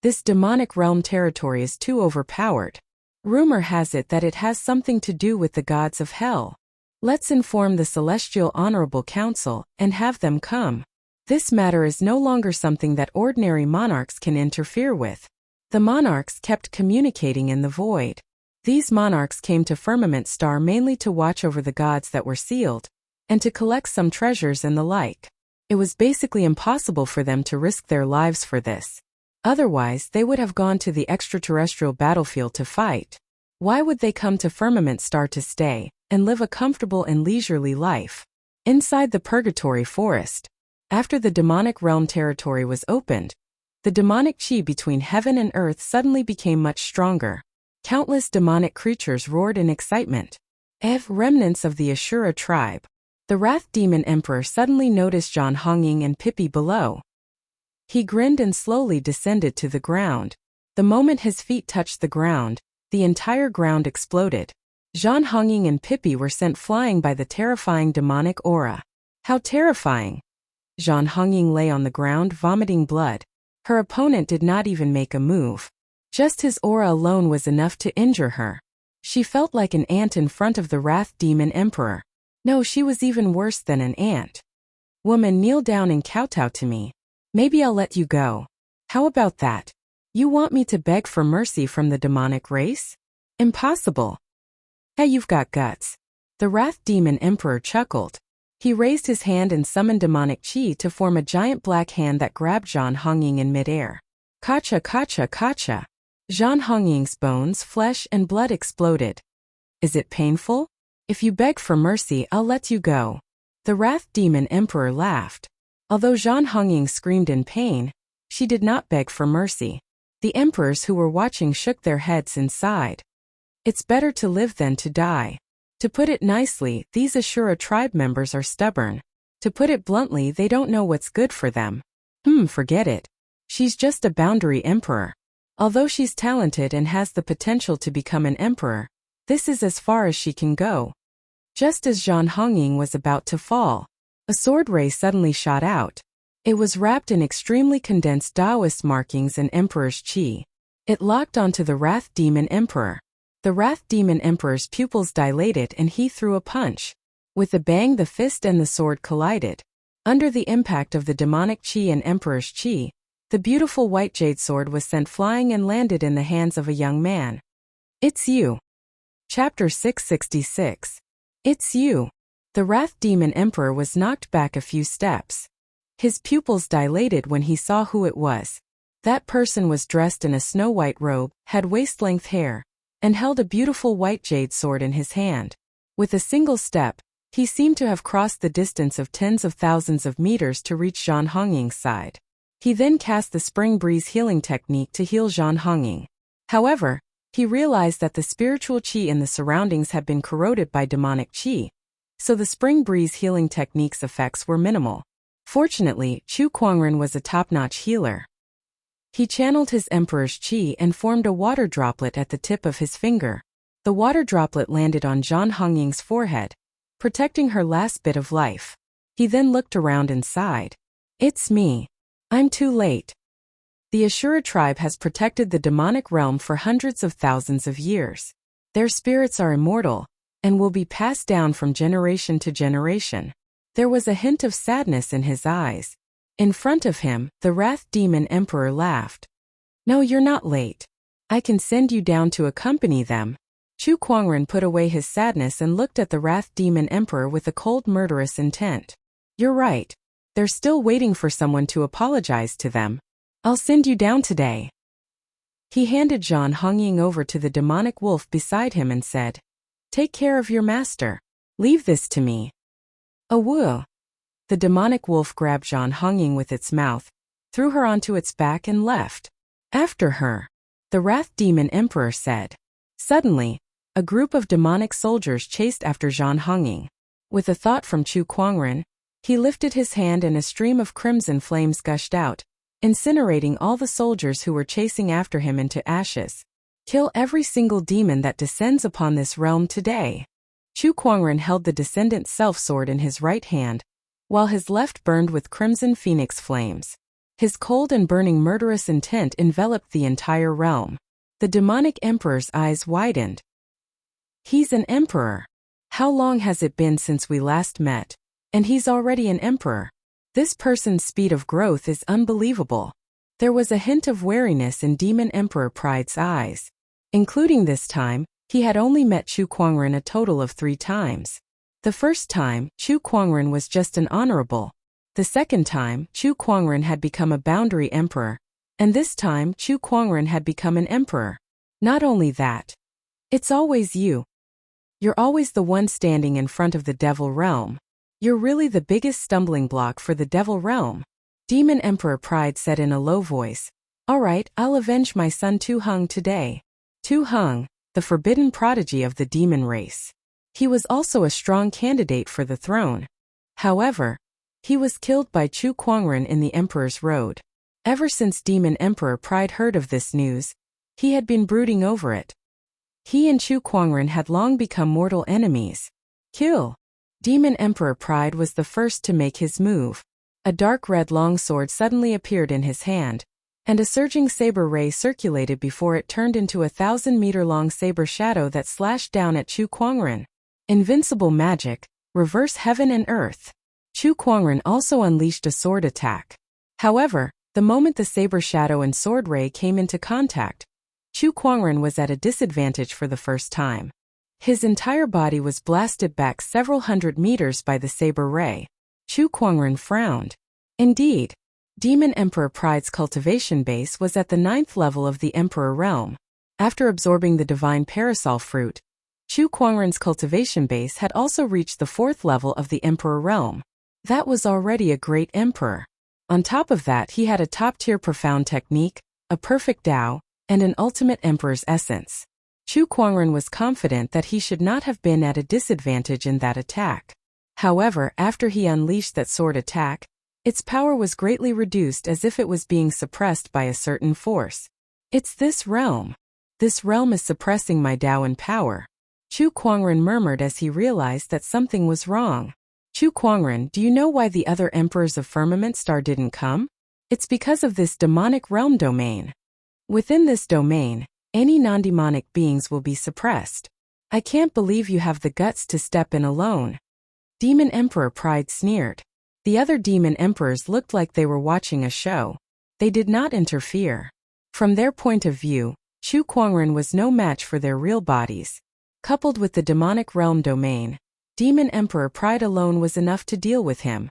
This demonic realm territory is too overpowered. Rumor has it that it has something to do with the gods of hell. Let's inform the Celestial Honorable Council and have them come. This matter is no longer something that ordinary monarchs can interfere with. The monarchs kept communicating in the void. These monarchs came to Firmament Star mainly to watch over the gods that were sealed, and to collect some treasures and the like. It was basically impossible for them to risk their lives for this. Otherwise, they would have gone to the extraterrestrial battlefield to fight. Why would they come to Firmament Star to stay and live a comfortable and leisurely life? Inside the Purgatory Forest, after the demonic realm territory was opened, the demonic chi between heaven and earth suddenly became much stronger. Countless demonic creatures roared in excitement. Remnants of the Ashura tribe. The Wrath Demon Emperor suddenly noticed Zhan Hongying and Pippi below. He grinned and slowly descended to the ground. The moment his feet touched the ground, the entire ground exploded. Zhan Hongying and Pippi were sent flying by the terrifying demonic aura. How terrifying! Zhan Hongying lay on the ground vomiting blood. Her opponent did not even make a move. Just his aura alone was enough to injure her. She felt like an ant in front of the Wrath Demon Emperor. No, she was even worse than an ant. Woman, kneel down and kowtow to me. Maybe I'll let you go. How about that? You want me to beg for mercy from the demonic race? Impossible. Hey, you've got guts. The Wrath Demon Emperor chuckled. He raised his hand and summoned demonic chi to form a giant black hand that grabbed Zhan Hongying in midair. Kacha, kacha, kacha. Zhan Hongying's bones, flesh, and blood exploded. Is it painful? If you beg for mercy, I'll let you go. The Wrath Demon Emperor laughed. Although Zhan Hongying screamed in pain, she did not beg for mercy. The emperors who were watching shook their heads and sighed. It's better to live than to die. To put it nicely, these Ashura tribe members are stubborn. To put it bluntly, they don't know what's good for them. Forget it. She's just a boundary emperor. Although she's talented and has the potential to become an emperor, this is as far as she can go. Just as Zhan Hongying was about to fall, a sword ray suddenly shot out. It was wrapped in extremely condensed Taoist markings and Emperor's Qi. It locked onto the Wrath Demon Emperor. The Wrath Demon Emperor's pupils dilated and he threw a punch. With a bang, the fist and the sword collided. Under the impact of the demonic Qi and Emperor's Qi, the beautiful white jade sword was sent flying and landed in the hands of a young man. It's you. Chapter 666. It's you. The Wrath Demon Emperor was knocked back a few steps. His pupils dilated when he saw who it was. That person was dressed in a snow-white robe, had waist-length hair, and held a beautiful white jade sword in his hand. With a single step, he seemed to have crossed the distance of tens of thousands of meters to reach Zhan Hongying's side. He then cast the Spring Breeze healing technique to heal Zhan Hongying. However, he realized that the spiritual qi in the surroundings had been corroded by demonic qi, so the Spring Breeze healing technique's effects were minimal. Fortunately, Chu Kuangren was a top-notch healer. He channeled his Emperor's Qi and formed a water droplet at the tip of his finger. The water droplet landed on Zhan Hongying's forehead, protecting her last bit of life. He then looked around and sighed. It's me. I'm too late. The Ashura tribe has protected the demonic realm for hundreds of thousands of years. Their spirits are immortal, and will be passed down from generation to generation. There was a hint of sadness in his eyes. In front of him, the Wrath Demon Emperor laughed. No, you're not late. I can send you down to accompany them. Chu Kuangren put away his sadness and looked at the Wrath Demon Emperor with a cold, murderous intent. You're right. They're still waiting for someone to apologize to them. I'll send you down today. He handed Zhan Hongying over to the demonic wolf beside him and said, Take care of your master. Leave this to me. Awoo. The demonic wolf grabbed Zhan Hongying with its mouth, threw her onto its back and left. After her, the Wrath Demon Emperor said. Suddenly, a group of demonic soldiers chased after Zhan Hongying. With a thought from Chu Kuangren, he lifted his hand and a stream of crimson flames gushed out, incinerating all the soldiers who were chasing after him into ashes. Kill every single demon that descends upon this realm today. Chu Kuangren held the Descendant Self-Sword in his right hand, while his left burned with crimson phoenix flames. His cold and burning murderous intent enveloped the entire realm. The demonic emperor's eyes widened. He's an emperor. How long has it been since we last met? And he's already an emperor. This person's speed of growth is unbelievable. There was a hint of wariness in Demon Emperor Pride's eyes. Including this time, he had only met Chu Kuangren a total of 3 times. The first time, Chu Kuangren was just an honorable. The second time, Chu Kuangren had become a boundary emperor, And this time, Chu Kuangren had become an emperor. Not only that, it's always you. You're always the one standing in front of the devil realm. You're really the biggest stumbling block for the devil realm. Demon Emperor Pride said in a low voice. All right, I'll avenge my son Tu Hung today. Tu Hung, the forbidden prodigy of the demon race. He was also a strong candidate for the throne. However, he was killed by Chu Kuangren in the Emperor's Road. Ever since Demon Emperor Pride heard of this news, he had been brooding over it. He and Chu Kuangren had long become mortal enemies. Kill! Demon Emperor Pride was the first to make his move. A dark red longsword suddenly appeared in his hand, and a surging saber ray circulated before it turned into a 1,000-meter-long saber shadow that slashed down at Chu Kuangren. Invincible magic, reverse heaven and earth. Chu Kuangren also unleashed a sword attack. However, the moment the saber shadow and sword ray came into contact, Chu Kuangren was at a disadvantage for the first time. His entire body was blasted back several hundred meters by the saber ray. Chu Kuangren frowned. Indeed, Demon Emperor Pride's cultivation base was at the 9th level of the Emperor realm. After absorbing the divine parasol fruit, Chu Kuangren's cultivation base had also reached the 4th level of the Emperor realm. That was already a great emperor. On top of that, he had a top-tier profound technique, a perfect Tao, and an ultimate emperor's essence. Chu Kuangren was confident that he should not have been at a disadvantage in that attack. However, after he unleashed that sword attack, its power was greatly reduced as if it was being suppressed by a certain force. It's this realm. This realm is suppressing my Tao and power. Chu Kuangren murmured as he realized that something was wrong. Chu Kuangren, do you know why the other emperors of Firmament Star didn't come? It's because of this demonic realm domain. Within this domain, any non-demonic beings will be suppressed. I can't believe you have the guts to step in alone. Demon Emperor Pride sneered. The other demon emperors looked like they were watching a show. They did not interfere. From their point of view, Chu Kuangren was no match for their real bodies. Coupled with the demonic realm domain, Demon Emperor Pride alone was enough to deal with him.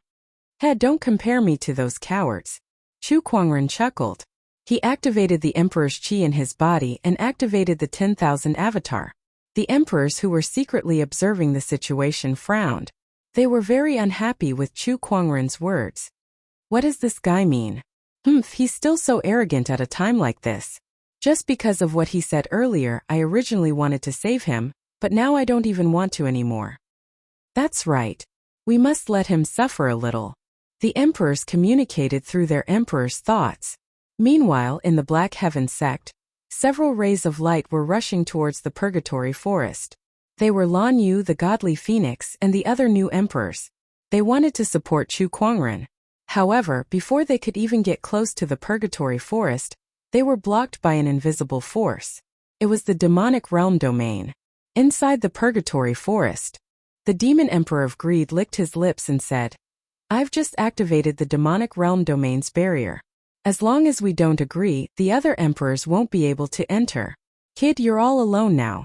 Don't compare me to those cowards. Chu Kuangren chuckled. He activated the Emperor's Qi in his body and activated the 10,000 avatar. The emperors who were secretly observing the situation frowned. They were very unhappy with Chu Kuangren's words. What does this guy mean? He's still so arrogant at a time like this. Just because of what he said earlier, I originally wanted to save him, but now I don't even want to anymore. That's right. We must let him suffer a little. The emperors communicated through their emperor's thoughts. Meanwhile, in the Black Heaven sect, several rays of light were rushing towards the Purgatory Forest. They were Lan Yu, the Godly Phoenix, and the other new emperors. They wanted to support Chu Kuangren. However, before they could even get close to the Purgatory Forest, they were blocked by an invisible force. It was the demonic realm domain. Inside the Purgatory Forest, the Demon Emperor of Greed licked his lips and said, I've just activated the demonic realm domain's barrier. As long as we don't agree, the other emperors won't be able to enter. Kid, you're all alone now.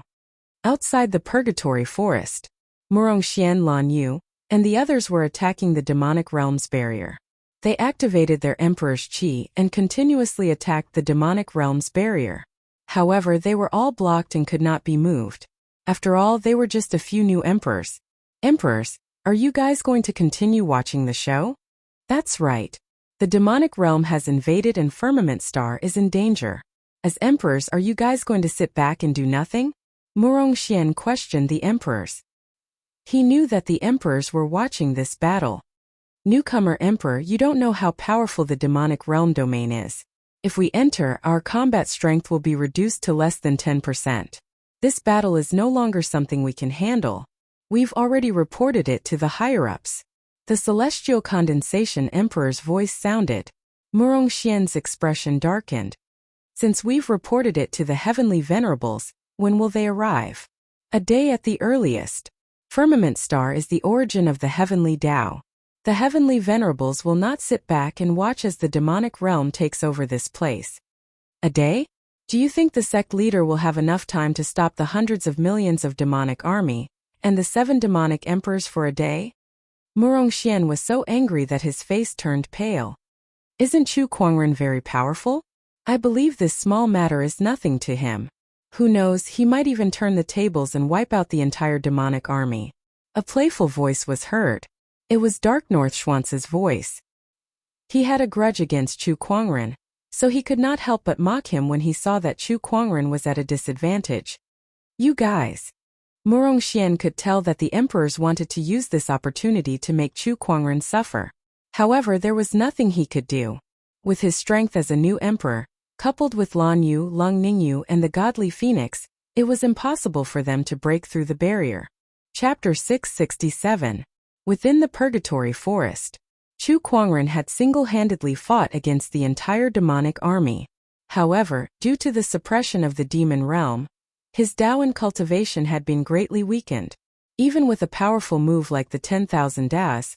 Outside the Purgatory Forest, Murongxian, Lan Yu, and the others were attacking the demonic realm's barrier. They activated their emperor's Qi and continuously attacked the demonic realm's barrier. However, they were all blocked and could not be moved. After all, they were just a few new emperors. Emperors, are you guys going to continue watching the show? That's right. The demonic realm has invaded and Firmament Star is in danger. As emperors, are you guys going to sit back and do nothing? Murongxian questioned the emperors. He knew that the emperors were watching this battle. Newcomer Emperor, you don't know how powerful the demonic realm domain is. If we enter, our combat strength will be reduced to less than 10%. This battle is no longer something we can handle. We've already reported it to the higher-ups. The Celestial Condensation Emperor's voice sounded. Murongxian's expression darkened. Since we've reported it to the Heavenly Venerables, when will they arrive? A day at the earliest. Firmament Star is the origin of the Heavenly Tao. The Heavenly Venerables will not sit back and watch as the demonic realm takes over this place. A day? Do you think the sect leader will have enough time to stop the hundreds of millions of demonic army, and the 7 demonic emperors for a day? Murongxian was so angry that his face turned pale. Isn't Chu Kuangren very powerful? I believe this small matter is nothing to him. Who knows, he might even turn the tables and wipe out the entire demonic army. A playful voice was heard. It was Dark North Schwanz's voice. He had a grudge against Chu Kuangren, so he could not help but mock him when he saw that Chu Kuangren was at a disadvantage. You guys. Murong Xian could tell that the emperors wanted to use this opportunity to make Chu Kuangren suffer. However, there was nothing he could do. With his strength as a new emperor, coupled with Lan Yu, Lung Ningyu and the godly phoenix, it was impossible for them to break through the barrier. Chapter 667. Within the Purgatory Forest. Chu Kuangren had single-handedly fought against the entire demonic army. However, due to the suppression of the demon realm, his Daoan cultivation had been greatly weakened. Even with a powerful move like the 10,000 Das,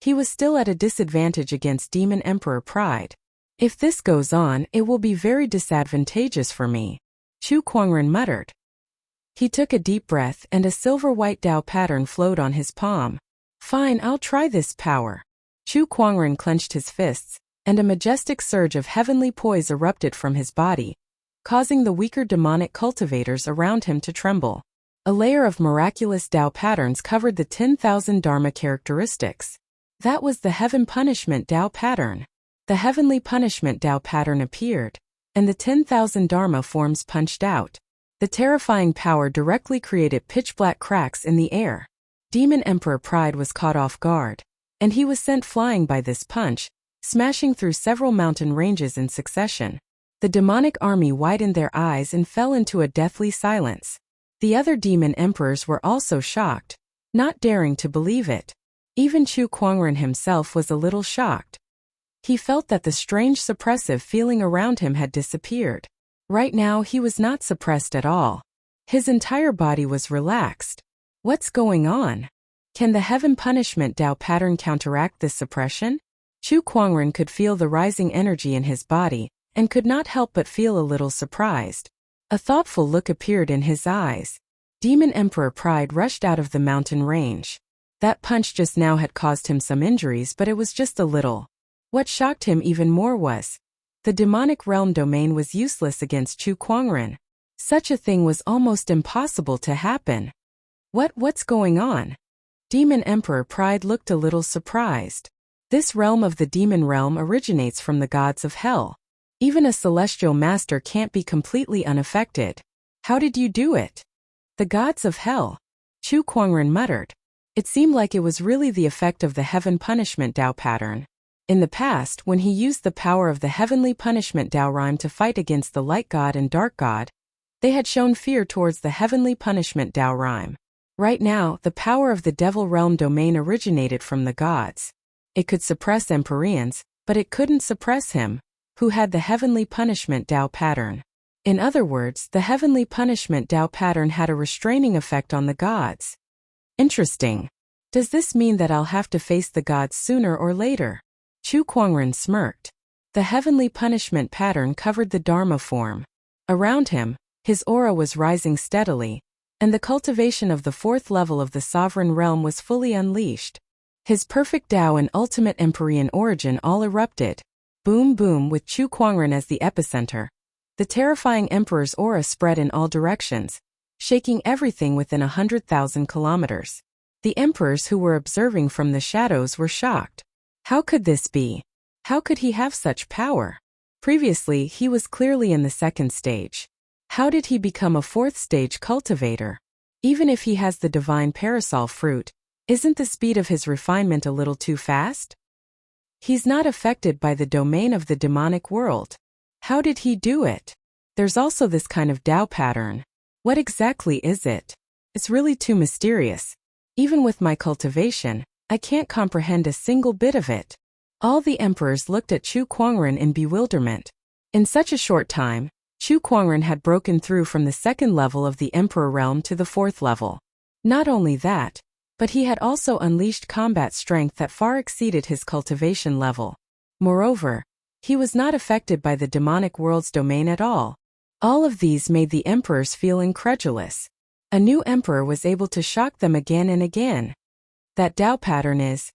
he was still at a disadvantage against Demon Emperor Pride. If this goes on, it will be very disadvantageous for me, Chu Kuangren muttered. He took a deep breath and a silver-white Dao pattern flowed on his palm. Fine, I'll try this power. Chu Kuangren clenched his fists, and a majestic surge of heavenly poise erupted from his body, causing the weaker demonic cultivators around him to tremble. A layer of miraculous Dao patterns covered the 10,000 Dharma characteristics. That was the Heaven Punishment Dao pattern. The Heavenly Punishment Dao pattern appeared, and the 10,000 Dharma forms punched out. The terrifying power directly created pitch-black cracks in the air. Demon Emperor Pride was caught off guard, and he was sent flying by this punch, smashing through several mountain ranges in succession. The demonic army widened their eyes and fell into a deathly silence. The other demon emperors were also shocked, not daring to believe it. Even Chu Kuangren himself was a little shocked. He felt that the strange suppressive feeling around him had disappeared. Right now he was not suppressed at all. His entire body was relaxed. What's going on? Can the Heaven Punishment Dao pattern counteract this suppression? Chu Kuangren could feel the rising energy in his body, and could not help but feel a little surprised. A thoughtful look appeared in his eyes. Demon Emperor Pride rushed out of the mountain range. That punch just now had caused him some injuries, but it was just a little. What shocked him even more was the demonic realm domain was useless against Chu Kuangren. Such a thing was almost impossible to happen. What's going on? Demon Emperor Pride looked a little surprised. This realm of the demon realm originates from the gods of hell. Even a celestial master can't be completely unaffected. How did you do it? The gods of hell, Chu Kuangren muttered. It seemed like it was really the effect of the Heaven Punishment Dao pattern. In the past, when he used the power of the Heavenly Punishment Dao rhyme to fight against the Light God and Dark God, they had shown fear towards the Heavenly Punishment Dao rhyme. Right now, the power of the Devil Realm domain originated from the gods. It could suppress Empyreans, but it couldn't suppress him, who had the Heavenly Punishment Dao pattern. In other words, the Heavenly Punishment Dao pattern had a restraining effect on the gods. Interesting. Does this mean that I'll have to face the gods sooner or later? Chu Kuangren smirked. The Heavenly Punishment pattern covered the Dharma form. Around him, his aura was rising steadily, and the cultivation of the fourth level of the Sovereign Realm was fully unleashed. His perfect Tao and ultimate Empyrean origin all erupted. Boom boom, with Chu Kuangren as the epicenter. The terrifying Emperor's aura spread in all directions, shaking everything within 100,000 kilometers. The emperors who were observing from the shadows were shocked. How could this be? How could he have such power? Previously, he was clearly in the second stage. How did he become a fourth stage cultivator? Even if he has the divine parasol fruit, isn't the speed of his refinement a little too fast? He's not affected by the domain of the demonic world. How did he do it? There's also this kind of Tao pattern. What exactly is it? It's really too mysterious. Even with my cultivation, I can't comprehend a single bit of it. All the emperors looked at Chu Kuangren in bewilderment. In such a short time, Chu Kuangren had broken through from the second level of the Emperor realm to the fourth level. Not only that, but he had also unleashed combat strength that far exceeded his cultivation level. Moreover, he was not affected by the demonic world's domain at all. All of these made the emperors feel incredulous. A new emperor was able to shock them again and again. That Tao pattern is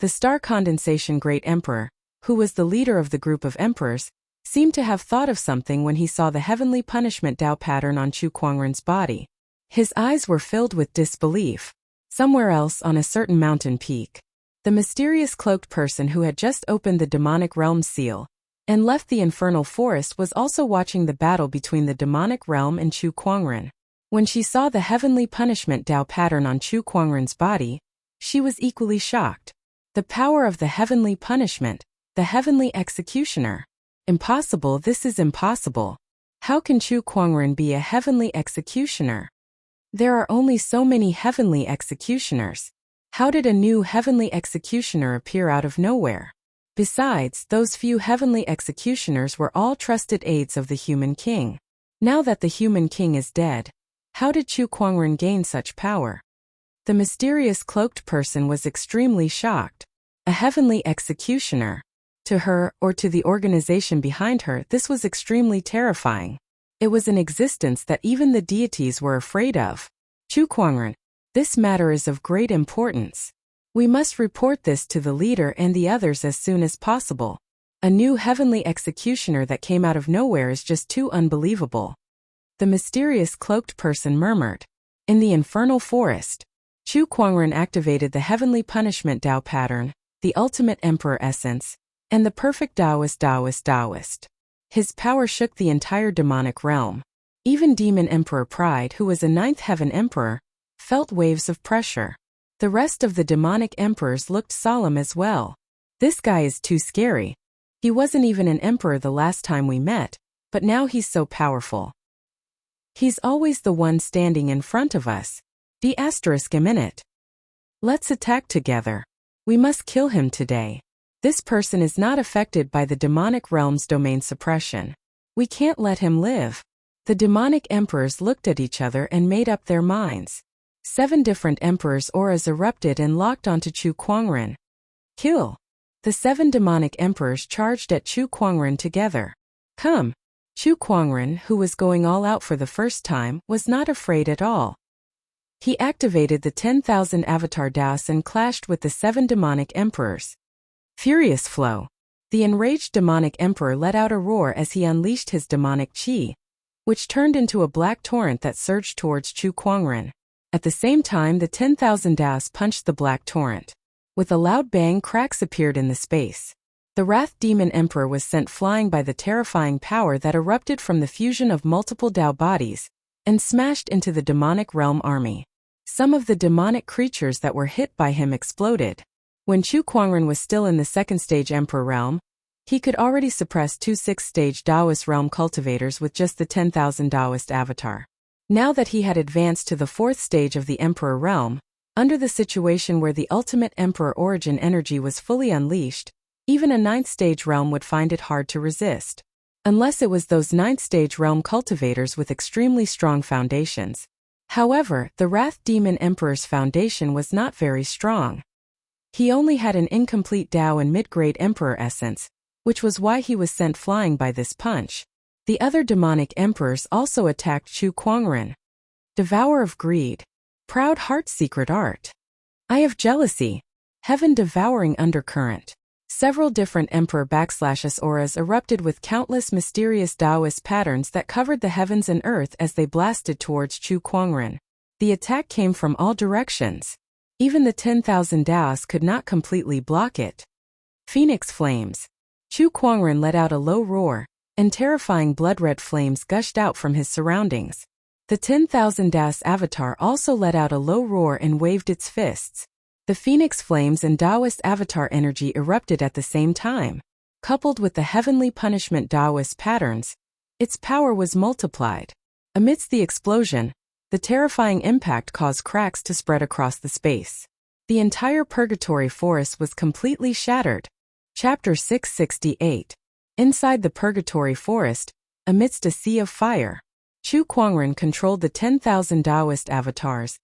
the Star Condensation Great Emperor, who was the leader of the group of emperors, seemed to have thought of something when he saw the heavenly punishment Tao pattern on Chu Kuangren's body. His eyes were filled with disbelief. Somewhere else on a certain mountain peak, the mysterious cloaked person who had just opened the demonic realm's seal and left the infernal forest was also watching the battle between the demonic realm and Chu Kuangren. When she saw the heavenly punishment Tao pattern on Chu Kuangren's body, she was equally shocked. The power of the heavenly punishment, the heavenly executioner. Impossible, this is impossible. How can Chu Kuangren be a heavenly executioner? There are only so many heavenly executioners. How did a new heavenly executioner appear out of nowhere? Besides, those few heavenly executioners were all trusted aides of the human king. Now that the human king is dead, how did Chu Kuangren gain such power? The mysterious cloaked person was extremely shocked. A heavenly executioner. To her, or to the organization behind her, this was extremely terrifying. It was an existence that even the deities were afraid of. Chu Kuangren, this matter is of great importance. We must report this to the leader and the others as soon as possible. A new heavenly executioner that came out of nowhere is just too unbelievable. The mysterious cloaked person murmured. In the infernal forest, Chu Kuangren activated the heavenly punishment Tao pattern, the ultimate emperor essence, and the perfect Taoist. His power shook the entire demonic realm. Even Demon Emperor Pride, who was a ninth heaven emperor, felt waves of pressure. The rest of the demonic emperors looked solemn as well. This guy is too scary. He wasn't even an emperor the last time we met, but now he's so powerful. He's always the one standing in front of us. ***. Let's attack together. We must kill him today. This person is not affected by the demonic realm's domain suppression. We can't let him live. The demonic emperors looked at each other and made up their minds. 7 different emperors' auras erupted and locked onto Chu Kuangren. Kill! The 7 demonic emperors charged at Chu Kuangren together. Come! Chu Kuangren, who was going all out for the first time, was not afraid at all. He activated the 10,000 avatar Daos and clashed with the 7 demonic emperors. Furious flow. The enraged demonic emperor let out a roar as he unleashed his demonic chi, which turned into a black torrent that surged towards Chu Kuangren. At the same time, the 10,000 Daos punched the black torrent. With a loud bang, cracks appeared in the space. The Wrath Demon Emperor was sent flying by the terrifying power that erupted from the fusion of multiple Tao bodies and smashed into the demonic realm army. Some of the demonic creatures that were hit by him exploded. When Chu Kuangren was still in the 2nd stage Emperor realm, he could already suppress 2 6th-stage Taoist realm cultivators with just the 10,000 Taoist avatar. Now that he had advanced to the 4th stage of the Emperor realm, under the situation where the ultimate Emperor origin energy was fully unleashed, even a 9th stage realm would find it hard to resist. Unless it was those 9th stage realm cultivators with extremely strong foundations. However, the Wrath Demon Emperor's foundation was not very strong. He only had an incomplete Tao and mid-grade Emperor essence, which was why he was sent flying by this punch. The other demonic emperors also attacked Chu Kuangren. Devourer of Greed. Proud Heart Secret Art. Eye of Jealousy. Heaven Devouring Undercurrent. Several different Emperor/S auras erupted with countless mysterious Taoist patterns that covered the heavens and earth as they blasted towards Chu Kuangren. The attack came from all directions. Even the 10,000 Daos could not completely block it. Phoenix Flames. Chu Kuangren let out a low roar, and terrifying blood-red flames gushed out from his surroundings. The 10,000 Daos avatar also let out a low roar and waved its fists. The Phoenix Flames and Taoist avatar energy erupted at the same time. Coupled with the heavenly punishment Taoist patterns, its power was multiplied. Amidst the explosion, the terrifying impact caused cracks to spread across the space. The entire purgatory forest was completely shattered. Chapter 668. Inside the purgatory forest, amidst a sea of fire, Chu Kuangren controlled the 10,000 Taoist avatars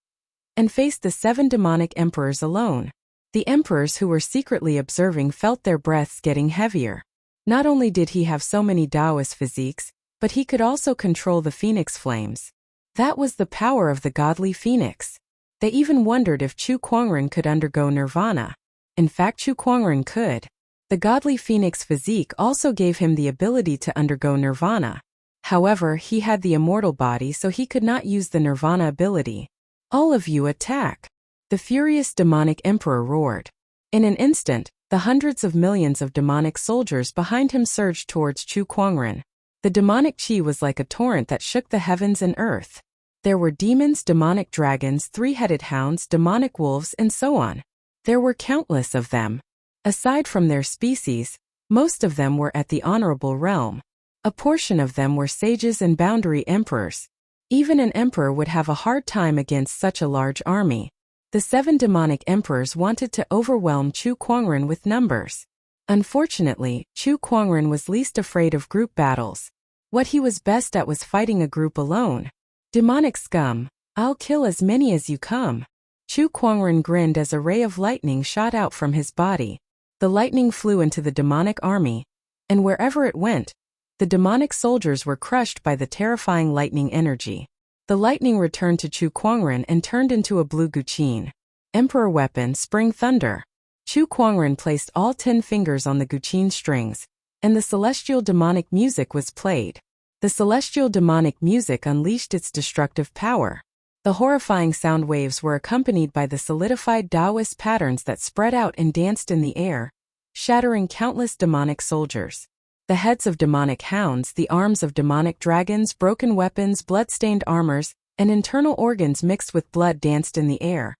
and faced the 7 demonic emperors alone. The emperors who were secretly observing felt their breaths getting heavier. Not only did he have so many Taoist physiques, but he could also control the Phoenix Flames. That was the power of the godly Phoenix. They even wondered if Chu Kuangren could undergo nirvana. In fact, Chu Kuangren could. The godly phoenix physique also gave him the ability to undergo nirvana. However, he had the immortal body, so he could not use the nirvana ability. All of you attack! The furious demonic emperor roared. In an instant, the hundreds of millions of demonic soldiers behind him surged towards Chu Kuangren. The demonic chi was like a torrent that shook the heavens and earth. There were demons, demonic dragons, three-headed hounds, demonic wolves, and so on. There were countless of them. Aside from their species, most of them were at the honorable realm. A portion of them were sages and boundary emperors. Even an emperor would have a hard time against such a large army. The 7 demonic emperors wanted to overwhelm Chu Kuangren with numbers. Unfortunately, Chu Kuangren was least afraid of group battles. What he was best at was fighting a group alone. Demonic scum, I'll kill as many as you come. Chu Kuangren grinned as a ray of lightning shot out from his body. The lightning flew into the demonic army, and wherever it went, the demonic soldiers were crushed by the terrifying lightning energy. The lightning returned to Chu Kuangren and turned into a blue guqin. Emperor weapon, spring thunder. Chu Kuangren placed all 10 fingers on the guqin strings, and the celestial demonic music was played. The celestial demonic music unleashed its destructive power. The horrifying sound waves were accompanied by the solidified Taoist patterns that spread out and danced in the air, shattering countless demonic soldiers. The heads of demonic hounds, the arms of demonic dragons, broken weapons, blood-stained armors, and internal organs mixed with blood danced in the air.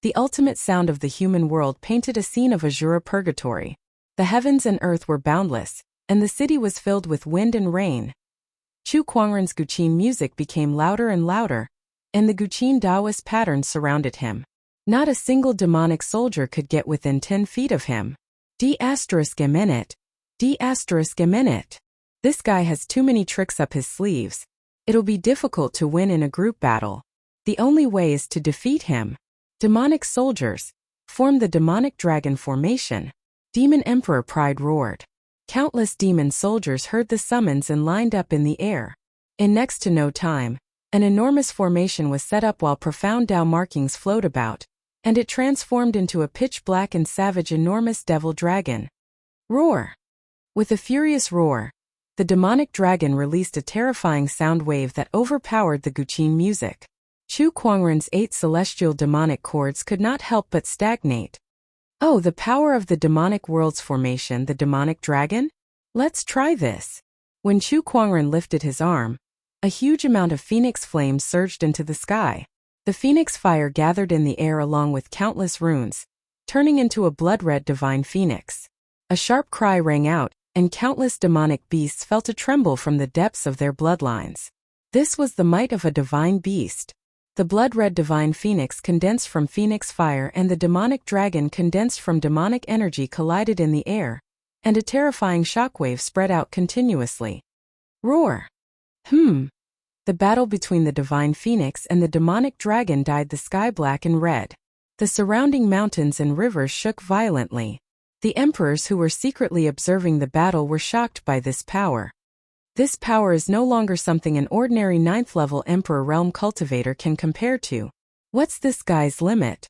The ultimate sound of the human world painted a scene of azure purgatory. The heavens and earth were boundless, and the city was filled with wind and rain. Chu Kuangren's guqin music became louder and louder, and the guqin Taoist patterns surrounded him. Not a single demonic soldier could get within 10 feet of him. D****. This guy has too many tricks up his sleeves. It'll be difficult to win in a group battle. The only way is to defeat him. Demonic soldiers, form the demonic dragon formation. Demon Emperor Pride roared. Countless demon soldiers heard the summons and lined up in the air. In next to no time, an enormous formation was set up while profound Tao markings flowed about, and it transformed into a pitch-black and savage enormous devil dragon. Roar! With a furious roar, the demonic dragon released a terrifying sound wave that overpowered the guqin music. Chu Kuangren's 8 celestial demonic chords could not help but stagnate. Oh, the power of the demonic world's formation, the demonic dragon? Let's try this. When Chu Kuangren lifted his arm, a huge amount of phoenix flames surged into the sky. The phoenix fire gathered in the air along with countless runes, turning into a blood-red divine phoenix. A sharp cry rang out, and countless demonic beasts felt a tremble from the depths of their bloodlines. This was the might of a divine beast. The blood-red divine phoenix condensed from phoenix fire and the demonic dragon condensed from demonic energy collided in the air, and a terrifying shockwave spread out continuously. Roar! The battle between the divine phoenix and the demonic dragon dyed the sky black and red. The surrounding mountains and rivers shook violently. The emperors who were secretly observing the battle were shocked by this power. This power is no longer something an ordinary 9th-level Emperor Realm cultivator can compare to. What's this guy's limit?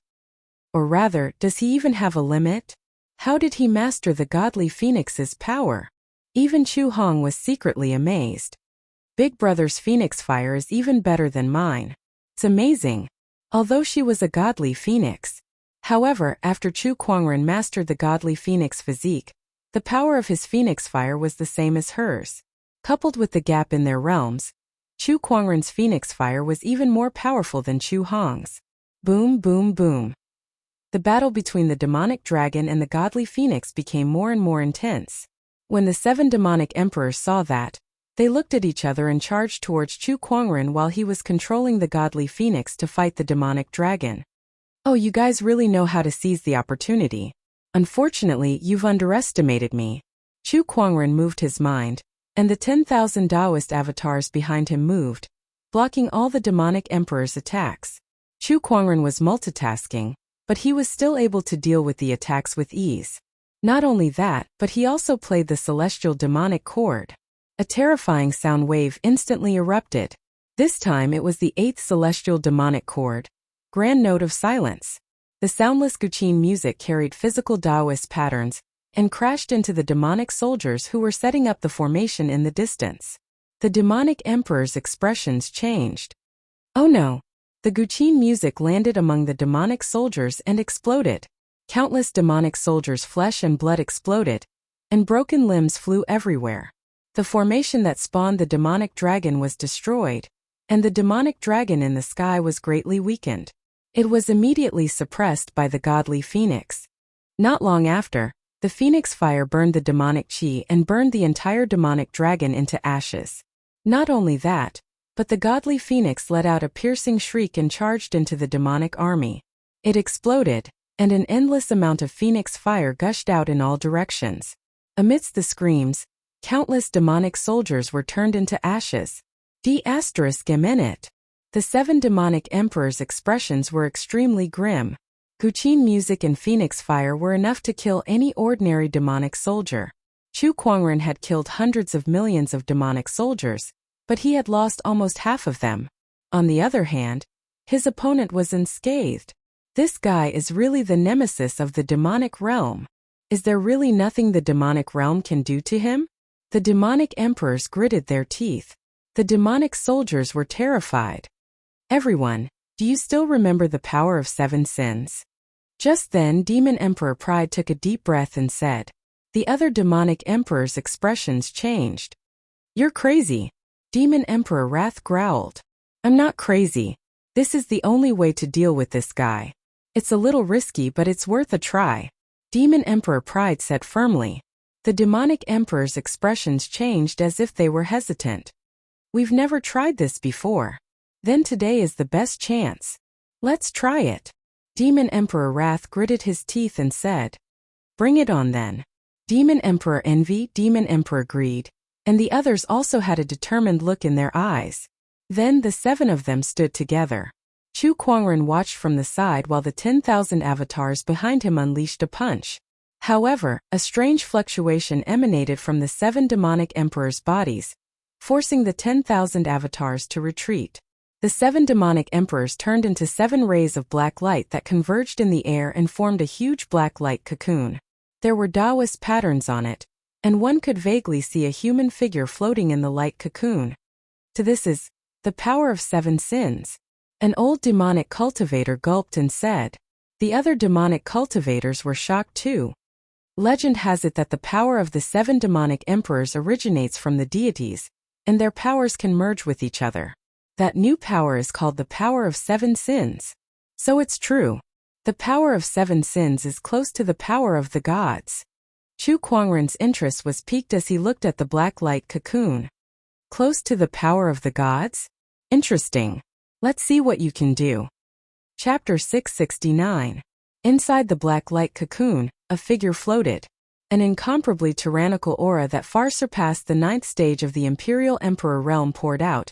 Or rather, does he even have a limit? How did he master the godly phoenix's power? Even Chu Hong was secretly amazed. Big Brother's phoenix fire is even better than mine. It's amazing. Although she was a godly phoenix. However, after Chu Kuangren mastered the godly phoenix physique, the power of his phoenix fire was the same as hers. Coupled with the gap in their realms, Chu Kuangren's phoenix fire was even more powerful than Chu Hong's. Boom, boom, boom. The battle between the demonic dragon and the godly phoenix became more and more intense. When the 7 demonic emperors saw that, they looked at each other and charged towards Chu Kuangren while he was controlling the godly phoenix to fight the demonic dragon. Oh, you guys really know how to seize the opportunity. Unfortunately, you've underestimated me. Chu Kuangren moved his mind, and the 10,000 Taoist avatars behind him moved, blocking all the demonic emperor's attacks. Chu Kuangren was multitasking, but he was still able to deal with the attacks with ease. Not only that, but he also played the celestial demonic chord. A terrifying sound wave instantly erupted. This time it was the 8th celestial demonic chord, Grand Note of Silence. The soundless guqin music carried physical Taoist patterns, and crashed into the demonic soldiers who were setting up the formation in the distance. The demonic emperor's expressions changed. Oh no! The Guqin music landed among the demonic soldiers and exploded. Countless demonic soldiers' flesh and blood exploded, and broken limbs flew everywhere. The formation that spawned the demonic dragon was destroyed, and the demonic dragon in the sky was greatly weakened. It was immediately suppressed by the godly phoenix. Not long after, the phoenix fire burned the demonic chi and burned the entire demonic dragon into ashes. Not only that, but the godly phoenix let out a piercing shriek and charged into the demonic army. It exploded, and an endless amount of phoenix fire gushed out in all directions. Amidst the screams, countless demonic soldiers were turned into ashes. D****. The 7 demonic emperors' expressions were extremely grim. Guqin music and phoenix fire were enough to kill any ordinary demonic soldier. Chu Kuangren had killed hundreds of millions of demonic soldiers, but he had lost almost half of them. On the other hand, his opponent was unscathed. This guy is really the nemesis of the demonic realm. Is there really nothing the demonic realm can do to him? The demonic emperors gritted their teeth. The demonic soldiers were terrified. Everyone, do you still remember the power of 7 sins? Just then Demon Emperor Pride took a deep breath and said. The other demonic emperor's expressions changed. You're crazy. Demon Emperor Wrath growled. I'm not crazy. This is the only way to deal with this guy. It's a little risky, but it's worth a try. Demon Emperor Pride said firmly. The demonic emperor's expressions changed as if they were hesitant. We've never tried this before. Then today is the best chance. Let's try it. Demon Emperor Wrath gritted his teeth and said. Bring it on then. Demon Emperor Envy, Demon Emperor Greed, and the others also had a determined look in their eyes. Then the 7 of them stood together. Chu Kuangren watched from the side while the 10,000 avatars behind him unleashed a punch. However, a strange fluctuation emanated from the 7 demonic emperors' bodies, forcing the 10,000 avatars to retreat. The 7 demonic emperors turned into 7 rays of black light that converged in the air and formed a huge black light cocoon. There were Taoist patterns on it, and one could vaguely see a human figure floating in the light cocoon. To this is the power of 7 sins. An old demonic cultivator gulped and said. The other demonic cultivators were shocked too. Legend has it that the power of the 7 demonic emperors originates from the deities, and their powers can merge with each other. That new power is called the power of 7 sins. So it's true. The power of 7 sins is close to the power of the gods. Chu Kuangren's interest was piqued as he looked at the black light cocoon. Close to the power of the gods? Interesting. Let's see what you can do. Chapter 669. Inside the black light cocoon, a figure floated. An incomparably tyrannical aura that far surpassed the 9th stage of the Imperial Emperor realm poured out,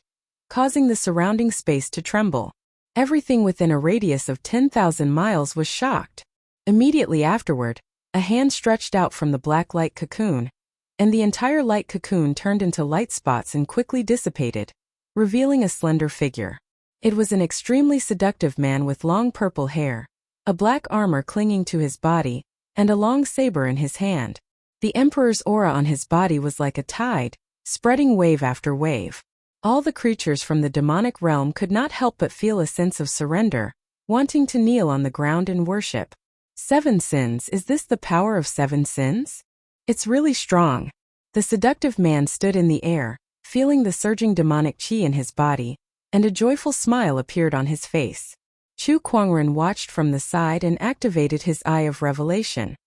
causing the surrounding space to tremble. Everything within a radius of 10,000 miles was shocked. Immediately afterward, a hand stretched out from the black light cocoon, and the entire light cocoon turned into light spots and quickly dissipated, revealing a slender figure. It was an extremely seductive man with long purple hair, a black armor clinging to his body, and a long saber in his hand. The Emperor's aura on his body was like a tide, spreading wave after wave. All the creatures from the demonic realm could not help but feel a sense of surrender, wanting to kneel on the ground and worship. 7 sins. Is this the power of 7 sins? It's really strong. The seductive man stood in the air, feeling the surging demonic chi in his body, and a joyful smile appeared on his face. Chu Kuangren watched from the side and activated his eye of revelation.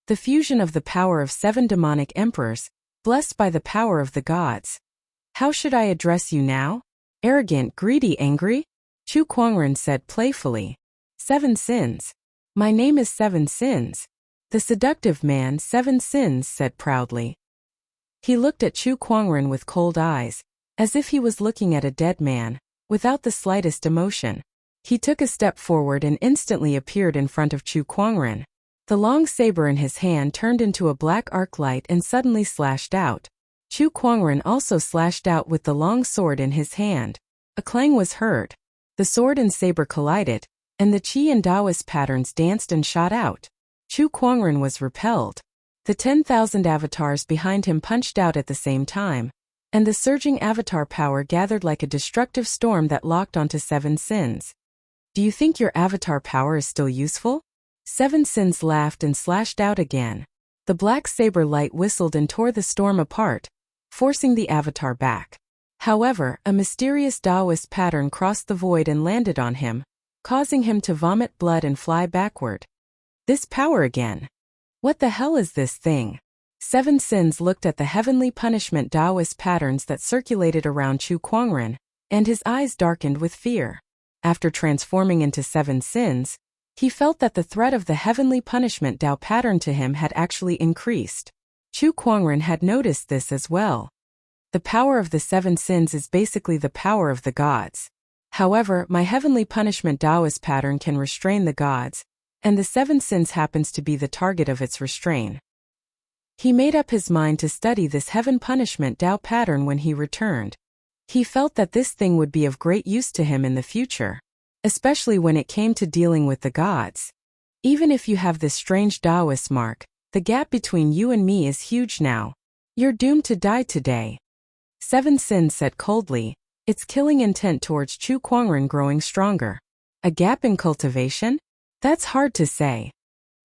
The fusion of the power of 7 demonic emperors, blessed by the power of the gods. How should I address you now? Arrogant, greedy, angry? Chu Kuangren said playfully. 7 sins. My name is 7 sins. The seductive man 7 sins said proudly. He looked at Chu Kuangren with cold eyes, as if he was looking at a dead man, without the slightest emotion. He took a step forward and instantly appeared in front of Chu Kuangren. The long saber in his hand turned into a black arc light and suddenly slashed out. Chu Kuangren also slashed out with the long sword in his hand. A clang was heard. The sword and saber collided, and the chi and Taoist patterns danced and shot out. Chu Kuangren was repelled. The 10,000 avatars behind him punched out at the same time, and the surging avatar power gathered like a destructive storm that locked onto Seven Sins. Do you think your avatar power is still useful? Seven Sins laughed and slashed out again. The black saber light whistled and tore the storm apart, forcing the avatar back. However, a mysterious Taoist pattern crossed the void and landed on him, causing him to vomit blood and fly backward. This power again. What the hell is this thing? Seven Sins looked at the heavenly punishment Taoist patterns that circulated around Chu Kuangren, and his eyes darkened with fear. After transforming into Seven Sins, he felt that the threat of the heavenly punishment Tao pattern to him had actually increased. Chu Kuangren had noticed this as well. The power of the Seven Sins is basically the power of the gods. However, my heavenly punishment Taoist pattern can restrain the gods, and the Seven Sins happens to be the target of its restraint. He made up his mind to study this heaven punishment Tao pattern when he returned. He felt that this thing would be of great use to him in the future, especially when it came to dealing with the gods. Even if you have this strange Taoist mark, the gap between you and me is huge now. You're doomed to die today. Seven Sins said coldly, its killing intent towards Chu Kuangren growing stronger. A gap in cultivation? That's hard to say.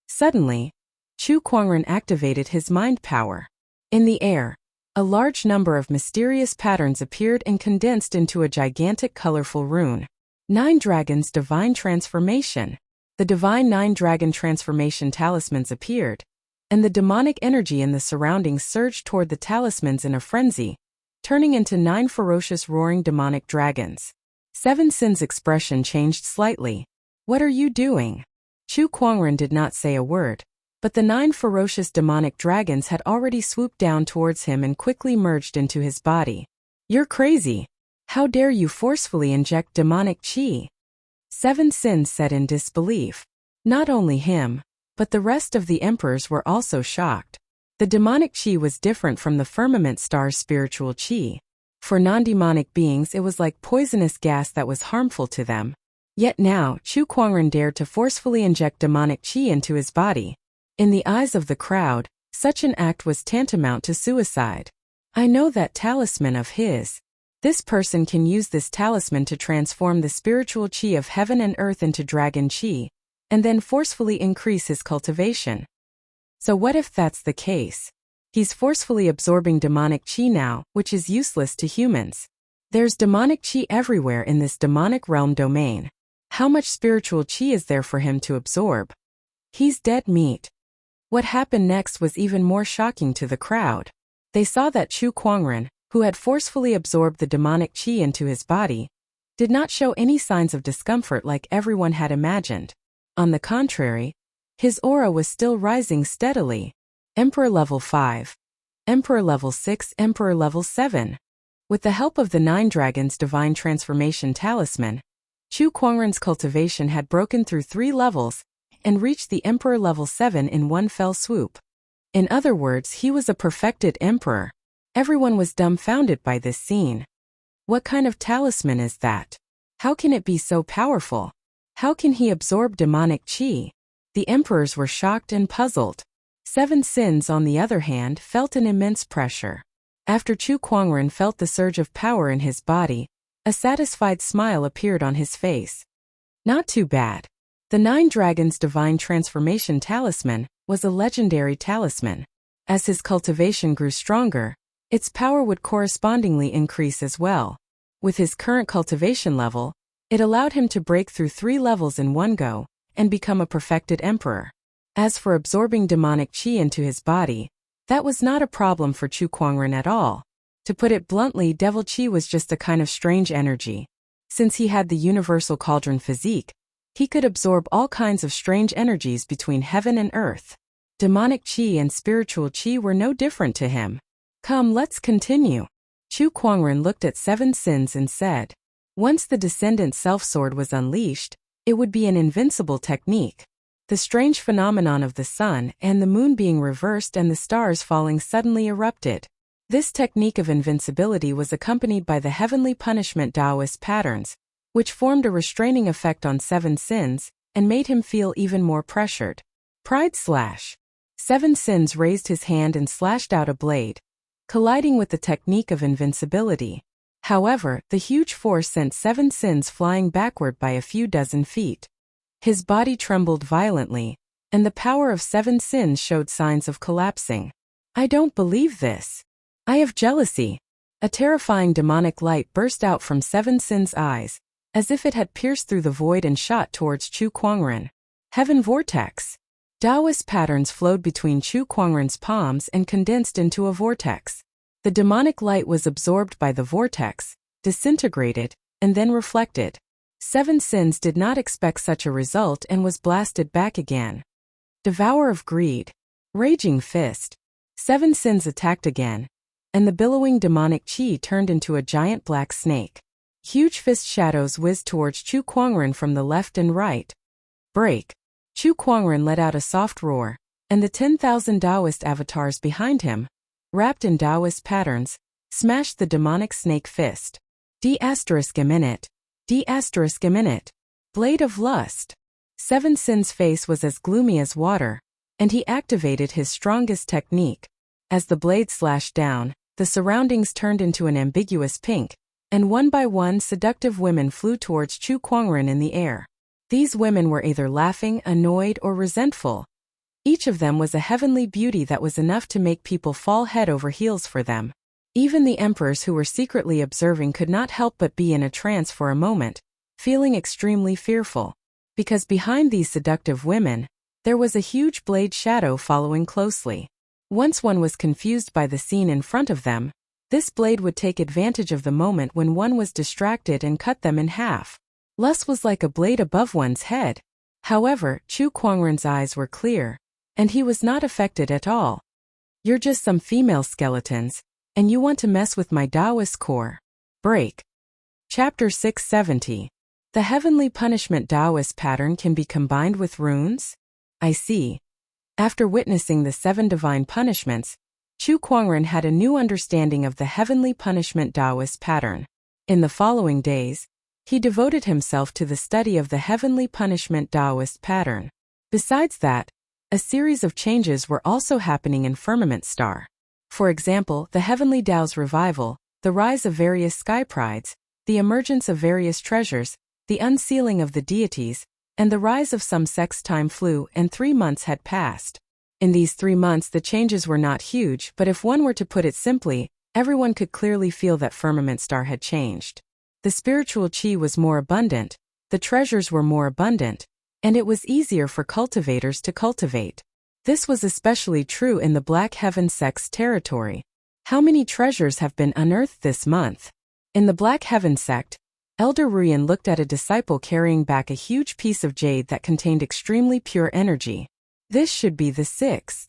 Suddenly, Chu Kuangren activated his mind power. In the air, a large number of mysterious patterns appeared and condensed into a gigantic colorful rune. 9 Dragons Divine Transformation. The Divine 9 Dragon Transformation talismans appeared, and the demonic energy in the surroundings surged toward the talismans in a frenzy, turning into 9 ferocious roaring demonic dragons. Seven Sins' expression changed slightly. What are you doing? Chu Kuangren did not say a word, but the 9 ferocious demonic dragons had already swooped down towards him and quickly merged into his body. You're crazy. How dare you forcefully inject demonic chi? Seven Sins said in disbelief. Not only him, but the rest of the emperors were also shocked. The demonic chi was different from the firmament star's spiritual chi. For non-demonic beings it was like poisonous gas that was harmful to them. Yet now, Chu Kuangren dared to forcefully inject demonic chi into his body. In the eyes of the crowd, such an act was tantamount to suicide. I know that talisman of his. This person can use this talisman to transform the spiritual chi of heaven and earth into dragon chi, and then forcefully increase his cultivation. So what if that's the case? He's forcefully absorbing demonic chi now, which is useless to humans. There's demonic chi everywhere in this demonic realm domain. How much spiritual chi is there for him to absorb? He's dead meat. What happened next was even more shocking to the crowd. They saw that Chu Kuangren, who had forcefully absorbed the demonic chi into his body, did not show any signs of discomfort like everyone had imagined. On the contrary, his aura was still rising steadily. Emperor level 5. Emperor level 6, Emperor level 7. With the help of the 9 Dragons Divine Transformation Talisman, Chu Kuangren's cultivation had broken through 3 levels and reached the Emperor level 7 in one fell swoop. In other words, he was a perfected emperor. Everyone was dumbfounded by this scene. What kind of talisman is that? How can it be so powerful? How can he absorb demonic chi? The emperors were shocked and puzzled. Seven Sins, on the other hand, felt an immense pressure. After Chu Kuangren felt the surge of power in his body, a satisfied smile appeared on his face. Not too bad. The 9 Dragons Divine Transformation Talisman was a legendary talisman. As his cultivation grew stronger, its power would correspondingly increase as well. With his current cultivation level, it allowed him to break through 3 levels in one go and become a perfected emperor. As for absorbing demonic chi into his body, that was not a problem for Chu Kuangren at all. To put it bluntly, devil chi was just a kind of strange energy. Since he had the universal cauldron physique, he could absorb all kinds of strange energies between heaven and earth. Demonic chi and spiritual chi were no different to him. Come, let's continue. Chu Kuangren looked at Seven Sins and said, once the Descendant Self-Sword was unleashed, it would be an invincible technique. The strange phenomenon of the sun and the moon being reversed and the stars falling suddenly erupted. This technique of invincibility was accompanied by the heavenly punishment Taoist patterns, which formed a restraining effect on Seven Sins and made him feel even more pressured. Pride /. Seven Sins raised his hand and slashed out a blade, colliding with the technique of invincibility. However, the huge force sent Seven Sins flying backward by a few dozen feet. His body trembled violently, and the power of Seven Sins showed signs of collapsing. I don't believe this. I have jealousy. A terrifying demonic light burst out from Seven Sins' eyes, as if it had pierced through the void and shot towards Chu Kuangren. Heaven Vortex. Taoist patterns flowed between Chu Kuangren's palms and condensed into a vortex. The demonic light was absorbed by the vortex, disintegrated, and then reflected. Seven Sins did not expect such a result and was blasted back again. Devourer of Greed. Raging Fist. Seven Sins attacked again, and the billowing demonic chi turned into a giant black snake. Huge fist shadows whizzed towards Chu Kuangren from the left and right. Break. Chu Kuangren let out a soft roar, and the 10,000 Taoist avatars behind him, wrapped in Taoist patterns, smashed the demonic snake fist. D***. D***. Blade of Lust. Seven Sins' face was as gloomy as water, and he activated his strongest technique. As the blade slashed down, the surroundings turned into an ambiguous pink, and one by one seductive women flew towards Chu Kuangren in the air. These women were either laughing, annoyed, or resentful. Each of them was a heavenly beauty that was enough to make people fall head over heels for them. Even the emperors who were secretly observing could not help but be in a trance for a moment, feeling extremely fearful. Because behind these seductive women, there was a huge blade shadow following closely. Once one was confused by the scene in front of them, this blade would take advantage of the moment when one was distracted and cut them in half. Lust was like a blade above one's head. However, Chu Kuangren's eyes were clear, and he was not affected at all. You're just some female skeletons, and you want to mess with my Taoist core. Break. Chapter 670. The Heavenly Punishment Taoist pattern can be combined with runes? I see. After witnessing the 7 divine punishments, Chu Kuangren had a new understanding of the Heavenly Punishment Taoist pattern. In the following days, he devoted himself to the study of the Heavenly Punishment Taoist pattern. Besides that, a series of changes were also happening in Firmament Star. For example, the Heavenly Tao's revival, the rise of various sky prides, the emergence of various treasures, the unsealing of the deities, and the rise of some sects. Time flew, and 3 months had passed. In these 3 months the changes were not huge, but if one were to put it simply, everyone could clearly feel that Firmament Star had changed. The spiritual chi was more abundant, the treasures were more abundant, and it was easier for cultivators to cultivate. This was especially true in the Black Heaven sect's territory. How many treasures have been unearthed this month? In the Black Heaven sect, Elder Ruyan looked at a disciple carrying back a huge piece of jade that contained extremely pure energy. This should be the 6th.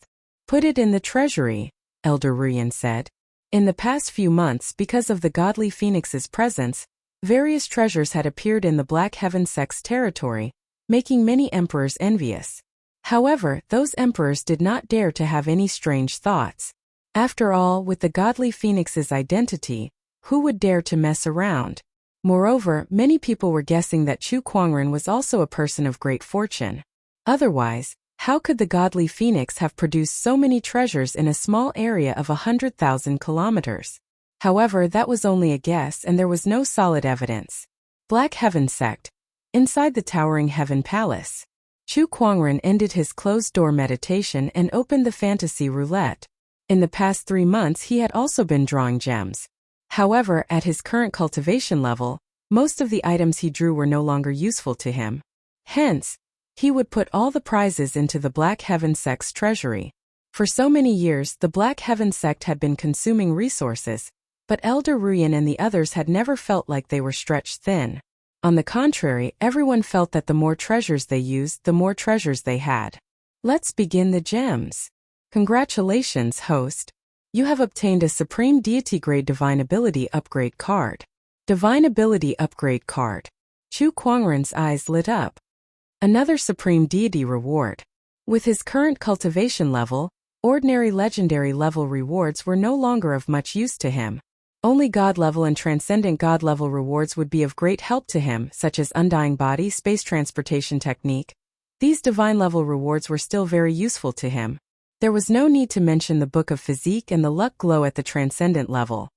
Put it in the treasury, Elder Ruyan said. In the past few months, because of the godly phoenix's presence, various treasures had appeared in the Black Heaven sect's territory, making many emperors envious. However, those emperors did not dare to have any strange thoughts. After all, with the godly phoenix's identity, who would dare to mess around? Moreover, many people were guessing that Chu Kuangren was also a person of great fortune. Otherwise, how could the godly phoenix have produced so many treasures in a small area of 100,000 kilometers? However, that was only a guess and there was no solid evidence. Black Heaven sect. Inside the towering Heaven Palace, Chu Kuangren ended his closed-door meditation and opened the fantasy roulette. In the past 3 months he had also been drawing gems. However, at his current cultivation level, most of the items he drew were no longer useful to him. Hence, he would put all the prizes into the Black Heaven sect's treasury. For so many years the Black Heaven sect had been consuming resources, but Elder Ruyan and the others had never felt like they were stretched thin. On the contrary, everyone felt that the more treasures they used, the more treasures they had. Let's begin the gems. Congratulations, host. You have obtained a Supreme Deity Grade Divine Ability Upgrade card. Divine Ability Upgrade card. Chu Kuangren's eyes lit up. Another Supreme Deity reward. With his current cultivation level, ordinary legendary level rewards were no longer of much use to him. Only God level and transcendent God level rewards would be of great help to him, such as Undying Body, Space Transportation Technique. These divine level rewards were still very useful to him. There was no need to mention the Book of Physique and the luck glow at the transcendent level.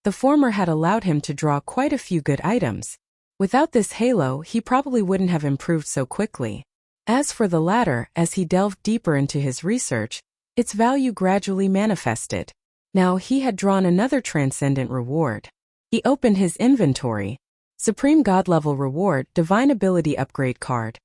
The former had allowed him to draw quite a few good items. Without this halo, he probably wouldn't have improved so quickly. As for the latter, as he delved deeper into his research, its value gradually manifested. Now he had drawn another transcendent reward. He opened his inventory. Supreme God level reward, Divine Ability Upgrade card.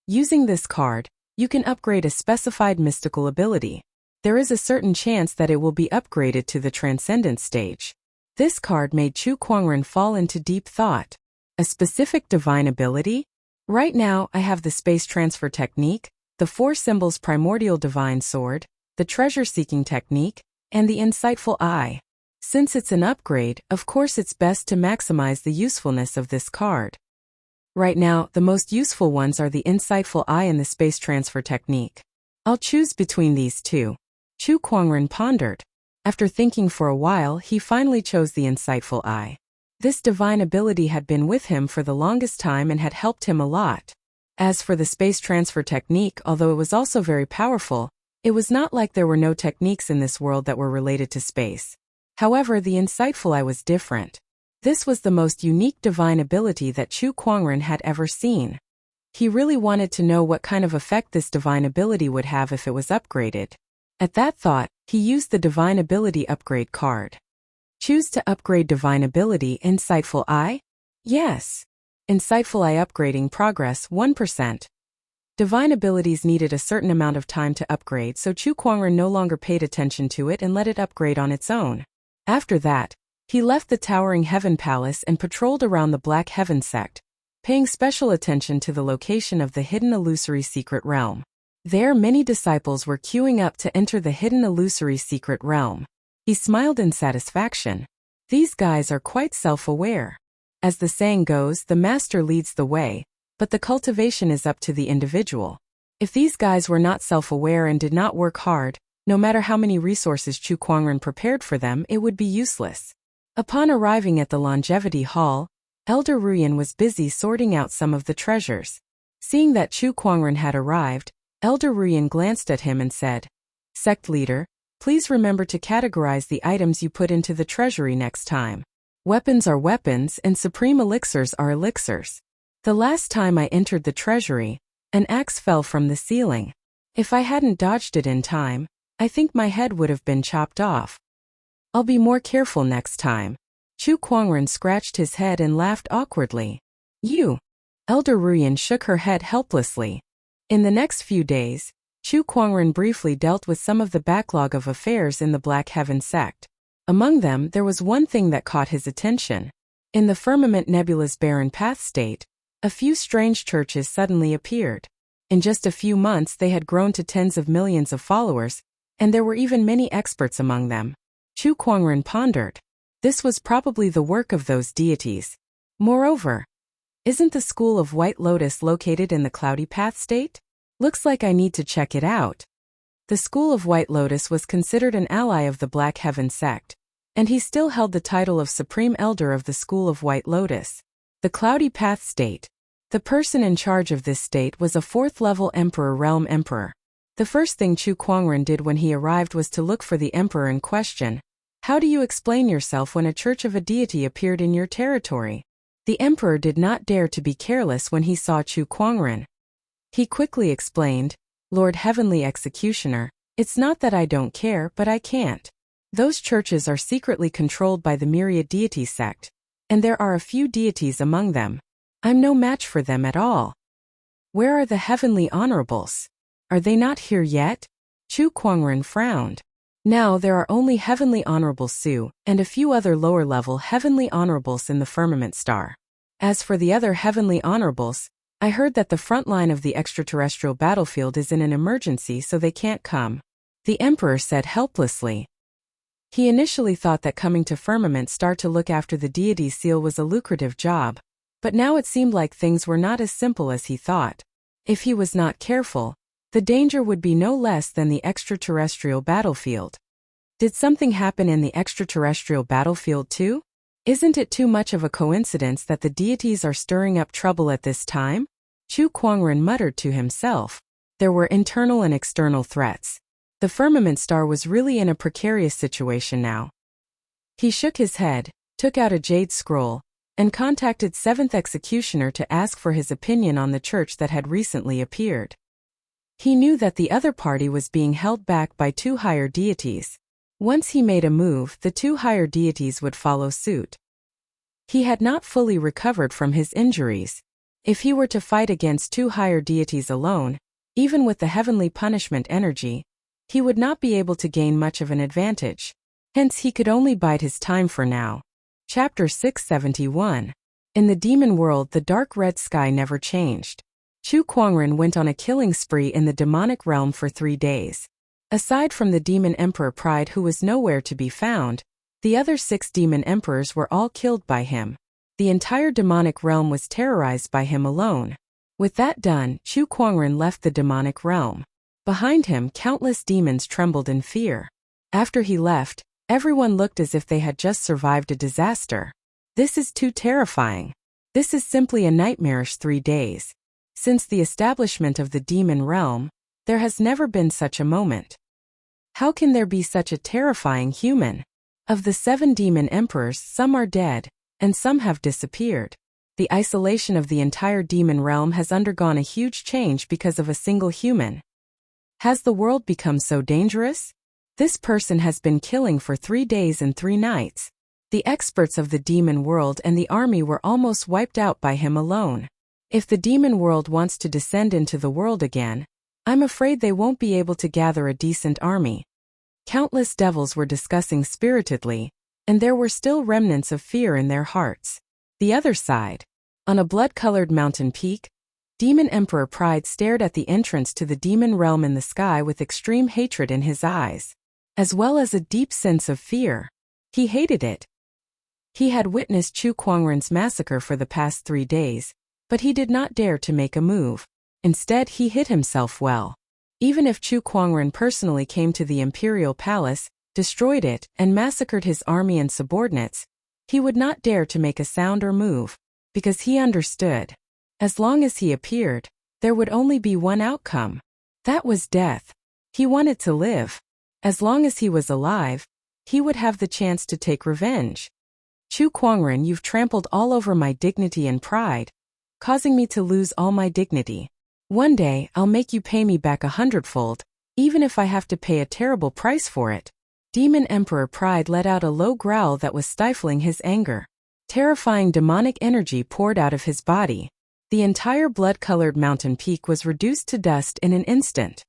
Using this card, you can upgrade a specified mystical ability. There is a certain chance that it will be upgraded to the transcendent stage. This card made Chu Kuangren fall into deep thought. A specific divine ability? Right now, I have the space transfer technique, the 4 symbols primordial divine sword, the treasure-seeking technique, and the insightful eye. Since it's an upgrade, of course it's best to maximize the usefulness of this card. Right now, the most useful ones are the insightful eye and the space transfer technique. I'll choose between these two. Chu Kuangren pondered. After thinking for a while, he finally chose the insightful eye. This divine ability had been with him for the longest time and had helped him a lot. As for the space transfer technique, although it was also very powerful, it was not like there were no techniques in this world that were related to space. However, the insightful eye was different. This was the most unique divine ability that Chu Kuangren had ever seen. He really wanted to know what kind of effect this divine ability would have if it was upgraded. At that thought, he used the Divine Ability Upgrade card. Choose to upgrade Divine Ability Insightful Eye? Yes. Insightful Eye upgrading progress 1%. Divine abilities needed a certain amount of time to upgrade, so Chu Kuangren no longer paid attention to it and let it upgrade on its own. After that, he left the Towering Heaven Palace and patrolled around the Black Heaven sect, paying special attention to the location of the hidden illusory secret realm. There, many disciples were queuing up to enter the hidden illusory secret realm. He smiled in satisfaction. These guys are quite self-aware. As the saying goes, the master leads the way, but the cultivation is up to the individual. If these guys were not self-aware and did not work hard, no matter how many resources Chu Kuangren prepared for them, it would be useless. Upon arriving at the Longevity Hall, Elder Ruyan was busy sorting out some of the treasures. Seeing that Chu Kuangren had arrived, Elder Ruyan glanced at him and said, "Sect leader, please remember to categorize the items you put into the treasury next time. Weapons are weapons and supreme elixirs are elixirs. The last time I entered the treasury, an axe fell from the ceiling. If I hadn't dodged it in time, I think my head would have been chopped off. I'll be more careful next time." Chu Kuangren scratched his head and laughed awkwardly. "You?" Elder Ruyan shook her head helplessly. In the next few days, Chu Kuangren briefly dealt with some of the backlog of affairs in the Black Heaven sect. Among them, there was one thing that caught his attention. In the Firmament Nebula's barren path state, a few strange churches suddenly appeared. In just a few months they had grown to tens of millions of followers, and there were even many experts among them. Chu Kuangren pondered. This was probably the work of those deities. Moreover, isn't the School of White Lotus located in the Cloudy Path state? Looks like I need to check it out. The School of White Lotus was considered an ally of the Black Heaven sect, and he still held the title of Supreme Elder of the School of White Lotus. The Cloudy Path state. The person in charge of this state was a 4th-level Emperor Realm Emperor. The first thing Chu Kuangren did when he arrived was to look for the Emperor in question. How do you explain yourself when a church of a deity appeared in your territory? The Emperor did not dare to be careless when he saw Chu Kuangren. He quickly explained, "Lord Heavenly Executioner, it's not that I don't care, but I can't. Those churches are secretly controlled by the Myriad Deity sect, and there are a few deities among them. I'm no match for them at all. Where are the Heavenly Honorables? Are they not here yet?" Chu Kuangren frowned. Now there are only Heavenly Honorable Su, and a few other lower-level Heavenly Honorables in the Firmament Star. As for the other Heavenly Honorables, I heard that the front line of the extraterrestrial battlefield is in an emergency, so they can't come. The Emperor said helplessly. He initially thought that coming to Firmament Star to look after the deity's seal was a lucrative job, but now it seemed like things were not as simple as he thought. If he was not careful, the danger would be no less than the extraterrestrial battlefield. Did something happen in the extraterrestrial battlefield too? Isn't it too much of a coincidence that the deities are stirring up trouble at this time? Chu Kuangren muttered to himself. There were internal and external threats. The firmament star was really in a precarious situation now. He shook his head, took out a jade scroll, and contacted 7th Executioner to ask for his opinion on the church that had recently appeared. He knew that the other party was being held back by 2 higher deities. Once he made a move, the 2 higher deities would follow suit. He had not fully recovered from his injuries. If he were to fight against 2 higher deities alone, even with the heavenly punishment energy, he would not be able to gain much of an advantage. Hence he could only bide his time for now. Chapter 671. In the demon world, the dark red sky never changed. Chu Kuangren went on a killing spree in the demonic realm for 3 days. Aside from the demon emperor Pride, who was nowhere to be found, the other 6 demon emperors were all killed by him. The entire demonic realm was terrorized by him alone. With that done, Chu Kuangren left the demonic realm. Behind him, countless demons trembled in fear. After he left, everyone looked as if they had just survived a disaster. This is too terrifying. This is simply a nightmarish 3 days. Since the establishment of the demon realm, there has never been such a moment. How can there be such a terrifying human? Of the 7 demon emperors, some are dead, and some have disappeared. The isolation of the entire demon realm has undergone a huge change because of a single human. Has the world become so dangerous? This person has been killing for 3 days and 3 nights. The experts of the demon world and the army were almost wiped out by him alone. If the demon world wants to descend into the world again, I'm afraid they won't be able to gather a decent army. Countless devils were discussing spiritedly, and there were still remnants of fear in their hearts. The other side. On a blood-colored mountain peak, Demon Emperor Pride stared at the entrance to the demon realm in the sky with extreme hatred in his eyes, as well as a deep sense of fear. He hated it. He had witnessed Chu Kuangren's massacre for the past 3 days, but he did not dare to make a move. Instead, he hid himself well. Even if Chu Kuangren personally came to the imperial palace, destroyed it, and massacred his army and subordinates, he would not dare to make a sound or move, because he understood. As long as he appeared, there would only be one outcome. That was death. He wanted to live. As long as he was alive, he would have the chance to take revenge. Chu Kuangren, you've trampled all over my dignity and pride, causing me to lose all my dignity. One day, I'll make you pay me back 100-fold, even if I have to pay a terrible price for it. Demon Emperor Pride let out a low growl that was stifling his anger. Terrifying demonic energy poured out of his body. The entire blood-colored mountain peak was reduced to dust in an instant.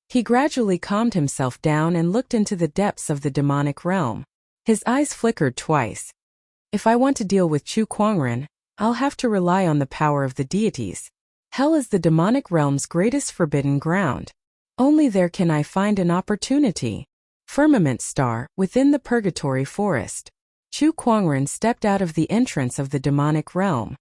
He gradually calmed himself down and looked into the depths of the demonic realm. His eyes flickered twice. If I want to deal with Chu Kuangren, I'll have to rely on the power of the deities. Hell is the demonic realm's greatest forbidden ground. Only there can I find an opportunity. Firmament star, within the purgatory forest. Chu Kuangren stepped out of the entrance of the demonic realm.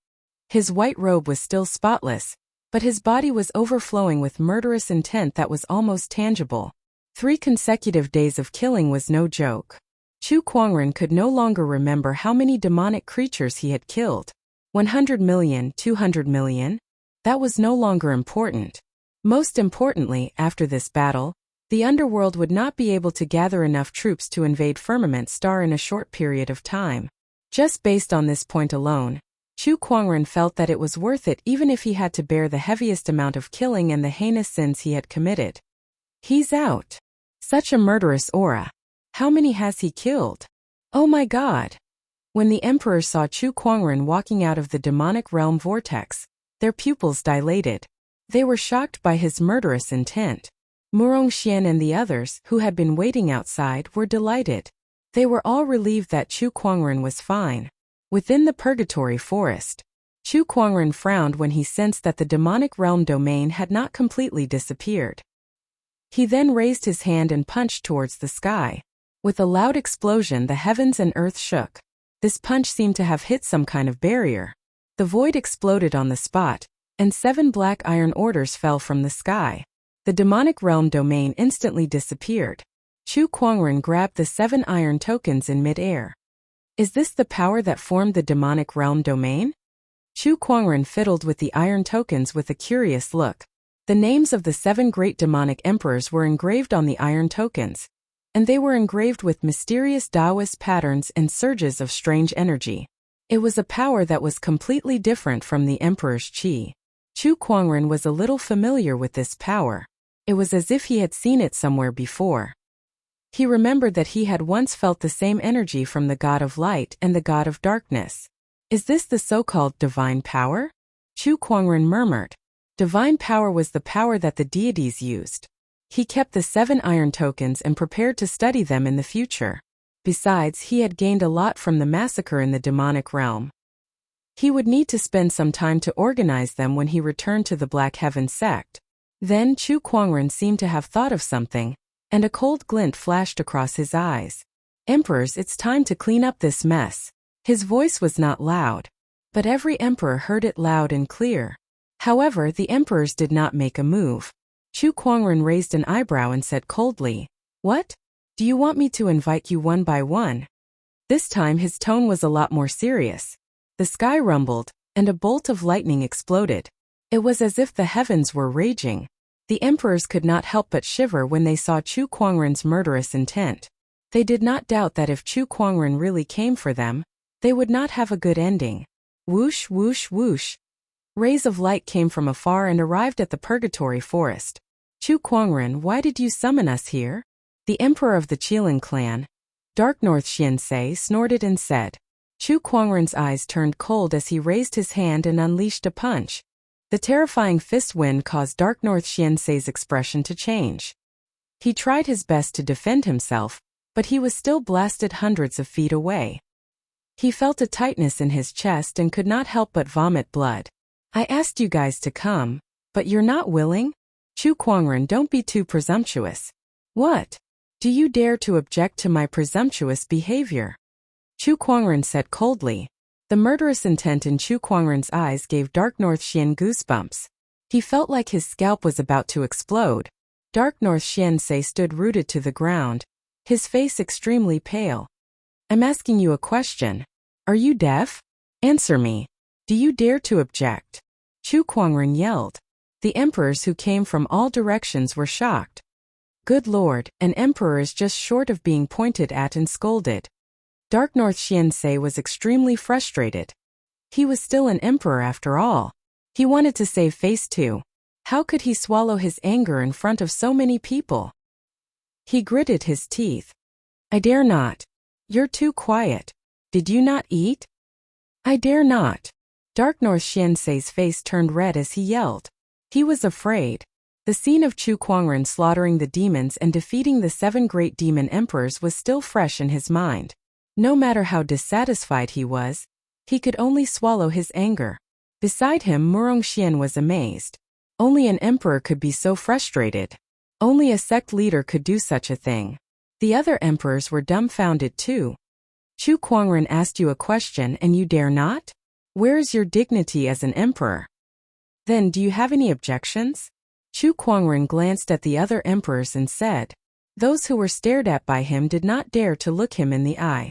His white robe was still spotless, but his body was overflowing with murderous intent that was almost tangible. 3 consecutive days of killing was no joke. Chu Kuangren could no longer remember how many demonic creatures he had killed. 100 million, 200 million? That was no longer important. Most importantly, after this battle, the underworld would not be able to gather enough troops to invade Firmament Star in a short period of time. Just based on this point alone, Chu Kuangren felt that it was worth it even if he had to bear the heaviest amount of killing and the heinous sins he had committed. He's out. Such a murderous aura. How many has he killed? Oh my God! When the Emperor saw Chu Kuangren walking out of the demonic realm vortex, their pupils dilated. They were shocked by his murderous intent. Murong Xian and the others, who had been waiting outside, were delighted. They were all relieved that Chu Kuangren was fine. Within the purgatory forest, Chu Kuangren frowned when he sensed that the demonic realm domain had not completely disappeared. He then raised his hand and punched towards the sky. With a loud explosion, the heavens and earth shook. This punch seemed to have hit some kind of barrier. The void exploded on the spot, and 7 black iron orders fell from the sky. The demonic realm domain instantly disappeared. Chu Kuangren grabbed the 7 iron tokens in mid-air. Is this the power that formed the demonic realm domain? Chu Kuangren fiddled with the iron tokens with a curious look. The names of the 7 great demonic emperors were engraved on the iron tokens, and they were engraved with mysterious Taoist patterns and surges of strange energy. It was a power that was completely different from the emperor's qi. Chu Kuangren was a little familiar with this power. It was as if he had seen it somewhere before. He remembered that he had once felt the same energy from the god of light and the god of darkness. Is this the so-called divine power? Chu Kuangren murmured. Divine power was the power that the deities used. He kept the 7 iron tokens and prepared to study them in the future. Besides, he had gained a lot from the massacre in the demonic realm. He would need to spend some time to organize them when he returned to the Black Heaven sect. Then Chu Kuangren seemed to have thought of something, and a cold glint flashed across his eyes. Emperors, it's time to clean up this mess. His voice was not loud, but every emperor heard it loud and clear. However, the emperors did not make a move. Chu Kuangren raised an eyebrow and said coldly, "What? Do you want me to invite you one by one?" This time his tone was a lot more serious. The sky rumbled, and a bolt of lightning exploded. It was as if the heavens were raging. The emperors could not help but shiver when they saw Chu Kuangren's murderous intent. They did not doubt that if Chu Kuangren really came for them, they would not have a good ending. Whoosh, whoosh, whoosh. Rays of light came from afar and arrived at the Purgatory Forest. Chu Kuangren, why did you summon us here? The emperor of the Qilin clan, Dark North Xianxie, snorted and said. Chu Kuangren's eyes turned cold as he raised his hand and unleashed a punch. The terrifying fist wind caused Dark North Xianxie's expression to change. He tried his best to defend himself, but he was still blasted hundreds of feet away. He felt a tightness in his chest and could not help but vomit blood. I asked you guys to come, but you're not willing? Chu Kuangren, don't be too presumptuous. What? Do you dare to object to my presumptuous behavior? Chu Kuangren said coldly. The murderous intent in Chu Kuangren's eyes gave Dark North Xian goosebumps. He felt like his scalp was about to explode. Dark North Xianxie stood rooted to the ground, his face extremely pale. I'm asking you a question. Are you deaf? Answer me. Do you dare to object? Chu Kuangren yelled. The emperors who came from all directions were shocked. Good lord, an emperor is just short of being pointed at and scolded. Dark North Xianxie was extremely frustrated. He was still an emperor after all. He wanted to save face too. How could he swallow his anger in front of so many people? He gritted his teeth. I dare not. You're too quiet. Did you not eat? I dare not. Dark North Xianxie's face turned red as he yelled. He was afraid. The scene of Chu Kuangren slaughtering the demons and defeating the 7 great demon emperors was still fresh in his mind. No matter how dissatisfied he was, he could only swallow his anger. Beside him, Murongxian was amazed. Only an emperor could be so frustrated. Only a sect leader could do such a thing. The other emperors were dumbfounded too. Chu Kuangren asked you a question and you dare not? Where is your dignity as an emperor? Then do you have any objections? Chu Kuangren glanced at the other emperors and said. Those who were stared at by him did not dare to look him in the eye.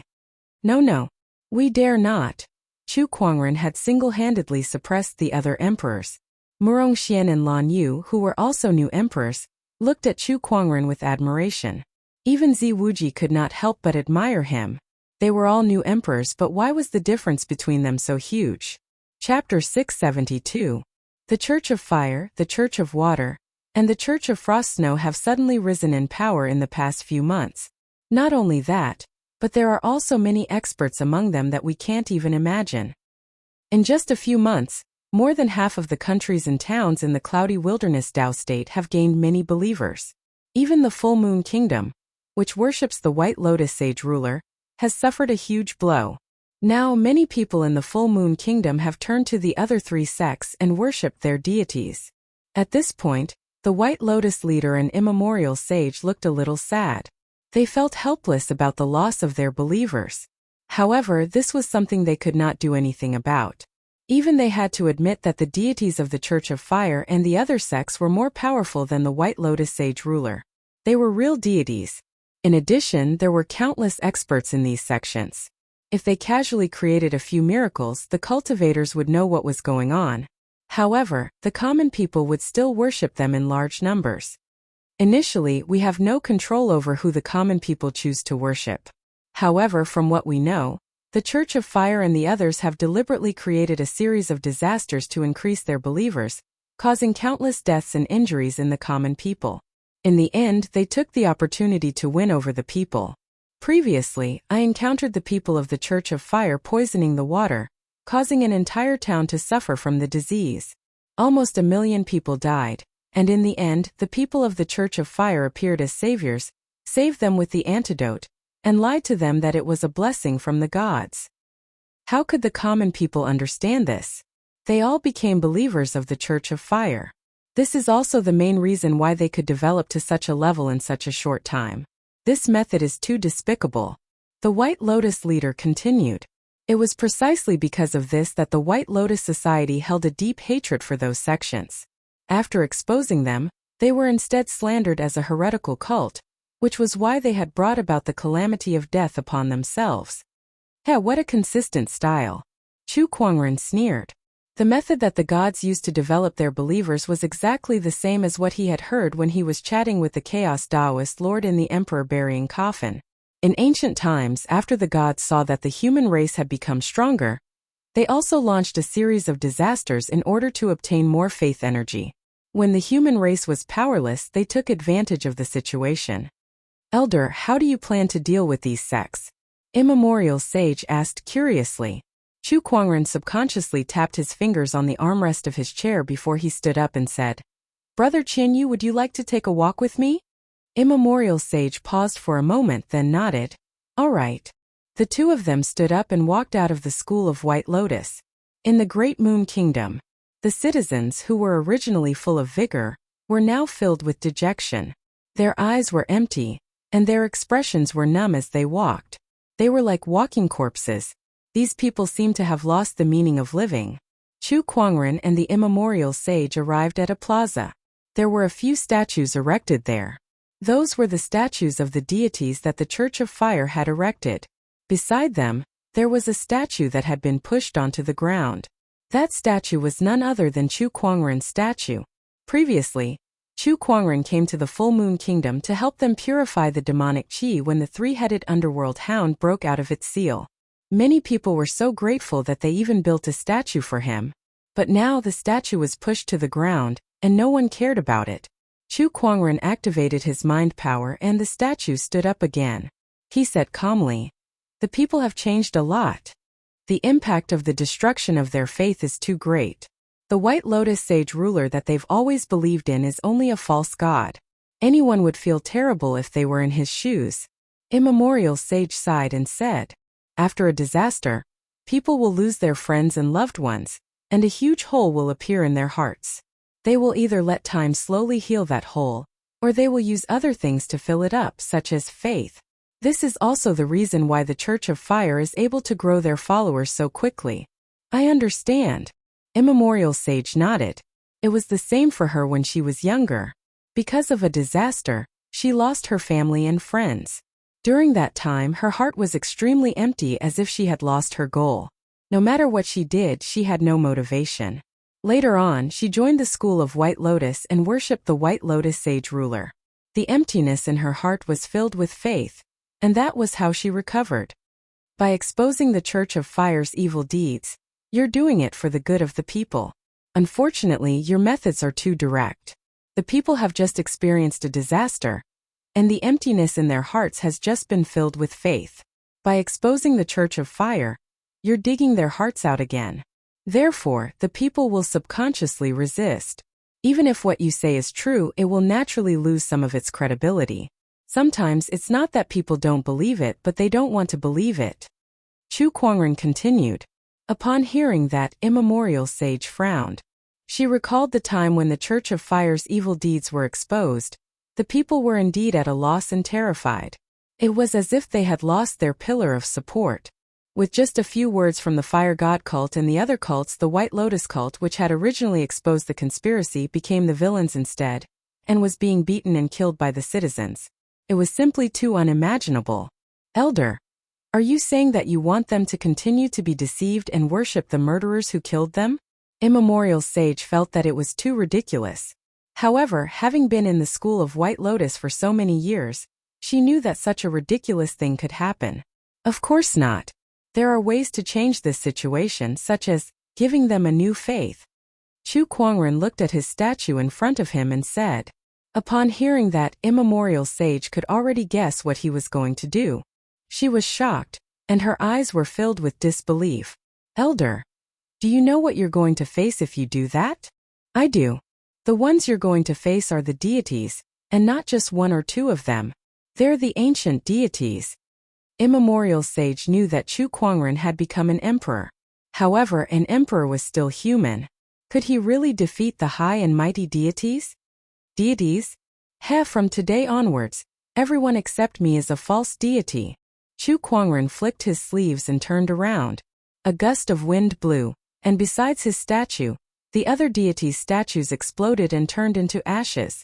No, we dare not. Chu Kuangren had single-handedly suppressed the other emperors. Murongxian and Lan Yu, who were also new emperors, looked at Chu Kuangren with admiration. Even Zi Wuji could not help but admire him. They were all new emperors, but why was the difference between them so huge? Chapter 672. The Church of Fire, the Church of Water, and the Church of Frost Snow have suddenly risen in power in the past few months. Not only that, but there are also many experts among them that we can't even imagine. In just a few months, more than half of the countries and towns in the cloudy wilderness Dao state have gained many believers. Even the Full Moon Kingdom, which worships the White Lotus Sage ruler, has suffered a huge blow. Now many people in the Full Moon Kingdom have turned to the other 3 sects and worshipped their deities. At this point, the White Lotus leader and immemorial sage looked a little sad. They felt helpless about the loss of their believers. However, this was something they could not do anything about. Even they had to admit that the deities of the Church of Fire and the other sects were more powerful than the White Lotus Sage ruler. They were real deities. In addition, there were countless experts in these sections. If they casually created a few miracles, the cultivators would know what was going on. However, the common people would still worship them in large numbers. Initially, we have no control over who the common people choose to worship. However, from what we know, the Church of Fire and the others have deliberately created a series of disasters to increase their believers, causing countless deaths and injuries in the common people. In the end, they took the opportunity to win over the people. Previously, I encountered the people of the Church of Fire poisoning the water, causing an entire town to suffer from the disease. Almost 1 million people died, and in the end, the people of the Church of Fire appeared as saviors, saved them with the antidote, and lied to them that it was a blessing from the gods. How could the common people understand this? They all became believers of the Church of Fire. This is also the main reason why they could develop to such a level in such a short time. This method is too despicable. The White Lotus leader continued. It was precisely because of this that the White Lotus Society held a deep hatred for those sections. After exposing them, they were instead slandered as a heretical cult, which was why they had brought about the calamity of death upon themselves. What a consistent style! Chu Kuangren sneered. The method that the gods used to develop their believers was exactly the same as what he had heard when he was chatting with the Chaos Taoist Lord in the Emperor burying coffin. In ancient times, after the gods saw that the human race had become stronger, they also launched a series of disasters in order to obtain more faith energy. When the human race was powerless, they took advantage of the situation. Elder, how do you plan to deal with these sects? Immemorial Sage asked curiously. Chu Kuangren subconsciously tapped his fingers on the armrest of his chair before he stood up and said, Brother Qianyu, would you like to take a walk with me? Immemorial Sage paused for a moment, then nodded. All right. The two of them stood up and walked out of the School of White Lotus. In the Great Moon Kingdom, the citizens, who were originally full of vigor, were now filled with dejection. Their eyes were empty, and their expressions were numb as they walked. They were like walking corpses. These people seemed to have lost the meaning of living. Chu Kuangren and the Immemorial Sage arrived at a plaza. There were a few statues erected there. Those were the statues of the deities that the Church of Fire had erected. Beside them, there was a statue that had been pushed onto the ground. That statue was none other than Chu Kuangren's statue. Previously, Chu Kuangren came to the Full Moon Kingdom to help them purify the demonic qi when the three-headed underworld hound broke out of its seal. Many people were so grateful that they even built a statue for him. But now the statue was pushed to the ground, and no one cared about it. Chu Kuangren activated his mind power and the statue stood up again. He said calmly, The people have changed a lot. The impact of the destruction of their faith is too great. The White Lotus Sage ruler that they've always believed in is only a false god. Anyone would feel terrible if they were in his shoes. Immemorial Sage sighed and said, After a disaster, people will lose their friends and loved ones, and a huge hole will appear in their hearts. They will either let time slowly heal that hole, or they will use other things to fill it up, such as faith. This is also the reason why the Church of Fire is able to grow their followers so quickly. I understand. Immemorial Sage nodded. It was the same for her when she was younger. Because of a disaster, she lost her family and friends. During that time, her heart was extremely empty, as if she had lost her goal. No matter what she did, she had no motivation. Later on, she joined the School of White Lotus and worshipped the White Lotus Sage ruler. The emptiness in her heart was filled with faith, and that was how she recovered. By exposing the Church of Fire's evil deeds, you're doing it for the good of the people. Unfortunately, your methods are too direct. The people have just experienced a disaster, and the emptiness in their hearts has just been filled with faith. By exposing the Church of Fire, you're digging their hearts out again. Therefore, the people will subconsciously resist. Even if what you say is true, it will naturally lose some of its credibility. Sometimes it's not that people don't believe it, but they don't want to believe it. Chu Kuangren continued. Upon hearing that, Immemorial Sage frowned. She recalled the time when the Church of Fire's evil deeds were exposed. The people were indeed at a loss and terrified. It was as if they had lost their pillar of support. With just a few words from the Fire God cult and the other cults, the White Lotus cult, which had originally exposed the conspiracy, became the villains instead, and was being beaten and killed by the citizens. It was simply too unimaginable. Elder, are you saying that you want them to continue to be deceived and worship the murderers who killed them? Immemorial Sage felt that it was too ridiculous. However, having been in the school of White Lotus for so many years, she knew that such a ridiculous thing could happen. Of course not. There are ways to change this situation, such as giving them a new faith. Chu Kuangren looked at his statue in front of him and said. Upon hearing that, Immemorial Sage could already guess what he was going to do. She was shocked, and her eyes were filled with disbelief. Elder, do you know what you're going to face if you do that? I do. The ones you're going to face are the deities, and not just one or two of them. They're the ancient deities. Immemorial Sage knew that Chu Kuangren had become an emperor. However, an emperor was still human. Could he really defeat the high and mighty deities? Deities? From today onwards, everyone except me is a false deity. Chu Kuangren flicked his sleeves and turned around. A gust of wind blew, and besides his statue, the other deities' statues exploded and turned into ashes.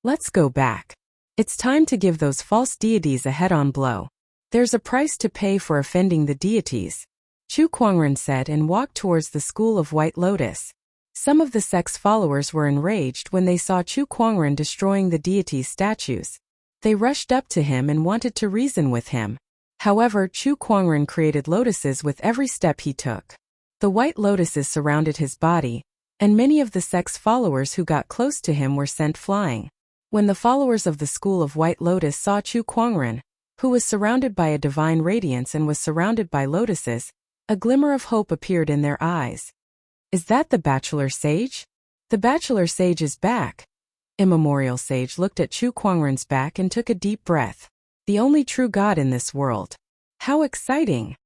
Let's go back. It's time to give those false deities a head-on blow. There's a price to pay for offending the deities. Chu Kuangren said and walked towards the school of White Lotus. Some of the sect's followers were enraged when they saw Chu Kuangren destroying the deities' statues. They rushed up to him and wanted to reason with him. However, Chu Kuangren created lotuses with every step he took. The white lotuses surrounded his body, and many of the sect's followers who got close to him were sent flying. When the followers of the school of White Lotus saw Chu Kuangren, who was surrounded by a divine radiance and was surrounded by lotuses, a glimmer of hope appeared in their eyes. Is that the Bachelor Sage? The Bachelor Sage is back. Immemorial Sage looked at Chu Kuangren's back and took a deep breath. The only true God in this world. How exciting!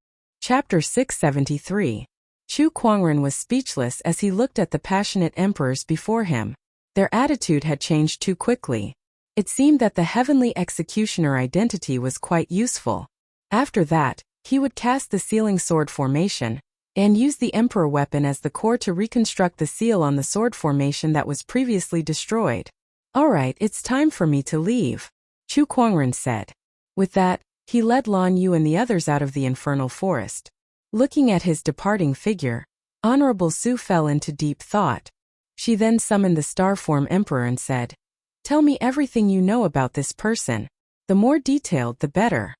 Chapter 673. Chu Kuangren was speechless as he looked at the passionate emperors before him. Their attitude had changed too quickly. It seemed that the heavenly executioner identity was quite useful. After that, he would cast the sealing sword formation, and use the emperor weapon as the core to reconstruct the seal on the sword formation that was previously destroyed. Alright, it's time for me to leave, Chu Kuangren said. With that, he led Lan Yu and the others out of the infernal forest. Looking at his departing figure, Honorable Su fell into deep thought. She then summoned the star-form emperor and said, "Tell me everything you know about this person. The more detailed, the better."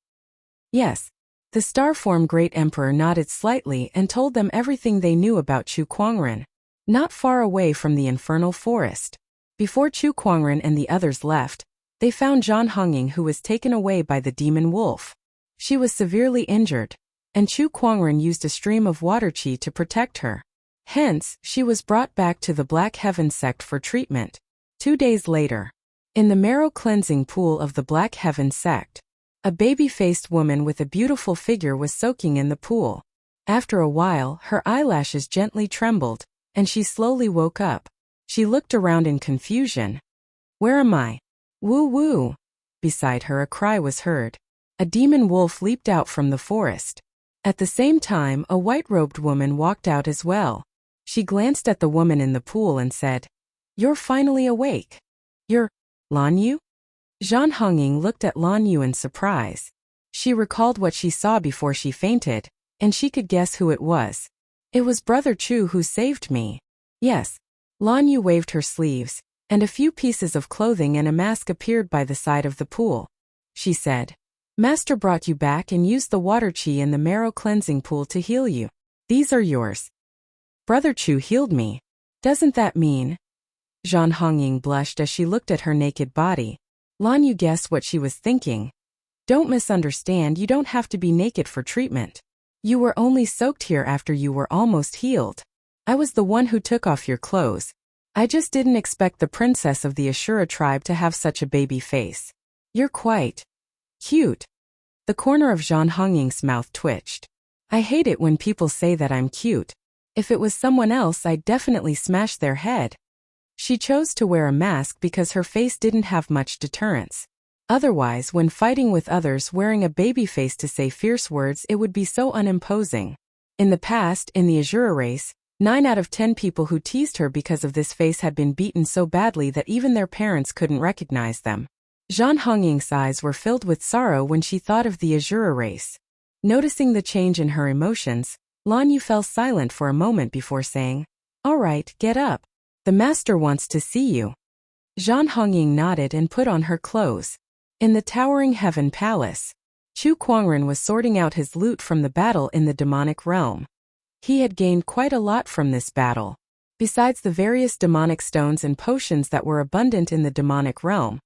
Yes. The star-form great emperor nodded slightly and told them everything they knew about Chu Kuangren. Not far away from the infernal forest. Before Chu Kuangren and the others left, they found Zhan Hongying, who was taken away by the demon wolf. She was severely injured, and Chu Kuangren used a stream of water qi to protect her. Hence, she was brought back to the Black Heaven sect for treatment. 2 days later, in the marrow cleansing pool of the Black Heaven sect, a baby-faced woman with a beautiful figure was soaking in the pool. After a while, her eyelashes gently trembled, and she slowly woke up. She looked around in confusion. Where am I? Woo woo! Beside her a cry was heard. A demon wolf leaped out from the forest. At the same time, a white-robed woman walked out as well. She glanced at the woman in the pool and said, "You're finally awake. You're Lan Yu?" Zhan Hongying looked at Lan Yu in surprise. She recalled what she saw before she fainted, and she could guess who it was. It was Brother Chu who saved me. Yes. Lan Yu waved her sleeves, and a few pieces of clothing and a mask appeared by the side of the pool. She said, "Master brought you back and used the water qi in the marrow cleansing pool to heal you. These are yours." Brother Chu healed me. Doesn't that mean? Zhan Hongying blushed as she looked at her naked body. Lan Yu guessed what she was thinking. Don't misunderstand, you don't have to be naked for treatment. You were only soaked here after you were almost healed. I was the one who took off your clothes. I just didn't expect the princess of the Ashura tribe to have such a baby face. You're quite cute. The corner of Zhan Hongying's mouth twitched. I hate it when people say that I'm cute. If it was someone else, I'd definitely smash their head. She chose to wear a mask because her face didn't have much deterrence. Otherwise, when fighting with others wearing a baby face to say fierce words, it would be so unimposing. In the past, in the Azura race, 9 out of 10 people who teased her because of this face had been beaten so badly that even their parents couldn't recognize them. Zhan Hongying's eyes were filled with sorrow when she thought of the Azura race. Noticing the change in her emotions, Lan Yu fell silent for a moment before saying, All right, get up. The master wants to see you. Zhan Hongying nodded and put on her clothes. In the towering heaven palace, Chu Kuangren was sorting out his loot from the battle in the demonic realm. He had gained quite a lot from this battle. Besides the various demonic stones and potions that were abundant in the demonic realm,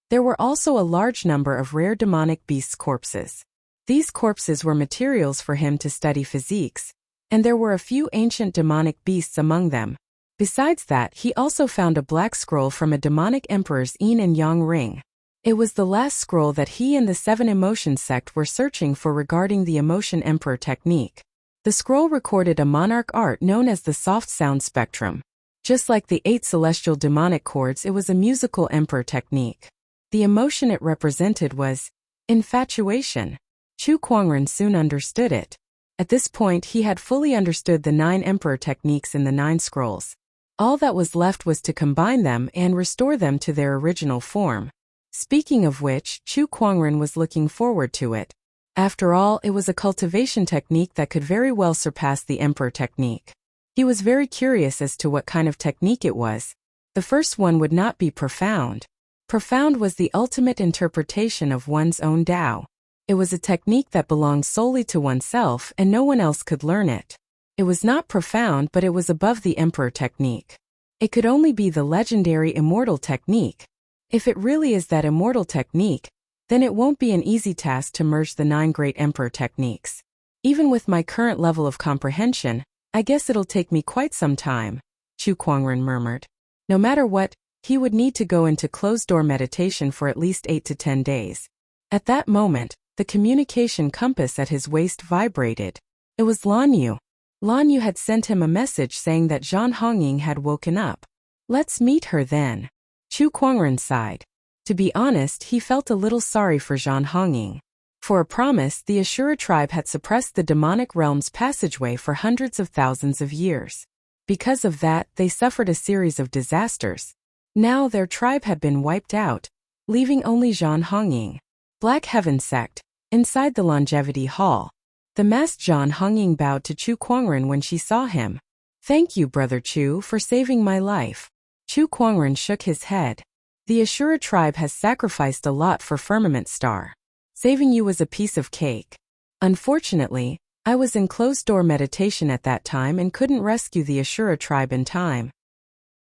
there were also a large number of rare demonic beasts' corpses. These corpses were materials for him to study physiques, and there were a few ancient demonic beasts among them. Besides that, he also found a black scroll from a demonic emperor's yin and yang ring. It was the last scroll that he and the 7 Emotion sect were searching for regarding the Emotion Emperor technique. The scroll recorded a monarch art known as the soft sound spectrum. Just like the 8 celestial demonic chords, it was a musical emperor technique. The emotion it represented was infatuation. Chu Kuangren soon understood it. At this point, he had fully understood the 9 emperor techniques in the 9 scrolls. All that was left was to combine them and restore them to their original form. Speaking of which, Chu Kuangren was looking forward to it. After all, it was a cultivation technique that could very well surpass the emperor technique. He was very curious as to what kind of technique it was. The first one would not be profound. Profound was the ultimate interpretation of one's own Tao. It was a technique that belonged solely to oneself and no one else could learn it. It was not profound, but it was above the emperor technique. It could only be the legendary immortal technique. If it really is that immortal technique, then it won't be an easy task to merge the 9 great emperor techniques. Even with my current level of comprehension, I guess it'll take me quite some time, Chu Kuangren murmured. No matter what, he would need to go into closed-door meditation for at least 8 to 10 days. At that moment, the communication compass at his waist vibrated. It was Lan Yu. Lan Yu had sent him a message saying that Zhan Hongying had woken up. Let's meet her then. Chu Kuangren sighed. To be honest, he felt a little sorry for Zhan Hongying. For a promise, the Ashura tribe had suppressed the demonic realm's passageway for hundreds of thousands of years. Because of that, they suffered a series of disasters. Now their tribe had been wiped out, leaving only Zhan Hongying. Black Heaven Sect. Inside the Longevity Hall, the masked Zhan Hongying bowed to Chu Kuangren when she saw him. Thank you, Brother Chu, for saving my life. Chu Kuangren shook his head. The Ashura tribe has sacrificed a lot for Firmament Star. Saving you was a piece of cake. Unfortunately, I was in closed-door meditation at that time and couldn't rescue the Ashura tribe in time.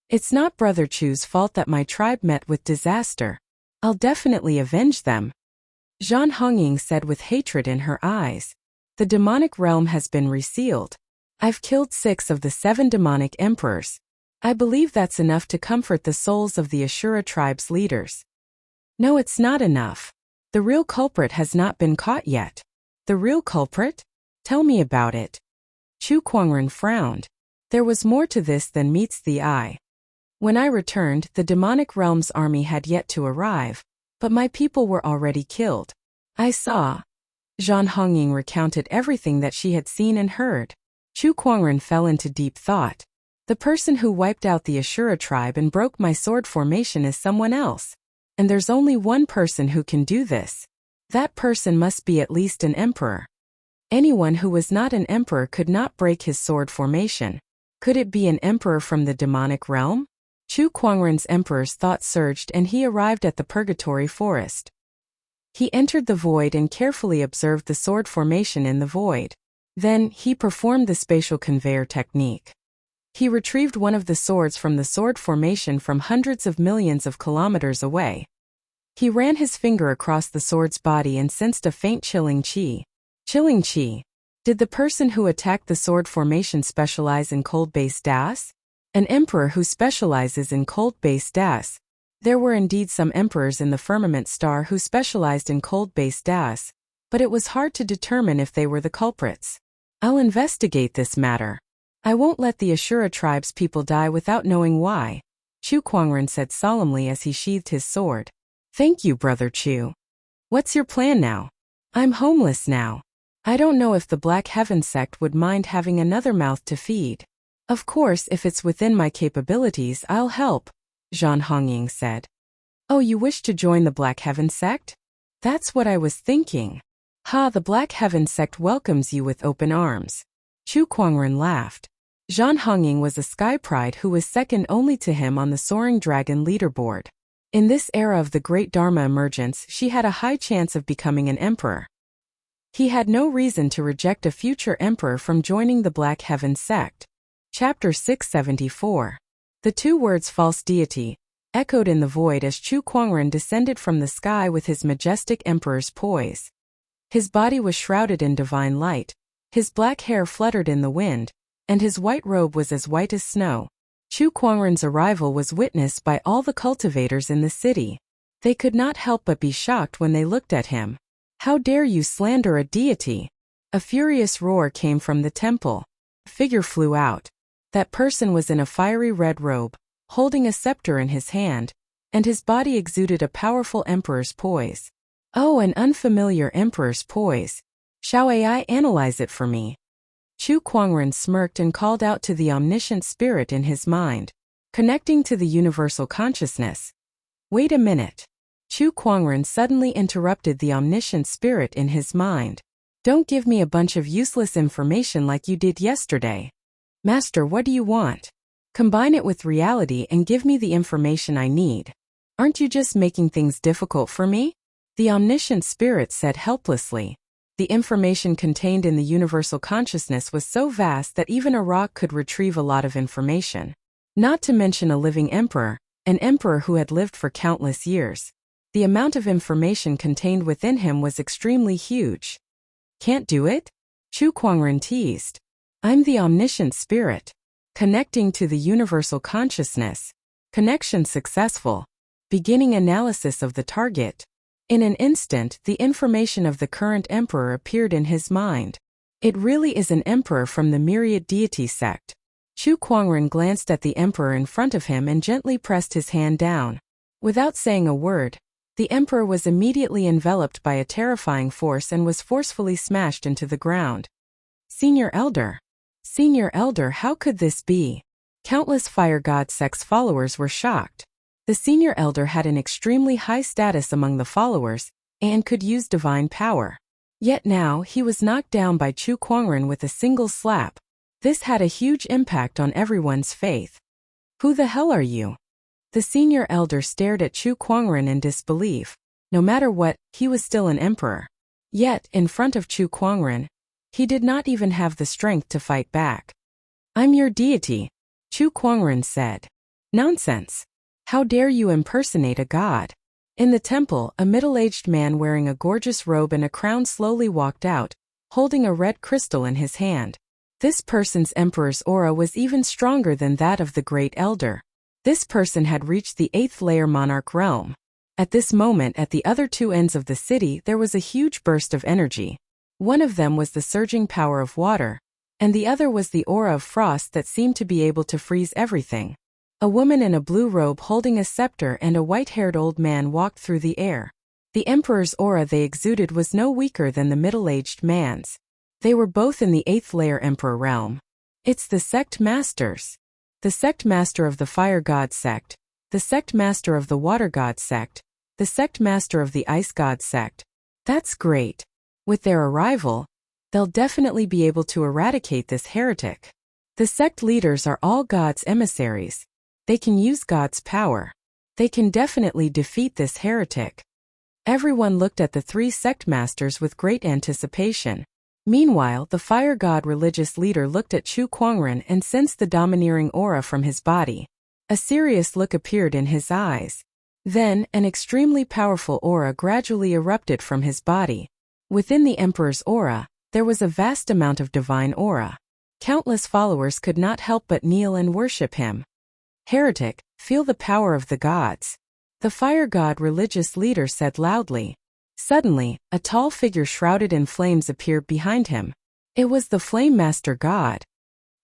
It's not Brother Chu's fault that my tribe met with disaster. I'll definitely avenge them. Zhan Hongying said with hatred in her eyes. The demonic realm has been resealed. I've killed 6 of the 7 demonic emperors. I believe that's enough to comfort the souls of the Ashura tribe's leaders. No, it's not enough. The real culprit has not been caught yet. The real culprit? Tell me about it. Chu Kuangren frowned. There was more to this than meets the eye. When I returned, the demonic realm's army had yet to arrive, but my people were already killed. I saw. Zhan Hongying recounted everything that she had seen and heard. Chu Kuangren fell into deep thought. The person who wiped out the Ashura tribe and broke my sword formation is someone else. And there's only one person who can do this. That person must be at least an emperor. Anyone who was not an emperor could not break his sword formation. Could it be an emperor from the demonic realm? Chu Kuangren's emperor's thought surged and he arrived at the Purgatory Forest. He entered the void and carefully observed the sword formation in the void. Then, he performed the spatial conveyor technique. He retrieved one of the swords from the sword formation from hundreds of millions of kilometers away. He ran his finger across the sword's body and sensed a faint chilling qi. Chilling qi. Did the person who attacked the sword formation specialize in cold-based das? An emperor who specializes in cold-based das. There were indeed some emperors in the Firmament Star who specialized in cold-based das, but it was hard to determine if they were the culprits. I'll investigate this matter. I won't let the Ashura tribe's people die without knowing why, Chu Kuangren said solemnly as he sheathed his sword. Thank you, Brother Chu. What's your plan now? I'm homeless now. I don't know if the Black Heaven sect would mind having another mouth to feed. Of course, if it's within my capabilities, I'll help, Zhan Hongying said. Oh, you wish to join the Black Heaven sect? That's what I was thinking. Ha, the Black Heaven sect welcomes you with open arms. Chu Kuangren laughed. Zhan Hongying was a sky pride who was second only to him on the Soaring Dragon leaderboard. In this era of the Great Dharma emergence, she had a high chance of becoming an emperor. He had no reason to reject a future emperor from joining the Black Heaven sect. Chapter 674. The two words false deity echoed in the void as Chu Kuangren descended from the sky with his majestic emperor's poise. His body was shrouded in divine light, his black hair fluttered in the wind, and his white robe was as white as snow. Chu Kuangren's arrival was witnessed by all the cultivators in the city. They could not help but be shocked when they looked at him. "How dare you slander a deity?" A furious roar came from the temple. A figure flew out. That person was in a fiery red robe, holding a scepter in his hand, and his body exuded a powerful emperor's poise. Oh, an unfamiliar emperor's poise. Shall AI analyze it for me? Chu Kuangren smirked and called out to the omniscient spirit in his mind, connecting to the universal consciousness. Wait a minute. Chu Kuangren suddenly interrupted the omniscient spirit in his mind. Don't give me a bunch of useless information like you did yesterday. Master, what do you want? Combine it with reality and give me the information I need. Aren't you just making things difficult for me? The omniscient spirit said helplessly. The information contained in the universal consciousness was so vast that even a rock could retrieve a lot of information. Not to mention a living emperor, an emperor who had lived for countless years. The amount of information contained within him was extremely huge. Can't do it? Chu Kuangren teased. I'm the omniscient spirit. Connecting to the universal consciousness. Connection successful. Beginning analysis of the target. In an instant, the information of the current emperor appeared in his mind. It really is an emperor from the myriad deity sect. Chu Kuangren glanced at the emperor in front of him and gently pressed his hand down. Without saying a word, the emperor was immediately enveloped by a terrifying force and was forcefully smashed into the ground. Senior Elder. Senior Elder, how could this be? Countless Fire God sect's followers were shocked. The Senior Elder had an extremely high status among the followers, and could use divine power. Yet now he was knocked down by Chu Kuangren with a single slap. This had a huge impact on everyone's faith. Who the hell are you? The Senior Elder stared at Chu Kuangren in disbelief. No matter what, he was still an emperor. Yet, in front of Chu Kuangren, he did not even have the strength to fight back. I'm your deity, Chu Kuangren said. Nonsense. How dare you impersonate a god? In the temple, a middle-aged man wearing a gorgeous robe and a crown slowly walked out, holding a red crystal in his hand. This person's emperor's aura was even stronger than that of the Great Elder. This person had reached the 8th layer monarch realm. At this moment, at the other two ends of the city, there was a huge burst of energy. One of them was the surging power of water, and the other was the aura of frost that seemed to be able to freeze everything. A woman in a blue robe holding a scepter and a white-haired old man walked through the air. The emperor's aura they exuded was no weaker than the middle-aged man's. They were both in the 8th layer emperor realm. It's the sect masters. The sect master of the Fire God sect, the sect master of the Water God sect, the sect master of the Ice God sect. That's great. With their arrival, they'll definitely be able to eradicate this heretic. The sect leaders are all God's emissaries. They can use God's power. They can definitely defeat this heretic. Everyone looked at the three sect masters with great anticipation. Meanwhile, the Fire God religious leader looked at Chu Kuangren and sensed the domineering aura from his body. A serious look appeared in his eyes. Then, an extremely powerful aura gradually erupted from his body. Within the emperor's aura, there was a vast amount of divine aura. Countless followers could not help but kneel and worship him. Heretic, feel the power of the gods. The Fire God religious leader said loudly. Suddenly, a tall figure shrouded in flames appeared behind him. It was the Flame Master God.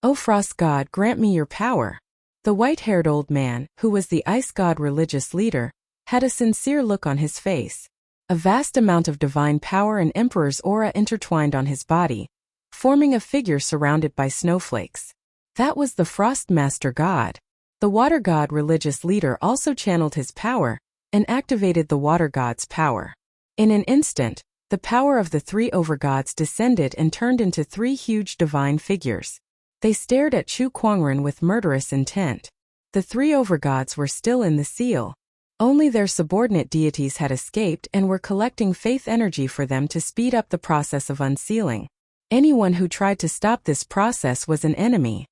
O Frost God, grant me your power. The white-haired old man, who was the Ice God religious leader, had a sincere look on his face. A vast amount of divine power and emperor's aura intertwined on his body, forming a figure surrounded by snowflakes. That was the Frost Master God. The Water God religious leader also channeled his power and activated the Water God's power. In an instant, the power of the three overgods descended and turned into three huge divine figures. They stared at Chu Kuangren with murderous intent. The three overgods were still in the seal. Only their subordinate deities had escaped and were collecting faith energy for them to speed up the process of unsealing. Anyone who tried to stop this process was an enemy.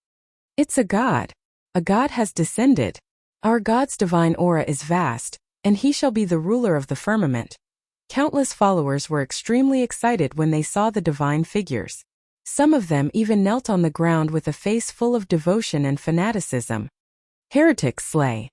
It's a god. A god has descended. Our god's divine aura is vast, and he shall be the ruler of the firmament. Countless followers were extremely excited when they saw the divine figures. Some of them even knelt on the ground with a face full of devotion and fanaticism. Heretics slay.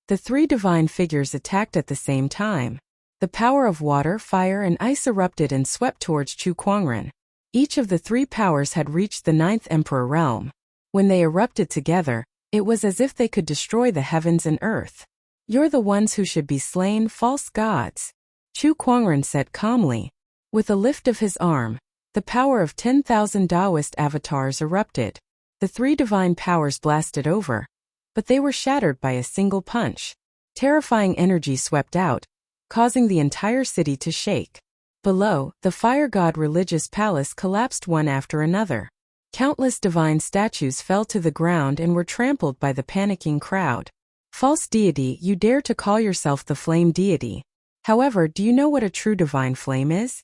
The three divine figures attacked at the same time. The power of water, fire, and ice erupted and swept towards Chu Kuangren. Each of the three powers had reached the 9th Emperor realm. When they erupted together, it was as if they could destroy the heavens and earth. You're the ones who should be slain, false gods. Chu Kuangren said calmly. With a lift of his arm, the power of 10,000 Taoist avatars erupted. The three divine powers blasted over, but they were shattered by a single punch. Terrifying energy swept out, causing the entire city to shake. Below, the fire god religious palace collapsed one after another. Countless divine statues fell to the ground and were trampled by the panicking crowd. False deity, you dare to call yourself the flame deity. However, do you know what a true divine flame is?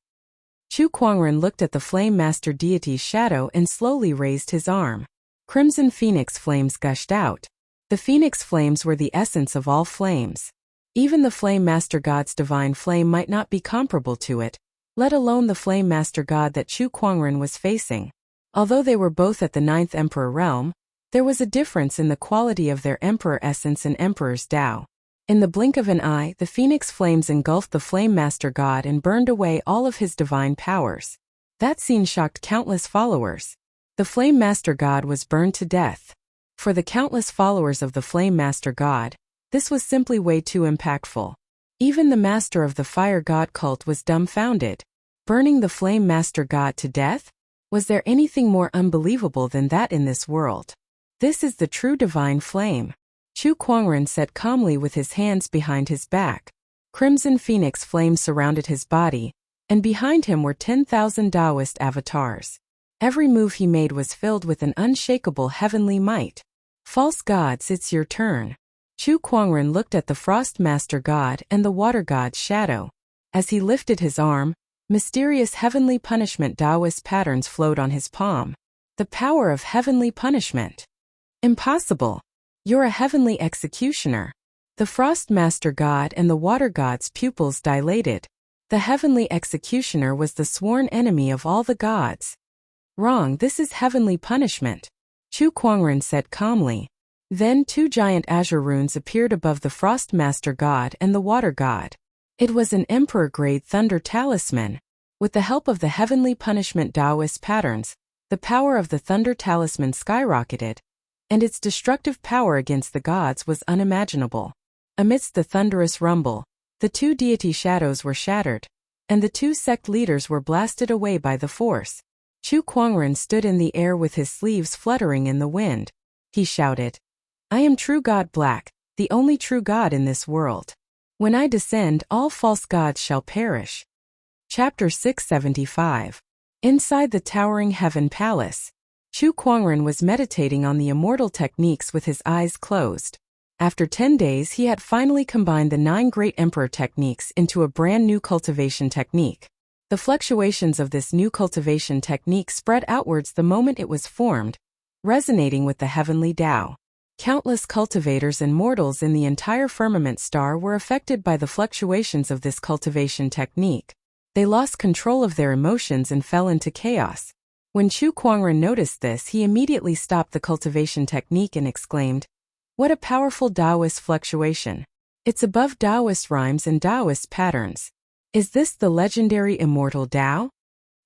Chu Kuangren looked at the flame master deity's shadow and slowly raised his arm. Crimson phoenix flames gushed out. The phoenix flames were the essence of all flames. Even the flame master god's divine flame might not be comparable to it, let alone the flame master god that Chu Kuangren was facing. Although they were both at the 9th Emperor realm, there was a difference in the quality of their emperor essence and emperor's Tao. In the blink of an eye, the phoenix flames engulfed the flame master god and burned away all of his divine powers. That scene shocked countless followers. The flame master god was burned to death. For the countless followers of the flame master god, this was simply way too impactful. Even the master of the fire god cult was dumbfounded. Burning the flame master god to death? Was there anything more unbelievable than that in this world? This is the true divine flame. Chu Kuangren said calmly with his hands behind his back. Crimson phoenix flames surrounded his body, and behind him were 10,000 Taoist avatars. Every move he made was filled with an unshakable heavenly might. False gods, it's your turn. Chu Kuangren looked at the frost master god and the water god's shadow. As he lifted his arm, mysterious heavenly punishment Taoist patterns flowed on his palm. The power of heavenly punishment. Impossible. You're a heavenly executioner. The frost master god and the water god's pupils dilated. The heavenly executioner was the sworn enemy of all the gods. Wrong, this is heavenly punishment. Chu Kuangren said calmly. Then two giant azure runes appeared above the frost master god and the water god. It was an emperor-grade thunder talisman. With the help of the heavenly punishment Taoist patterns, the power of the thunder talisman skyrocketed, and its destructive power against the gods was unimaginable. Amidst the thunderous rumble, the two deity shadows were shattered, and the two sect leaders were blasted away by the force. Chu Kuangren stood in the air with his sleeves fluttering in the wind. He shouted, I am true God Black, the only true God in this world. When I descend, all false gods shall perish. Chapter 675. Inside the towering heaven palace, Chu Kuangren was meditating on the immortal techniques with his eyes closed. After 10 days, he had finally combined the 9 great emperor techniques into a brand new cultivation technique. The fluctuations of this new cultivation technique spread outwards the moment it was formed, resonating with the heavenly Tao. Countless cultivators and mortals in the entire firmament star were affected by the fluctuations of this cultivation technique. They lost control of their emotions and fell into chaos. When Chu Kuangren noticed this, he immediately stopped the cultivation technique and exclaimed, What a powerful Taoist fluctuation! It's above Taoist rhymes and Taoist patterns. Is this the legendary immortal Tao?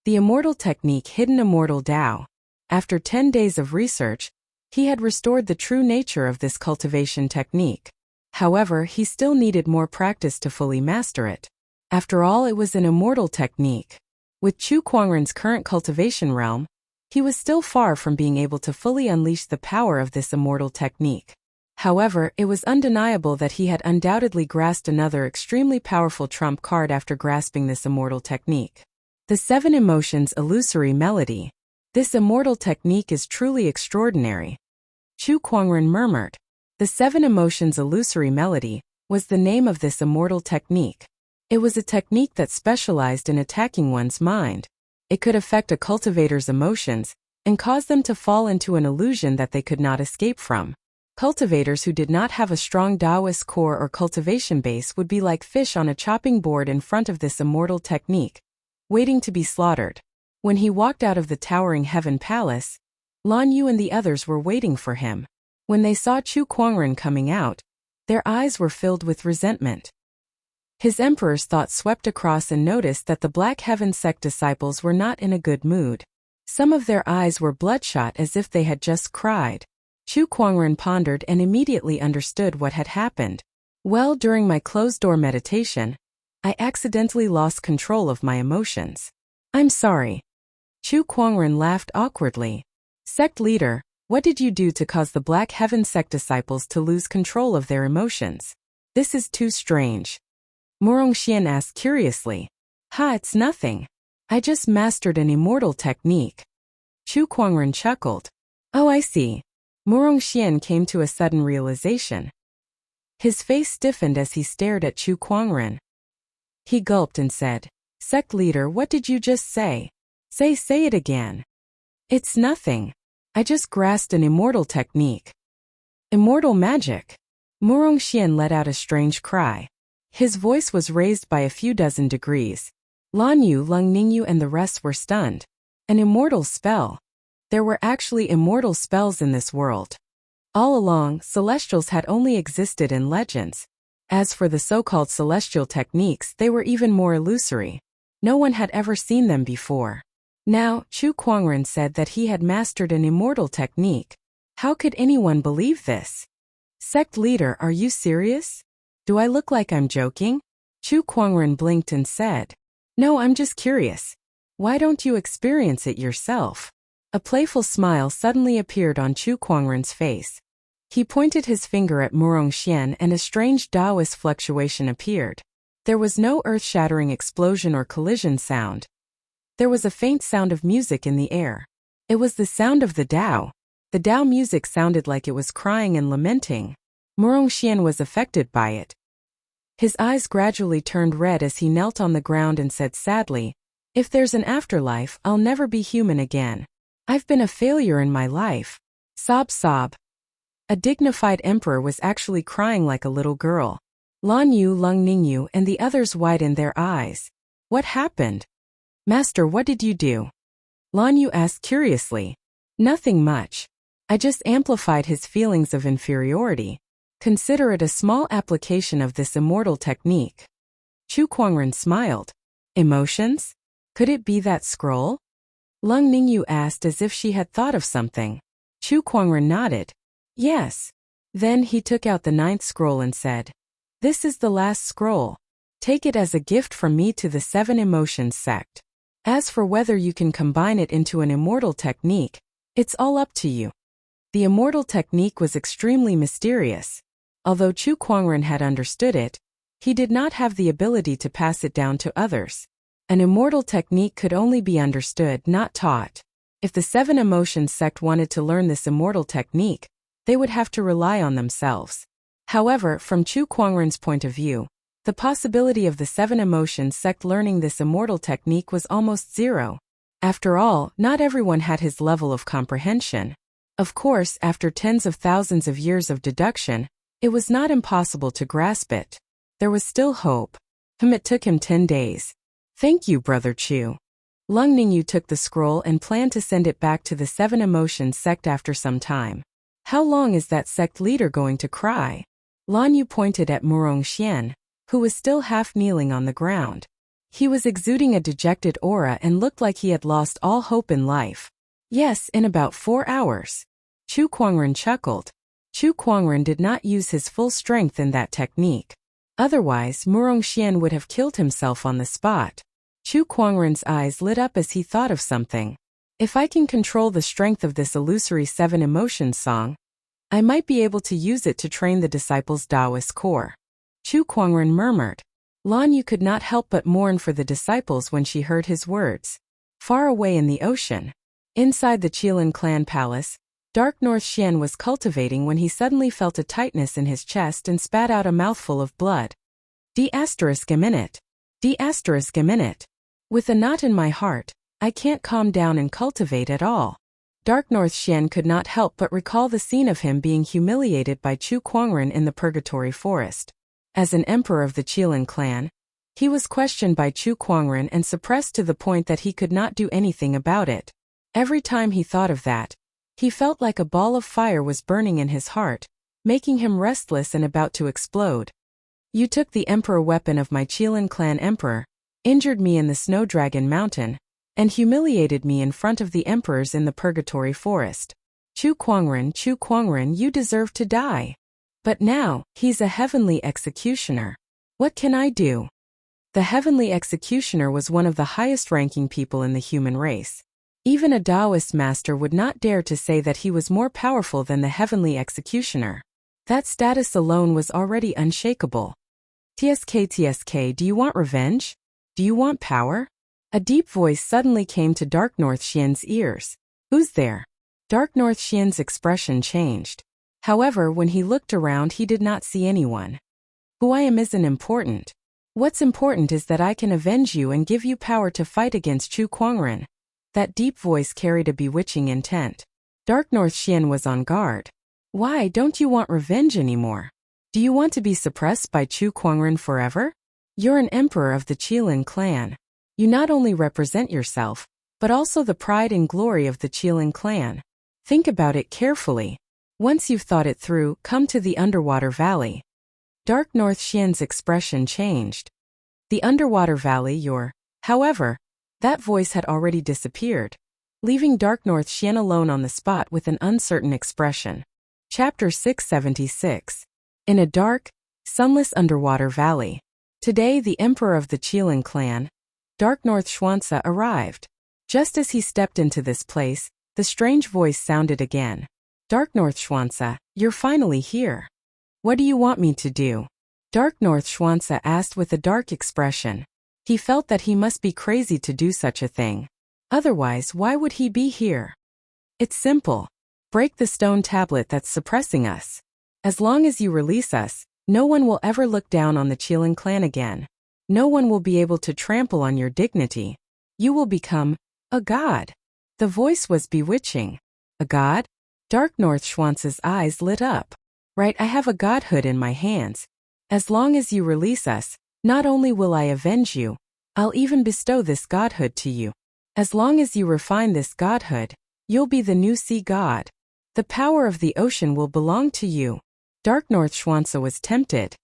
The immortal technique hidden immortal Tao. After 10 days of research, he had restored the true nature of this cultivation technique. However, he still needed more practice to fully master it. After all, it was an immortal technique. With Chu Kuangren's current cultivation realm, he was still far from being able to fully unleash the power of this immortal technique. However, it was undeniable that he had undoubtedly grasped another extremely powerful trump card after grasping this immortal technique. The 7 emotions illusory melody. This immortal technique is truly extraordinary. Chu Kuangren murmured. The 7 Emotions Illusory Melody was the name of this immortal technique. It was a technique that specialized in attacking one's mind. It could affect a cultivator's emotions and cause them to fall into an illusion that they could not escape from. Cultivators who did not have a strong Taoist core or cultivation base would be like fish on a chopping board in front of this immortal technique, waiting to be slaughtered. When he walked out of the towering heaven palace, Lan Yu and the others were waiting for him. When they saw Chu Kuangren coming out, their eyes were filled with resentment. His emperor's thoughts swept across and noticed that the Black Heaven sect disciples were not in a good mood. Some of their eyes were bloodshot as if they had just cried. Chu Kuangren pondered and immediately understood what had happened. Well, during my closed-door meditation, I accidentally lost control of my emotions. I'm sorry. Chu Kuangren laughed awkwardly. Sect leader, what did you do to cause the Black Heaven sect disciples to lose control of their emotions? This is too strange. Murongxian asked curiously. It's nothing. I just mastered an immortal technique. Chu Kuangren chuckled. Oh, I see. Murongxian came to a sudden realization. His face stiffened as he stared at Chu Kuangren. He gulped and said, Sect leader, what did you just say? Say it again. It's nothing. I just grasped an immortal technique. Immortal magic. Murongxian let out a strange cry. His voice was raised by a few dozen degrees. Lan Yu, Lung Ningyu and the rest were stunned. An immortal spell. There were actually immortal spells in this world. All along, celestials had only existed in legends. As for the so-called celestial techniques, they were even more illusory. No one had ever seen them before. Now, Chu Kuangren said that he had mastered an immortal technique. How could anyone believe this? Sect leader, are you serious? Do I look like I'm joking? Chu Kuangren blinked and said, No, I'm just curious. Why don't you experience it yourself? A playful smile suddenly appeared on Chu Kuangren's face. He pointed his finger at Murongxian and a strange Taoist fluctuation appeared. There was no earth-shattering explosion or collision sound. There was a faint sound of music in the air. It was the sound of the Tao. The Tao music sounded like it was crying and lamenting. Murongxian was affected by it. His eyes gradually turned red as he knelt on the ground and said sadly, If there's an afterlife, I'll never be human again. I've been a failure in my life. Sob sob. A dignified emperor was actually crying like a little girl. Lan Yu, Lung Ningyu and the others widened their eyes. What happened? Master, what did you do? Lan Yu asked curiously. Nothing much. I just amplified his feelings of inferiority. Consider it a small application of this immortal technique. Chu Kuangren smiled. Emotions? Could it be that scroll? Lung Ningyu asked as if she had thought of something. Chu Kuangren nodded. Yes. Then he took out the 9th scroll and said, This is the last scroll. Take it as a gift from me to the 7 Emotions sect. As for whether you can combine it into an immortal technique, it's all up to you. The immortal technique was extremely mysterious. Although Chu Kuangren had understood it, he did not have the ability to pass it down to others. An immortal technique could only be understood, not taught. If the 7 Emotions sect wanted to learn this immortal technique, they would have to rely on themselves. However, from Chu Kuangren's point of view, the possibility of the 7 Emotions sect learning this immortal technique was almost zero. After all, not everyone had his level of comprehension. Of course, after tens of thousands of years of deduction, it was not impossible to grasp it. There was still hope. It took him 10 days. Thank you, Brother Chu. Lung Ningyu took the scroll and planned to send it back to the 7 Emotions sect after some time. How long is that sect leader going to cry? Lan Yu pointed at Murongxian, who was still half kneeling on the ground. He was exuding a dejected aura and looked like he had lost all hope in life. Yes, in about 4 hours. Chu Kuangren chuckled. Chu Kuangren did not use his full strength in that technique. Otherwise, Murongxian would have killed himself on the spot. Chu Kuangren's eyes lit up as he thought of something. If I can control the strength of this illusory 7 Emotions song, I might be able to use it to train the disciples' Taoist core. Chu Kuangren murmured. Lan Yu could not help but mourn for the disciples when she heard his words. Far away in the ocean, Inside the Qilin clan palace, Dark North Xian was cultivating when he suddenly felt a tightness in his chest and spat out a mouthful of blood. D****. With a knot in my heart, I can't calm down and cultivate at all. Dark North Xian could not help but recall the scene of him being humiliated by Chu Kuangren in the Purgatory Forest. As an emperor of the Qilin clan, he was questioned by Chu Kuangren and suppressed to the point that he could not do anything about it. Every time he thought of that, he felt like a ball of fire was burning in his heart, making him restless and about to explode. You took the emperor weapon of my Qilin clan emperor, injured me in the Snow Dragon Mountain, and humiliated me in front of the emperors in the Purgatory Forest. Chu Kuangren, you deserve to die. But now, he's a heavenly executioner. What can I do? The heavenly executioner was one of the highest-ranking people in the human race. Even a Taoist master would not dare to say that he was more powerful than the heavenly executioner. That status alone was already unshakable. TSK, do you want revenge? Do you want power? A deep voice suddenly came to Dark North Xian's ears. Who's there? Dark North Xian's expression changed. However, when he looked around, he did not see anyone. Who I am isn't important. What's important is that I can avenge you and give you power to fight against Chu Kuangren. That deep voice carried a bewitching intent. Dark North Xian was on guard. Why don't you want revenge anymore? Do you want to be suppressed by Chu Kuangren forever? You're an emperor of the Qilin clan. You not only represent yourself, but also the pride and glory of the Qilin clan. Think about it carefully. Once you've thought it through, come to the underwater valley. Dark North Xian's expression changed. The underwater valley, However, that voice had already disappeared, leaving Dark North Xian alone on the spot with an uncertain expression. Chapter 676. In a dark, sunless underwater valley. Today the emperor of the Qilin clan, Dark North Xuanza, arrived. Just as he stepped into this place, the strange voice sounded again. Dark North Xuanza, you're finally here. What do you want me to do? Dark North Xuanza asked with a dark expression. He felt that he must be crazy to do such a thing. Otherwise, why would he be here? It's simple. Break the stone tablet that's suppressing us. As long as you release us, no one will ever look down on the Qilin clan again. No one will be able to trample on your dignity. You will become a god. The voice was bewitching. A god? Dark North Xuanza's eyes lit up. Right, I have a godhood in my hands. As long as you release us, not only will I avenge you, I'll even bestow this godhood to you. As long as you refine this godhood, you'll be the new sea god. The power of the ocean will belong to you. Dark North Xuanza was tempted.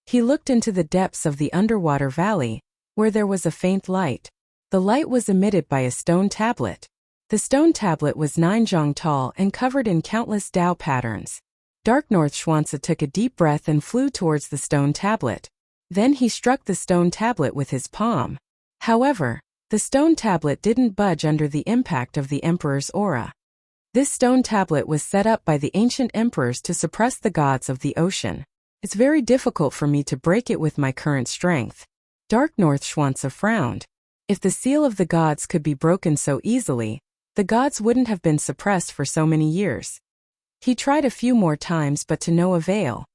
He looked into the depths of the underwater valley, where there was a faint light. The light was emitted by a stone tablet. The stone tablet was 9 zhang tall and covered in countless Tao patterns. Dark North Xuanza took a deep breath and flew towards the stone tablet. Then he struck the stone tablet with his palm. However, the stone tablet didn't budge under the impact of the emperor's aura. This stone tablet was set up by the ancient emperors to suppress the gods of the ocean. It's very difficult for me to break it with my current strength. Dark North Xuanza frowned. If the seal of the gods could be broken so easily, the gods wouldn't have been suppressed for so many years. He tried a few more times but to no avail.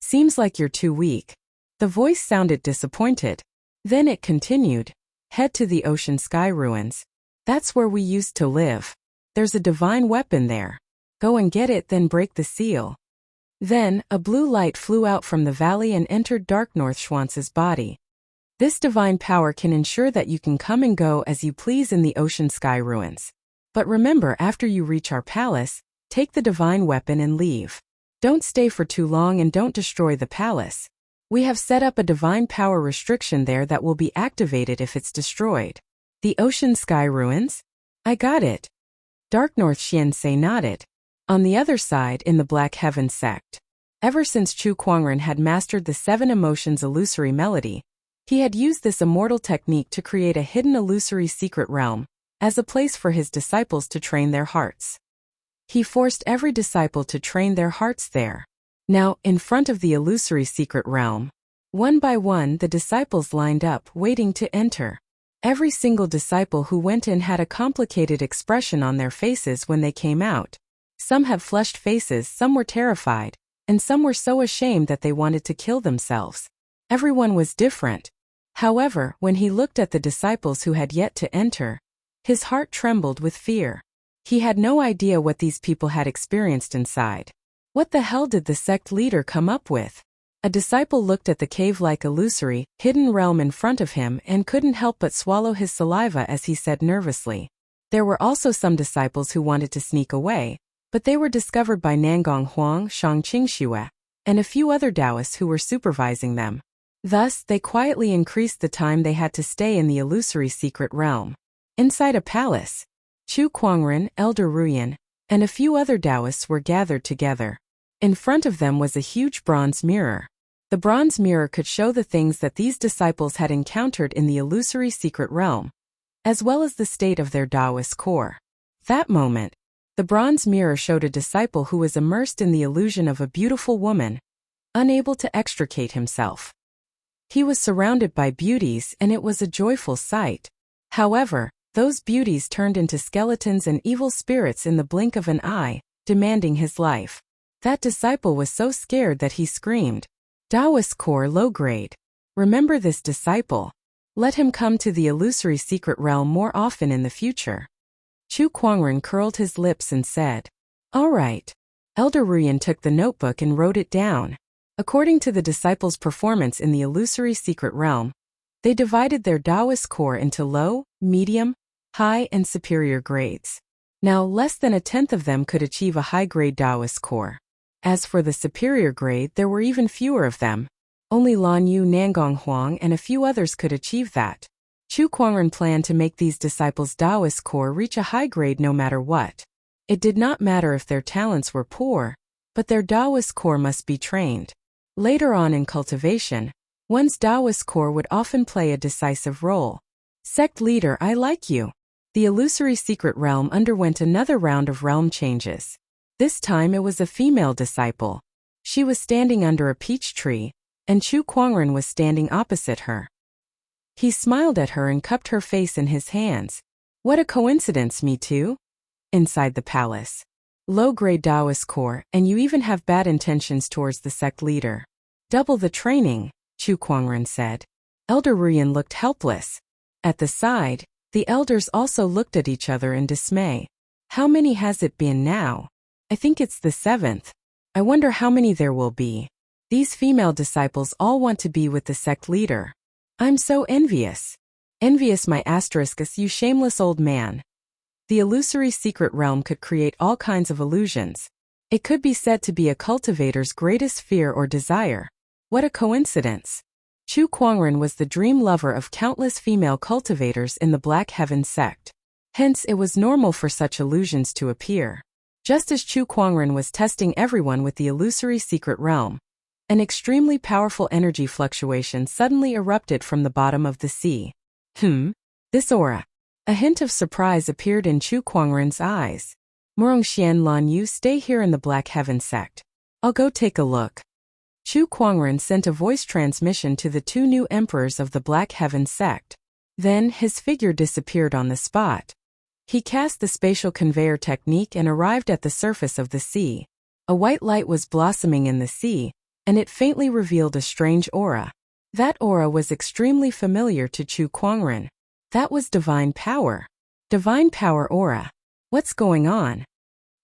Seems like you're too weak. The voice sounded disappointed. Then it continued. Head to the ocean sky ruins. That's where we used to live. There's a divine weapon there. Go and get it, then break the seal. Then, a blue light flew out from the valley and entered Dark North Xuanza's body. This divine power can ensure that you can come and go as you please in the ocean sky ruins. But remember, after you reach our palace, take the divine weapon and leave. Don't stay for too long and don't destroy the palace. We have set up a divine power restriction there that will be activated if it's destroyed. The ocean sky ruins? I got it. Dark North Xian nodded. On the other side, in the Black Heaven sect. Ever since Chu Kuangren had mastered the 7 emotions illusory melody, he had used this immortal technique to create a hidden illusory secret realm, as a place for his disciples to train their hearts. He forced every disciple to train their hearts there. Now, in front of the illusory secret realm, one by one the disciples lined up, waiting to enter. Every single disciple who went in had a complicated expression on their faces when they came out. Some had flushed faces, some were terrified, and some were so ashamed that they wanted to kill themselves. Everyone was different. However, when he looked at the disciples who had yet to enter, his heart trembled with fear. He had no idea what these people had experienced inside. What the hell did the sect leader come up with? A disciple looked at the cave-like illusory, hidden realm in front of him and couldn't help but swallow his saliva as he said nervously. There were also some disciples who wanted to sneak away, but they were discovered by Nangong Huang, Shang Qingxue, and a few other Taoists who were supervising them. Thus, they quietly increased the time they had to stay in the illusory secret realm. Inside a palace, Chu Kuangren, Elder Ruyan, and a few other Taoists were gathered together. In front of them was a huge bronze mirror. The bronze mirror could show the things that these disciples had encountered in the illusory secret realm, as well as the state of their Taoist core. That moment, the bronze mirror showed a disciple who was immersed in the illusion of a beautiful woman, unable to extricate himself. He was surrounded by beauties and it was a joyful sight. However, those beauties turned into skeletons and evil spirits in the blink of an eye, demanding his life. That disciple was so scared that he screamed, "Taoist core low grade. Remember this disciple. Let him come to the illusory secret realm more often in the future." Chu Kuangren curled his lips and said, "All right." Elder Ruyan took the notebook and wrote it down. According to the disciples' performance in the illusory secret realm, they divided their Taoist core into low, medium, high, and superior grades. Now, less than a tenth of them could achieve a high-grade Taoist core. As for the superior grade, there were even fewer of them. Only Lan Yu, Nangong Huang, and a few others could achieve that. Chu Kuangren planned to make these disciples' Taoist core reach a high grade no matter what. It did not matter if their talents were poor, but their Taoist core must be trained. Later on in cultivation, one's Taoist core would often play a decisive role. Sect leader, I like you. The illusory secret realm underwent another round of realm changes. This time it was a female disciple. She was standing under a peach tree, and Chu Kuangren was standing opposite her. He smiled at her and cupped her face in his hands. What a coincidence, me too? Inside the palace. Low-grade Taoist core, and you even have bad intentions towards the sect leader. Double the training, Chu Kuangren said. Elder Ruyan looked helpless. At the side, the elders also looked at each other in dismay. How many has it been now? I think it's the 7th. I wonder how many there will be. These female disciples all want to be with the sect leader. I'm so envious. Envious my asteriskus, you shameless old man. The illusory secret realm could create all kinds of illusions. It could be said to be a cultivator's greatest fear or desire. What a coincidence. Chu Kuangren was the dream lover of countless female cultivators in the Black Heaven sect. Hence, it was normal for such illusions to appear. Just as Chu Kuangren was testing everyone with the illusory secret realm, an extremely powerful energy fluctuation suddenly erupted from the bottom of the sea. This aura. A hint of surprise appeared in Chu Kuangren's eyes. Murongxian Lan Yu, stay here in the Black Heaven sect. I'll go take a look. Chu Kuangren sent a voice transmission to the two new emperors of the Black Heaven sect. Then, his figure disappeared on the spot. He cast the spatial conveyor technique and arrived at the surface of the sea. A white light was blossoming in the sea, and it faintly revealed a strange aura. That aura was extremely familiar to Chu Kuangren. That was divine power. Divine power aura. What's going on?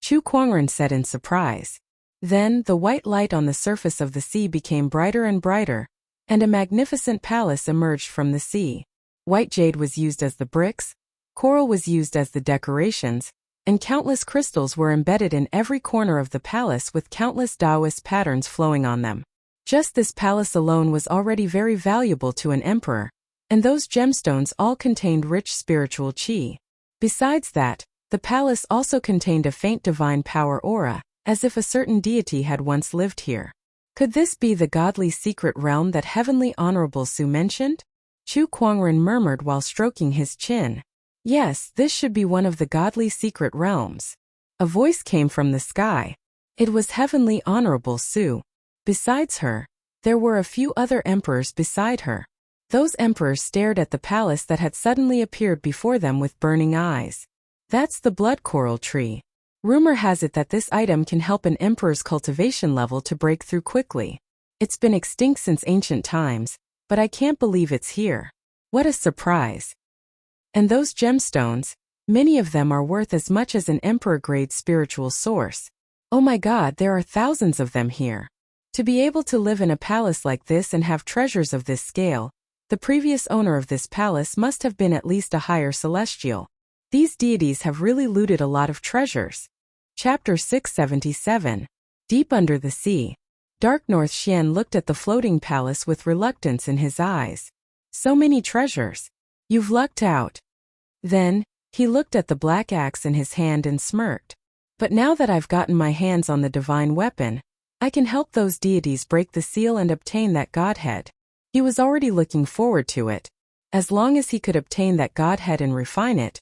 Chu Kuangren said in surprise. Then, the white light on the surface of the sea became brighter and brighter, and a magnificent palace emerged from the sea. White jade was used as the bricks, coral was used as the decorations, and countless crystals were embedded in every corner of the palace with countless Taoist patterns flowing on them. Just this palace alone was already very valuable to an emperor, and those gemstones all contained rich spiritual qi. Besides that, the palace also contained a faint divine power aura, as if a certain deity had once lived here. Could this be the godly secret realm that Heavenly Honorable Su mentioned? Chu Kuangren murmured while stroking his chin. Yes, this should be one of the godly secret realms. A voice came from the sky. It was Heavenly Honorable Su. Besides her, there were a few other emperors beside her. Those emperors stared at the palace that had suddenly appeared before them with burning eyes. That's the blood coral tree. Rumor has it that this item can help an emperor's cultivation level to break through quickly. It's been extinct since ancient times, but I can't believe it's here. What a surprise. And those gemstones, many of them are worth as much as an emperor-grade spiritual source. Oh my God, there are thousands of them here. To be able to live in a palace like this and have treasures of this scale, the previous owner of this palace must have been at least a higher celestial. These deities have really looted a lot of treasures. Chapter 677. Deep under the sea. Dark North Xian looked at the floating palace with reluctance in his eyes. So many treasures. You've lucked out. Then, he looked at the black axe in his hand and smirked. But now that I've gotten my hands on the divine weapon, I can help those deities break the seal and obtain that godhead. He was already looking forward to it. As long as he could obtain that godhead and refine it,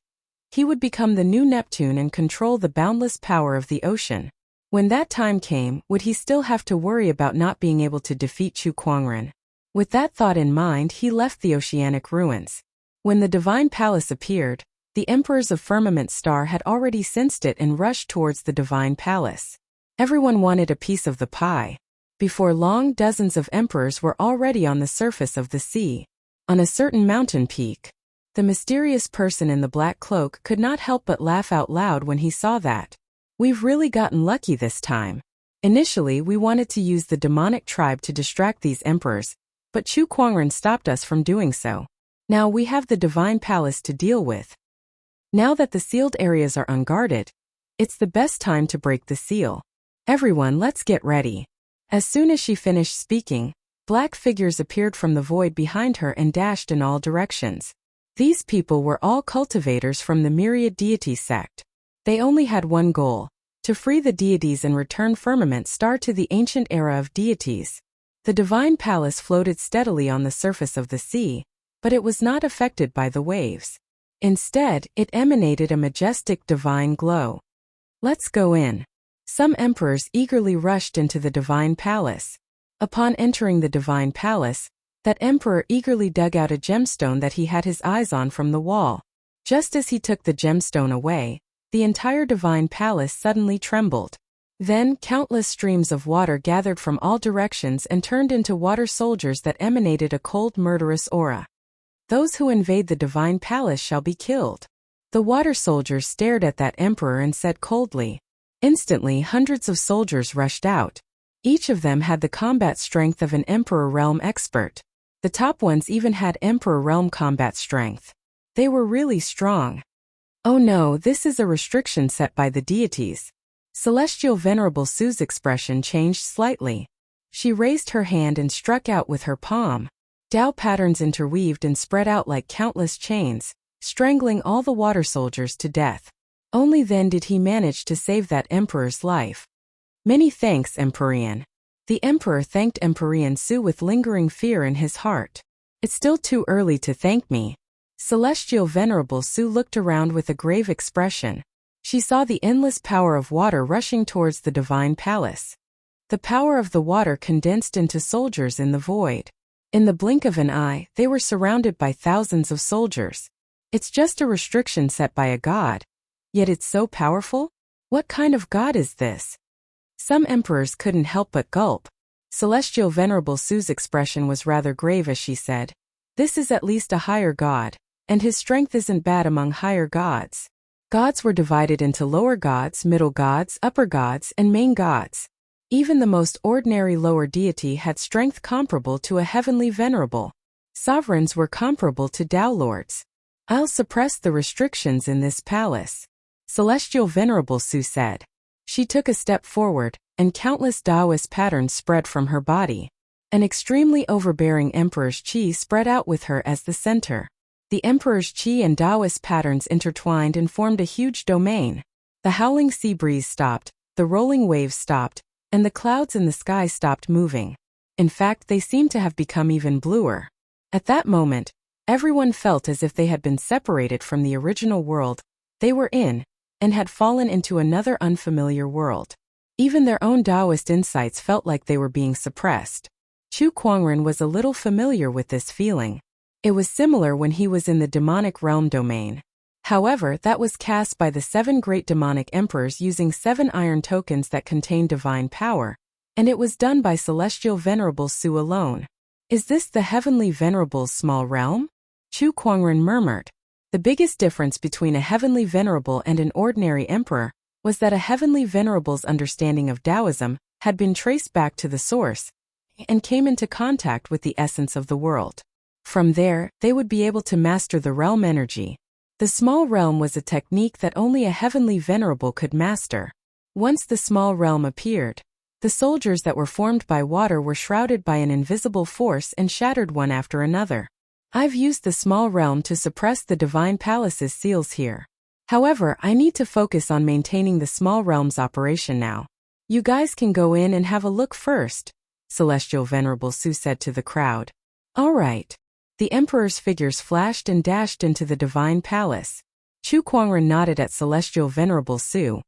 he would become the new Neptune and control the boundless power of the ocean. When that time came, would he still have to worry about not being able to defeat Chu Kuangren? With that thought in mind, he left the oceanic ruins. When the divine palace appeared, the emperors of Firmament Star had already sensed it and rushed towards the divine palace. Everyone wanted a piece of the pie. Before long, dozens of emperors were already on the surface of the sea. On a certain mountain peak, the mysterious person in the black cloak could not help but laugh out loud when he saw that. We've really gotten lucky this time. Initially, we wanted to use the demonic tribe to distract these emperors, but Chu Kuangren stopped us from doing so. Now we have the divine palace to deal with. Now that the sealed areas are unguarded, it's the best time to break the seal. Everyone, let's get ready. As soon as she finished speaking, black figures appeared from the void behind her and dashed in all directions. These people were all cultivators from the myriad deity sect. They only had one goal: to free the deities and return Firmament Star to the ancient era of deities. The divine palace floated steadily on the surface of the sea, but it was not affected by the waves. Instead, it emanated a majestic divine glow. Let's go in. Some emperors eagerly rushed into the divine palace. Upon entering the divine palace, that emperor eagerly dug out a gemstone that he had his eyes on from the wall. Just as he took the gemstone away, the entire divine palace suddenly trembled. Then, countless streams of water gathered from all directions and turned into water soldiers that emanated a cold, murderous aura. Those who invade the divine palace shall be killed. The water soldiers stared at that emperor and said coldly. Instantly, hundreds of soldiers rushed out. Each of them had the combat strength of an Emperor Realm expert. The top ones even had Emperor Realm combat strength. They were really strong. Oh no, this is a restriction set by the deities. Celestial Venerable Su's expression changed slightly. She raised her hand and struck out with her palm. Dao patterns interweaved and spread out like countless chains, strangling all the water soldiers to death. Only then did he manage to save that emperor's life. Many thanks, Empyrean. The emperor thanked Empyrean Su with lingering fear in his heart. It's still too early to thank me. Celestial Venerable Su looked around with a grave expression. She saw the endless power of water rushing towards the divine palace. The power of the water condensed into soldiers in the void. In the blink of an eye, they were surrounded by thousands of soldiers. It's just a restriction set by a god. Yet it's so powerful? What kind of god is this? Some emperors couldn't help but gulp. Celestial Venerable Su's expression was rather grave as she said, "This is at least a higher god, and his strength isn't bad among higher gods." Gods were divided into lower gods, middle gods, upper gods, and main gods. Even the most ordinary lower deity had strength comparable to a heavenly venerable. Sovereigns were comparable to Tao lords. I'll suppress the restrictions in this palace, Celestial Venerable Su said. She took a step forward, and countless Taoist patterns spread from her body. An extremely overbearing emperor's qi spread out with her as the center. The emperor's qi and Taoist patterns intertwined and formed a huge domain. The howling sea breeze stopped, the rolling waves stopped, and the clouds in the sky stopped moving. In fact, they seemed to have become even bluer. At that moment, everyone felt as if they had been separated from the original world they were in, and had fallen into another unfamiliar world. Even their own Taoist insights felt like they were being suppressed. Chu Kuangren was a little familiar with this feeling. It was similar when he was in the demonic realm domain. However, that was cast by the 7 great demonic emperors using 7 iron tokens that contained divine power, and it was done by Celestial Venerable Su alone. Is this the Heavenly Venerable's small realm? Chu Kuangren murmured. The biggest difference between a Heavenly Venerable and an ordinary emperor was that a Heavenly Venerable's understanding of Taoism had been traced back to the source and came into contact with the essence of the world. From there, they would be able to master the realm energy. The small realm was a technique that only a Heavenly Venerable could master. Once the small realm appeared, the soldiers that were formed by water were shrouded by an invisible force and shattered one after another. I've used the small realm to suppress the Divine Palace's seals here. However, I need to focus on maintaining the small realm's operation now. You guys can go in and have a look first, Celestial Venerable Su said to the crowd. All right. The Emperor's figures flashed and dashed into the Divine Palace. Chu Kuangren nodded at Celestial Venerable Su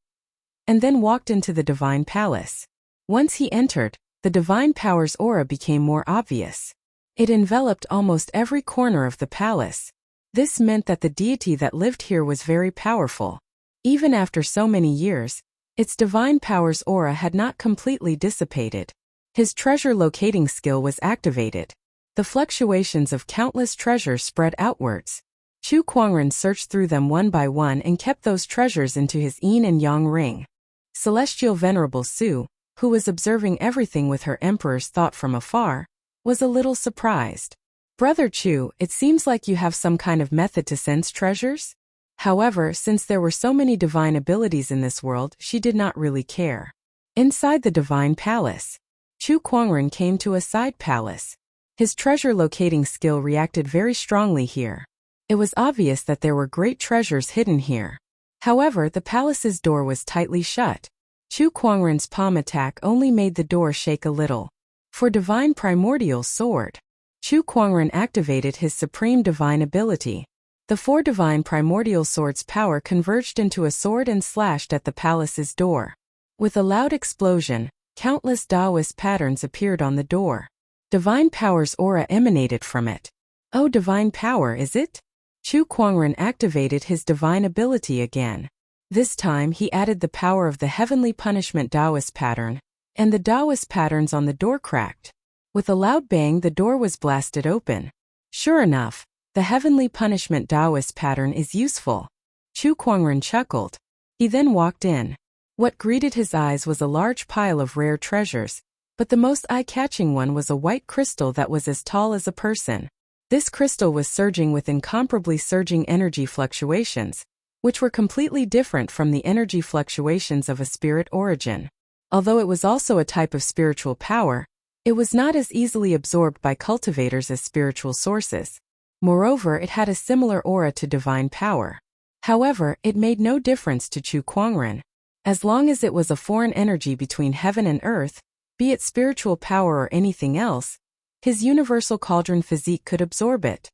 and then walked into the Divine Palace. Once he entered, the Divine Power's aura became more obvious. It enveloped almost every corner of the palace. This meant that the deity that lived here was very powerful. Even after so many years, its divine power's aura had not completely dissipated. His treasure locating skill was activated. The fluctuations of countless treasures spread outwards. Chu Kuangren searched through them one by one and kept those treasures into his yin and yang ring. Celestial Venerable Su, who was observing everything with her emperor's thought from afar, was a little surprised. Brother Chu, it seems like you have some kind of method to sense treasures? However, since there were so many divine abilities in this world, she did not really care. Inside the Divine Palace, Chu Kuangren came to a side palace. His treasure locating skill reacted very strongly here. It was obvious that there were great treasures hidden here. However, the palace's door was tightly shut. Chu Kuangren's palm attack only made the door shake a little. For Divine Primordial Sword, Chu Kuangren activated his supreme divine ability. The 4 Divine Primordial Sword's power converged into a sword and slashed at the palace's door. With a loud explosion, countless Taoist patterns appeared on the door. Divine Power's aura emanated from it. Oh, Divine Power, is it? Chu Kuangren activated his divine ability again. This time he added the power of the Heavenly Punishment Taoist pattern, and the Taoist patterns on the door cracked. With a loud bang, the door was blasted open. Sure enough, the Heavenly Punishment Taoist pattern is useful. Chu Kuangren chuckled. He then walked in. What greeted his eyes was a large pile of rare treasures, but the most eye-catching one was a white crystal that was as tall as a person. This crystal was surging with incomparably surging energy fluctuations, which were completely different from the energy fluctuations of a spirit origin. Although it was also a type of spiritual power, it was not as easily absorbed by cultivators as spiritual sources. Moreover, it had a similar aura to divine power. However, it made no difference to Chu Kuangren. As long as it was a foreign energy between heaven and earth, be it spiritual power or anything else, his universal cauldron physique could absorb it.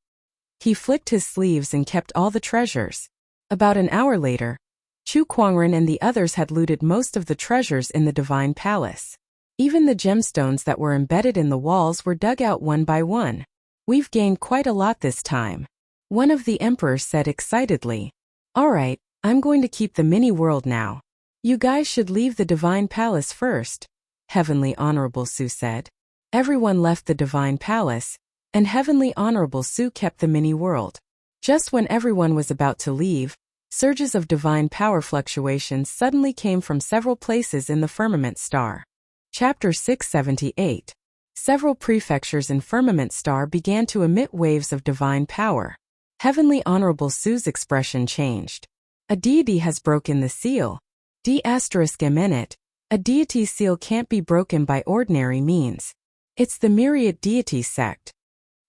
He flicked his sleeves and kept all the treasures. About an hour later, Chu Kuangren and the others had looted most of the treasures in the Divine Palace. Even the gemstones that were embedded in the walls were dug out one by one. We've gained quite a lot this time, one of the emperors said excitedly. All right, I'm going to keep the mini world now. You guys should leave the Divine Palace first, Heavenly Honorable Su said. Everyone left the Divine Palace, and Heavenly Honorable Su kept the mini world. Just when everyone was about to leave, surges of divine power fluctuations suddenly came from several places in the firmament star. Chapter 678. Several prefectures in Firmament Star began to emit waves of divine power. Heavenly Honorable Su's expression changed. A deity has broken the seal. D***M*, a deity's seal can't be broken by ordinary means. It's the myriad deity sect.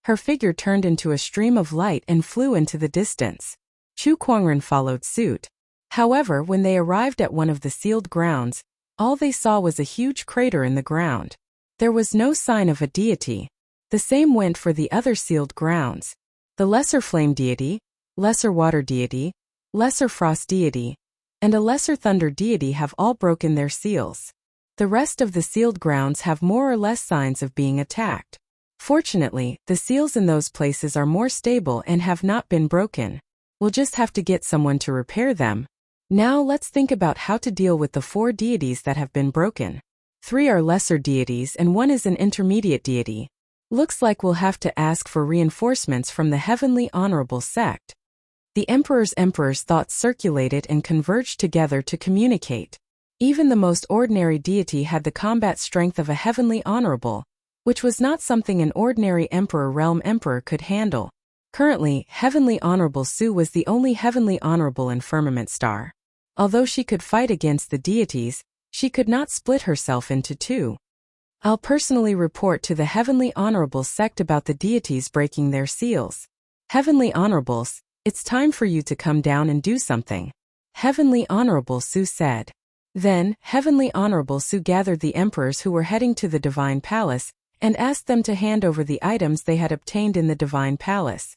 Her figure turned into a stream of light and flew into the distance. Chu Kuangren followed suit. However, when they arrived at one of the sealed grounds, all they saw was a huge crater in the ground. There was no sign of a deity. The same went for the other sealed grounds. The lesser flame deity, lesser water deity, lesser frost deity, and a lesser thunder deity have all broken their seals. The rest of the sealed grounds have more or less signs of being attacked. Fortunately, the seals in those places are more stable and have not been broken. We'll just have to get someone to repair them. Now let's think about how to deal with the 4 deities that have been broken. 3 are lesser deities and 1 is an intermediate deity. Looks like we'll have to ask for reinforcements from the Heavenly Honorable Sect. The Emperor's thoughts circulated and converged together to communicate. Even the most ordinary deity had the combat strength of a Heavenly Honorable, which was not something an ordinary realm emperor could handle. Currently, Heavenly Honorable Su was the only Heavenly Honorable in Firmament Star. Although she could fight against the deities, she could not split herself into 2. I'll personally report to the Heavenly Honorable Sect about the deities breaking their seals. Heavenly Honorables, it's time for you to come down and do something. Heavenly Honorable Su said. Then, Heavenly Honorable Su gathered the emperors who were heading to the Divine Palace and asked them to hand over the items they had obtained in the Divine Palace.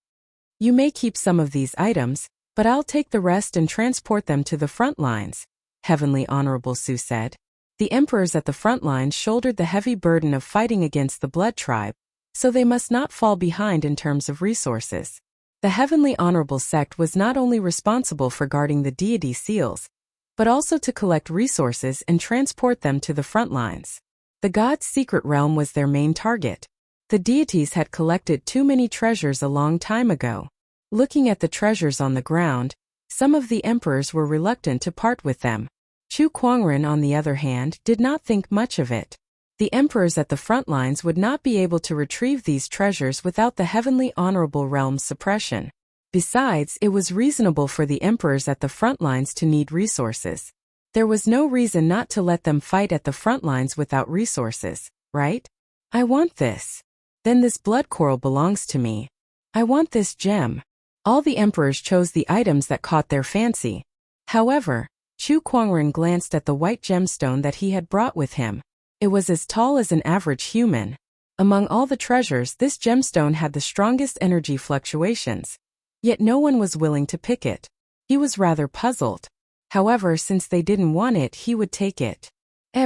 You may keep some of these items, but I'll take the rest and transport them to the front lines, Heavenly Honorable Su said. The emperors at the front lines shouldered the heavy burden of fighting against the Blood Tribe, so they must not fall behind in terms of resources. The Heavenly Honorable Sect was not only responsible for guarding the deity seals, but also to collect resources and transport them to the front lines. The God's secret realm was their main target. The deities had collected too many treasures a long time ago. Looking at the treasures on the ground, some of the emperors were reluctant to part with them. Chu Kuangren, on the other hand, did not think much of it. The emperors at the front lines would not be able to retrieve these treasures without the Heavenly Honorable Realm's suppression. Besides, it was reasonable for the emperors at the front lines to need resources. There was no reason not to let them fight at the front lines without resources, right? I want this. Then this blood coral belongs to me. I want this gem. All the emperors chose the items that caught their fancy. However, Chu Kuangren glanced at the white gemstone that he had brought with him. It was as tall as an average human. Among all the treasures, this gemstone had the strongest energy fluctuations. Yet no one was willing to pick it. He was rather puzzled. However, since they didn't want it, he would take it.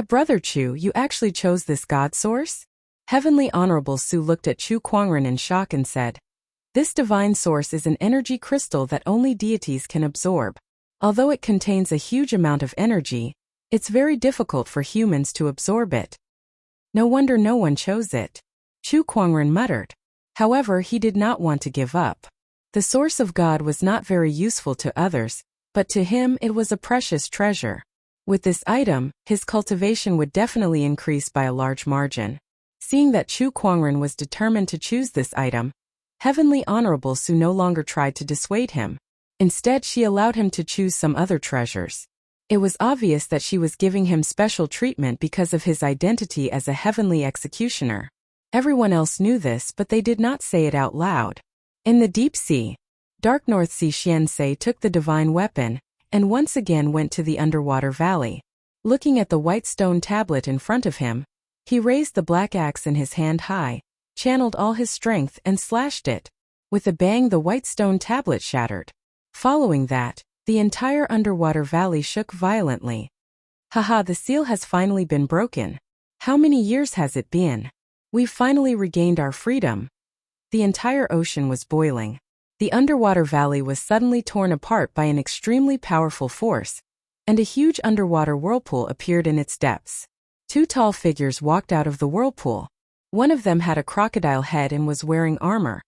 Brother Chu, you actually chose this god source? Heavenly Honorable Su looked at Chu Kuangren in shock and said, this divine source is an energy crystal that only deities can absorb. Although it contains a huge amount of energy, it's very difficult for humans to absorb it. No wonder no one chose it. Chu Kuangren muttered. However, he did not want to give up. The source of God was not very useful to others, but to him it was a precious treasure. With this item, his cultivation would definitely increase by a large margin. Seeing that Chu Kuangren was determined to choose this item, Heavenly Honorable Su no longer tried to dissuade him. Instead, she allowed him to choose some other treasures. It was obvious that she was giving him special treatment because of his identity as a heavenly executioner. Everyone else knew this, but they did not say it out loud. In the deep sea, Dark North Sea Xianxei took the divine weapon and once again went to the underwater valley. Looking at the white stone tablet in front of him, he raised the black axe in his hand high, channeled all his strength and slashed it. With a bang, the white stone tablet shattered. Following that, the entire underwater valley shook violently. Haha, the seal has finally been broken. How many years has it been? We've finally regained our freedom. The entire ocean was boiling. The underwater valley was suddenly torn apart by an extremely powerful force, and a huge underwater whirlpool appeared in its depths. 2 tall figures walked out of the whirlpool. One of them had a crocodile head and was wearing armor,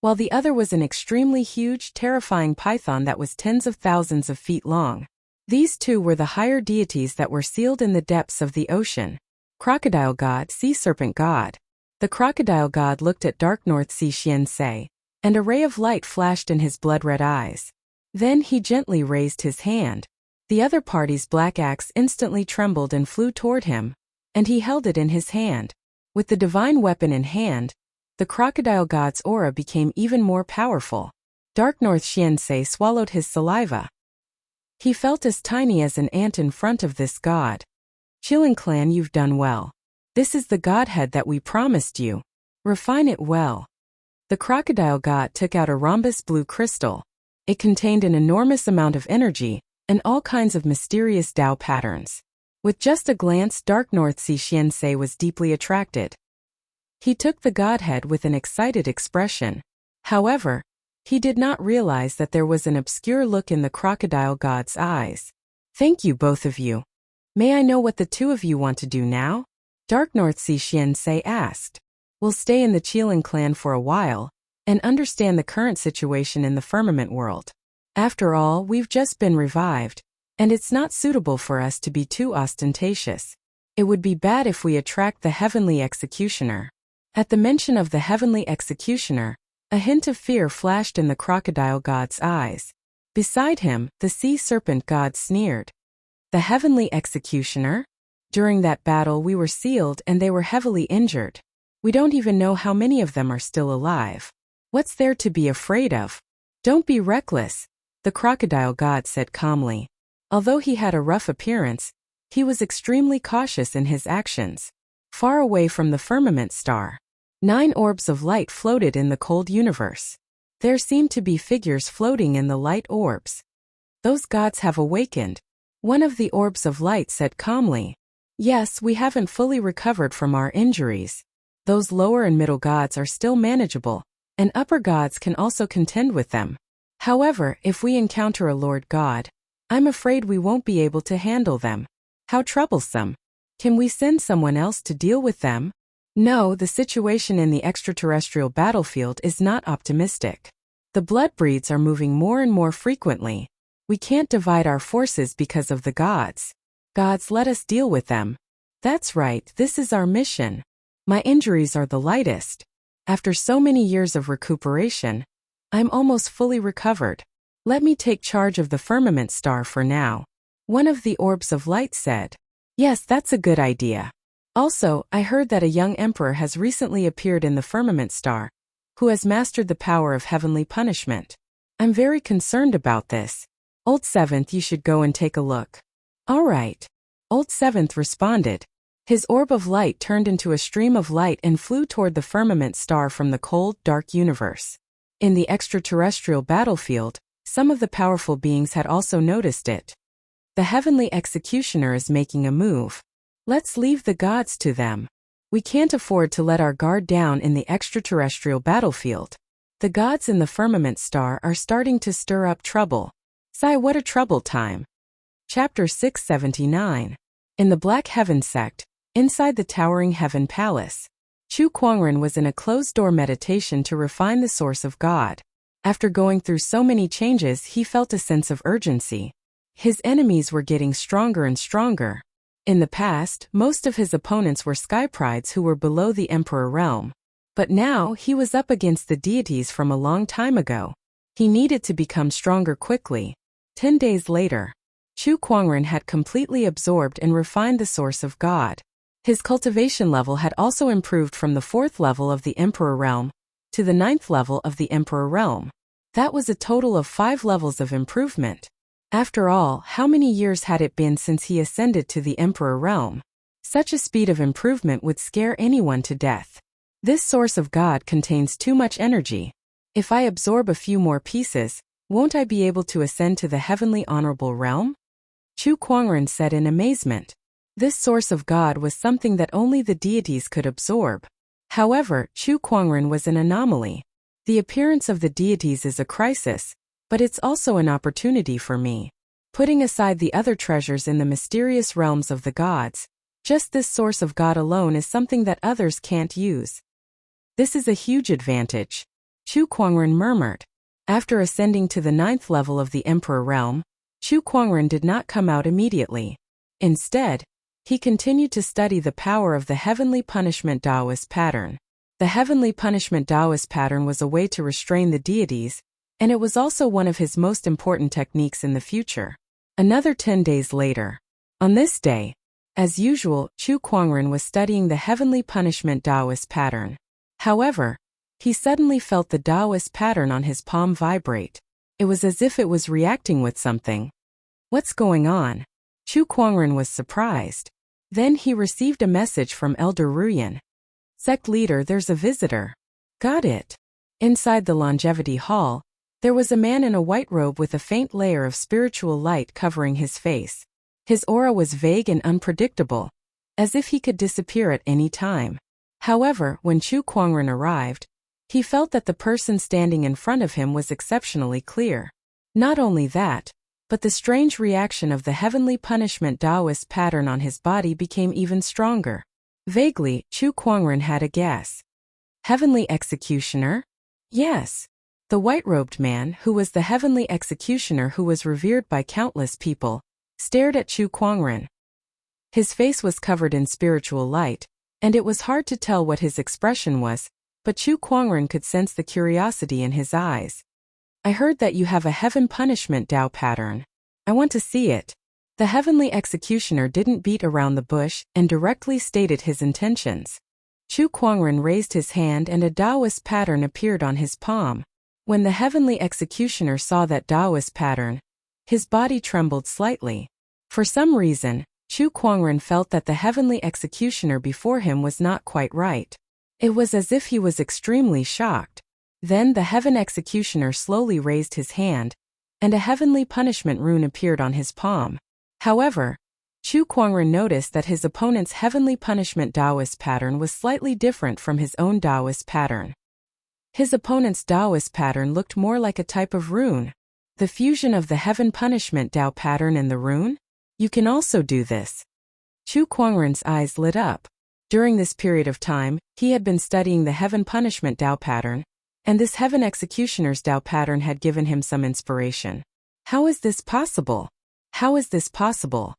while the other was an extremely huge, terrifying python that was tens of thousands of feet long. These 2 were the higher deities that were sealed in the depths of the ocean. Crocodile God, Sea Serpent God. The crocodile god looked at Dark North Sea Xianxei, and a ray of light flashed in his blood-red eyes. Then he gently raised his hand. The other party's black axe instantly trembled and flew toward him, and he held it in his hand. With the divine weapon in hand, the crocodile god's aura became even more powerful. Dark North Xianxei swallowed his saliva. He felt as tiny as an ant in front of this god. Qilin clan, you've done well. This is the godhead that we promised you. Refine it well. The crocodile god took out a rhombus blue crystal. It contained an enormous amount of energy and all kinds of mysterious Tao patterns. With just a glance, Dark North Sea Xianxei was deeply attracted. He took the godhead with an excited expression. However, he did not realize that there was an obscure look in the crocodile god's eyes. Thank you, both of you. May I know what the two of you want to do now? Dark Northsea Xiansei asked. We'll stay in the Qilin clan for a while and understand the current situation in the firmament world. After all, we've just been revived, and it's not suitable for us to be too ostentatious. It would be bad if we attract the heavenly executioner. At the mention of the heavenly executioner, a hint of fear flashed in the crocodile god's eyes. Beside him, the sea serpent god sneered. The heavenly executioner? During that battle we were sealed and they were heavily injured. We don't even know how many of them are still alive. What's there to be afraid of? Don't be reckless, the crocodile god said calmly. Although he had a rough appearance, he was extremely cautious in his actions. Far away from the firmament star, 9 orbs of light floated in the cold universe. There seemed to be figures floating in the light orbs. Those gods have awakened. One of the orbs of light said calmly. Yes, we haven't fully recovered from our injuries. Those lower and middle gods are still manageable, and upper gods can also contend with them. However, if we encounter a Lord God, I'm afraid we won't be able to handle them. How troublesome. Can we send someone else to deal with them? No, the situation in the extraterrestrial battlefield is not optimistic. The blood breeds are moving more and more frequently. We can't divide our forces because of the gods. Gods, let us deal with them. That's right, this is our mission. My injuries are the lightest. After so many years of recuperation, I'm almost fully recovered. Let me take charge of the firmament star for now. One of the orbs of light said. Yes, that's a good idea. Also, I heard that a young emperor has recently appeared in the firmament star, who has mastered the power of heavenly punishment. I'm very concerned about this. Old Seventh, you should go and take a look. All right. Old Seventh responded. His orb of light turned into a stream of light and flew toward the firmament star from the cold, dark universe. In the extraterrestrial battlefield, some of the powerful beings had also noticed it. The heavenly executioner is making a move. Let's leave the gods to them. We can't afford to let our guard down in the extraterrestrial battlefield. The gods in the firmament star are starting to stir up trouble. Sigh, what a trouble time. Chapter 679. In the Black Heaven sect, inside the towering Heaven Palace, Chu Kuangren was in a closed-door meditation to refine the source of God. After going through so many changes, he felt a sense of urgency. His enemies were getting stronger and stronger. In the past, most of his opponents were skyprides who were below the Emperor realm. But now, he was up against the deities from a long time ago. He needed to become stronger quickly. 10 days later, Chu Kuangren had completely absorbed and refined the source of God. His cultivation level had also improved from the 4th level of the Emperor realm to the 9th level of the Emperor realm. That was a total of 5 levels of improvement. After all, how many years had it been since he ascended to the Emperor realm? Such a speed of improvement would scare anyone to death. This source of God contains too much energy. If I absorb a few more pieces, won't I be able to ascend to the heavenly honorable realm? Chu Kuangren said in amazement. This source of God was something that only the deities could absorb. However, Chu Kuangren was an anomaly. The appearance of the deities is a crisis, but it's also an opportunity for me. Putting aside the other treasures in the mysterious realms of the gods, just this source of God alone is something that others can't use. This is a huge advantage, Chu Kuangren murmured. After ascending to the 9th level of the Emperor realm, Chu Kuangren did not come out immediately. Instead, he continued to study the power of the heavenly punishment Taoist pattern. The heavenly punishment Taoist pattern was a way to restrain the deities, and it was also one of his most important techniques in the future. Another 10 days later. On this day, as usual, Chu Kuangren was studying the heavenly punishment Taoist pattern. However, he suddenly felt the Taoist pattern on his palm vibrate. It was as if it was reacting with something. What's going on? Chu Kuangren was surprised. Then he received a message from Elder Ruyan. Sect leader, there's a visitor. Got it. Inside the longevity hall, there was a man in a white robe with a faint layer of spiritual light covering his face. His aura was vague and unpredictable, as if he could disappear at any time. However, when Chu Kuangren arrived, he felt that the person standing in front of him was exceptionally clear. Not only that, but the strange reaction of the heavenly punishment Taoist pattern on his body became even stronger. Vaguely, Chu Kuangren had a guess. Heavenly executioner? Yes. The white-robed man, who was the heavenly executioner who was revered by countless people, stared at Chu Kuangren. His face was covered in spiritual light, and it was hard to tell what his expression was, but Chu Kuangren could sense the curiosity in his eyes. I heard that you have a heaven punishment Tao pattern. I want to see it. The heavenly executioner didn't beat around the bush and directly stated his intentions. Chu Kuangren raised his hand and a Taoist pattern appeared on his palm. When the heavenly executioner saw that Taoist pattern, his body trembled slightly. For some reason, Chu Kuangren felt that the heavenly executioner before him was not quite right. It was as if he was extremely shocked. Then the heaven executioner slowly raised his hand, and a heavenly punishment rune appeared on his palm. However, Chu Kuangren noticed that his opponent's heavenly punishment Taoist pattern was slightly different from his own Taoist pattern. His opponent's Taoist pattern looked more like a type of rune. The fusion of the heaven punishment Tao pattern and the rune? You can also do this. Chu Kuangren's eyes lit up. During this period of time, he had been studying the heaven punishment Tao pattern, and this heaven executioner's Tao pattern had given him some inspiration. How is this possible? How is this possible?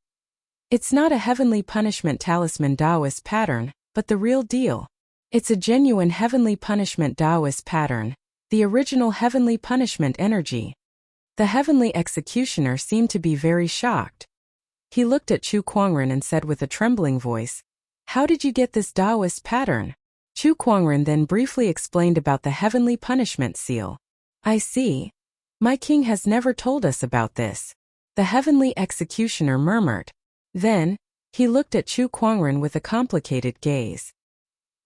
It's not a heavenly punishment talisman Taoist pattern, but the real deal. It's a genuine heavenly punishment Taoist pattern, the original heavenly punishment energy. The heavenly executioner seemed to be very shocked. He looked at Chu Kuangren and said with a trembling voice, "How did you get this Taoist pattern?" Chu Kuangren then briefly explained about the heavenly punishment seal. I see. My king has never told us about this. The heavenly executioner murmured. Then, he looked at Chu Kuangren with a complicated gaze.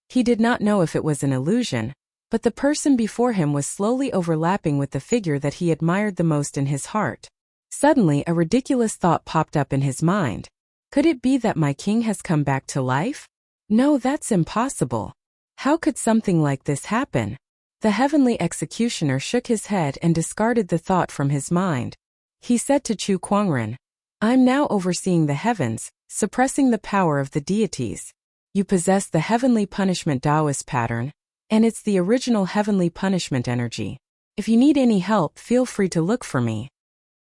He did not know if it was an illusion, but the person before him was slowly overlapping with the figure that he admired the most in his heart. Suddenly, a ridiculous thought popped up in his mind. Could it be that my king has come back to life? No, that's impossible. How could something like this happen? The heavenly executioner shook his head and discarded the thought from his mind. He said to Chu Kuangren, I'm now overseeing the heavens, suppressing the power of the deities. You possess the heavenly punishment Taoist pattern, and it's the original heavenly punishment energy. If you need any help, feel free to look for me.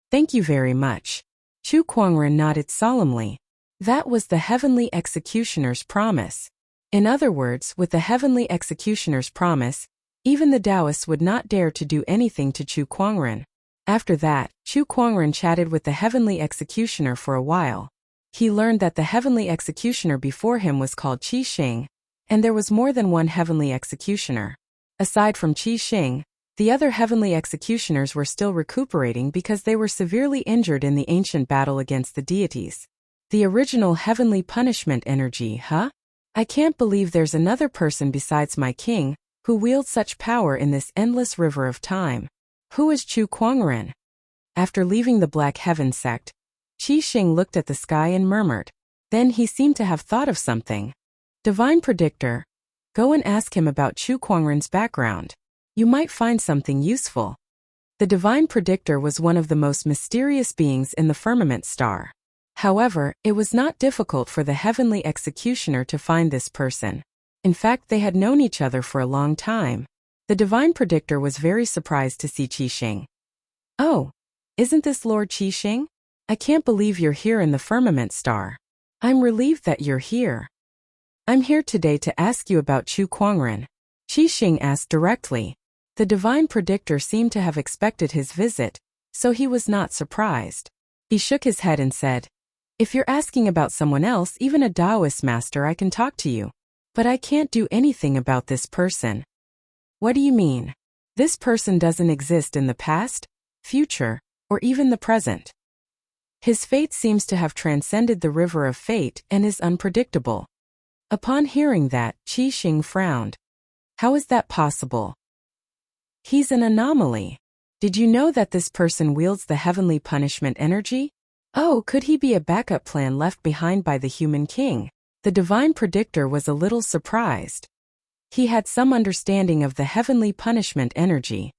Thank you very much. Chu Kuangren nodded solemnly. That was the heavenly executioner's promise. In other words, with the heavenly executioner's promise, even the Taoists would not dare to do anything to Chu Kuangren. After that, Chu Kuangren chatted with the heavenly executioner for a while. He learned that the heavenly executioner before him was called Qi Xing, and there was more than one heavenly executioner. Aside from Qi Xing, the other heavenly executioners were still recuperating because they were severely injured in the ancient battle against the deities. The original heavenly punishment energy, huh? I can't believe there's another person besides my king who wields such power in this endless river of time. Who is Chu Kuangren? After leaving the Black Heaven sect, Qi Xing looked at the sky and murmured. Then he seemed to have thought of something. Divine Predictor, go and ask him about Chu Kuangren's background. You might find something useful. The Divine Predictor was one of the most mysterious beings in the firmament star. However, it was not difficult for the heavenly executioner to find this person. In fact, they had known each other for a long time. The Divine Predictor was very surprised to see Qi Xing. Oh, isn't this Lord Qi Xing? I can't believe you're here in the firmament star. I'm relieved that you're here. I'm here today to ask you about Chu Kuangren. Qi Xing asked directly. The Divine Predictor seemed to have expected his visit, so he was not surprised. He shook his head and said, If you're asking about someone else, even a Taoist master, I can talk to you. But I can't do anything about this person. What do you mean? This person doesn't exist in the past, future, or even the present. His fate seems to have transcended the river of fate and is unpredictable. Upon hearing that, Qi Xing frowned. How is that possible? He's an anomaly. Did you know that this person wields the heavenly punishment energy? Oh, could he be a backup plan left behind by the human king? The Divine Predictor was a little surprised. He had some understanding of the heavenly punishment energy.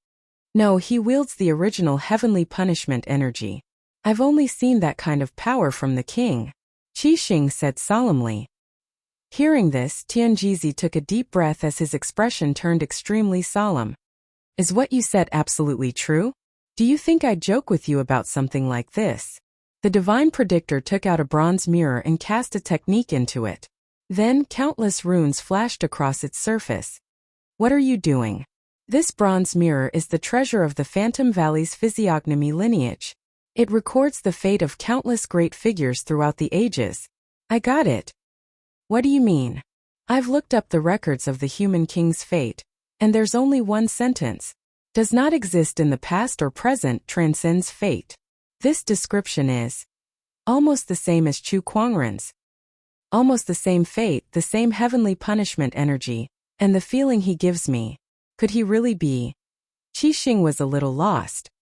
No, he wields the original heavenly punishment energy. I've only seen that kind of power from the king, Qi Xing said solemnly. Hearing this, Tianjizi took a deep breath as his expression turned extremely solemn. Is what you said absolutely true? Do you think I'd joke with you about something like this? The divine predictor took out a bronze mirror and cast a technique into it. Then, countless runes flashed across its surface. What are you doing? This bronze mirror is the treasure of the Phantom Valley's physiognomy lineage. It records the fate of countless great figures throughout the ages. I got it. What do you mean? I've looked up the records of the human king's fate, and there's only one sentence. Does not exist in the past or present, transcends fate. This description is almost the same as Chu Kuangren's. Almost the same fate, the same heavenly punishment energy, and the feeling he gives me. Could he really be? Qi Xing was a little lost.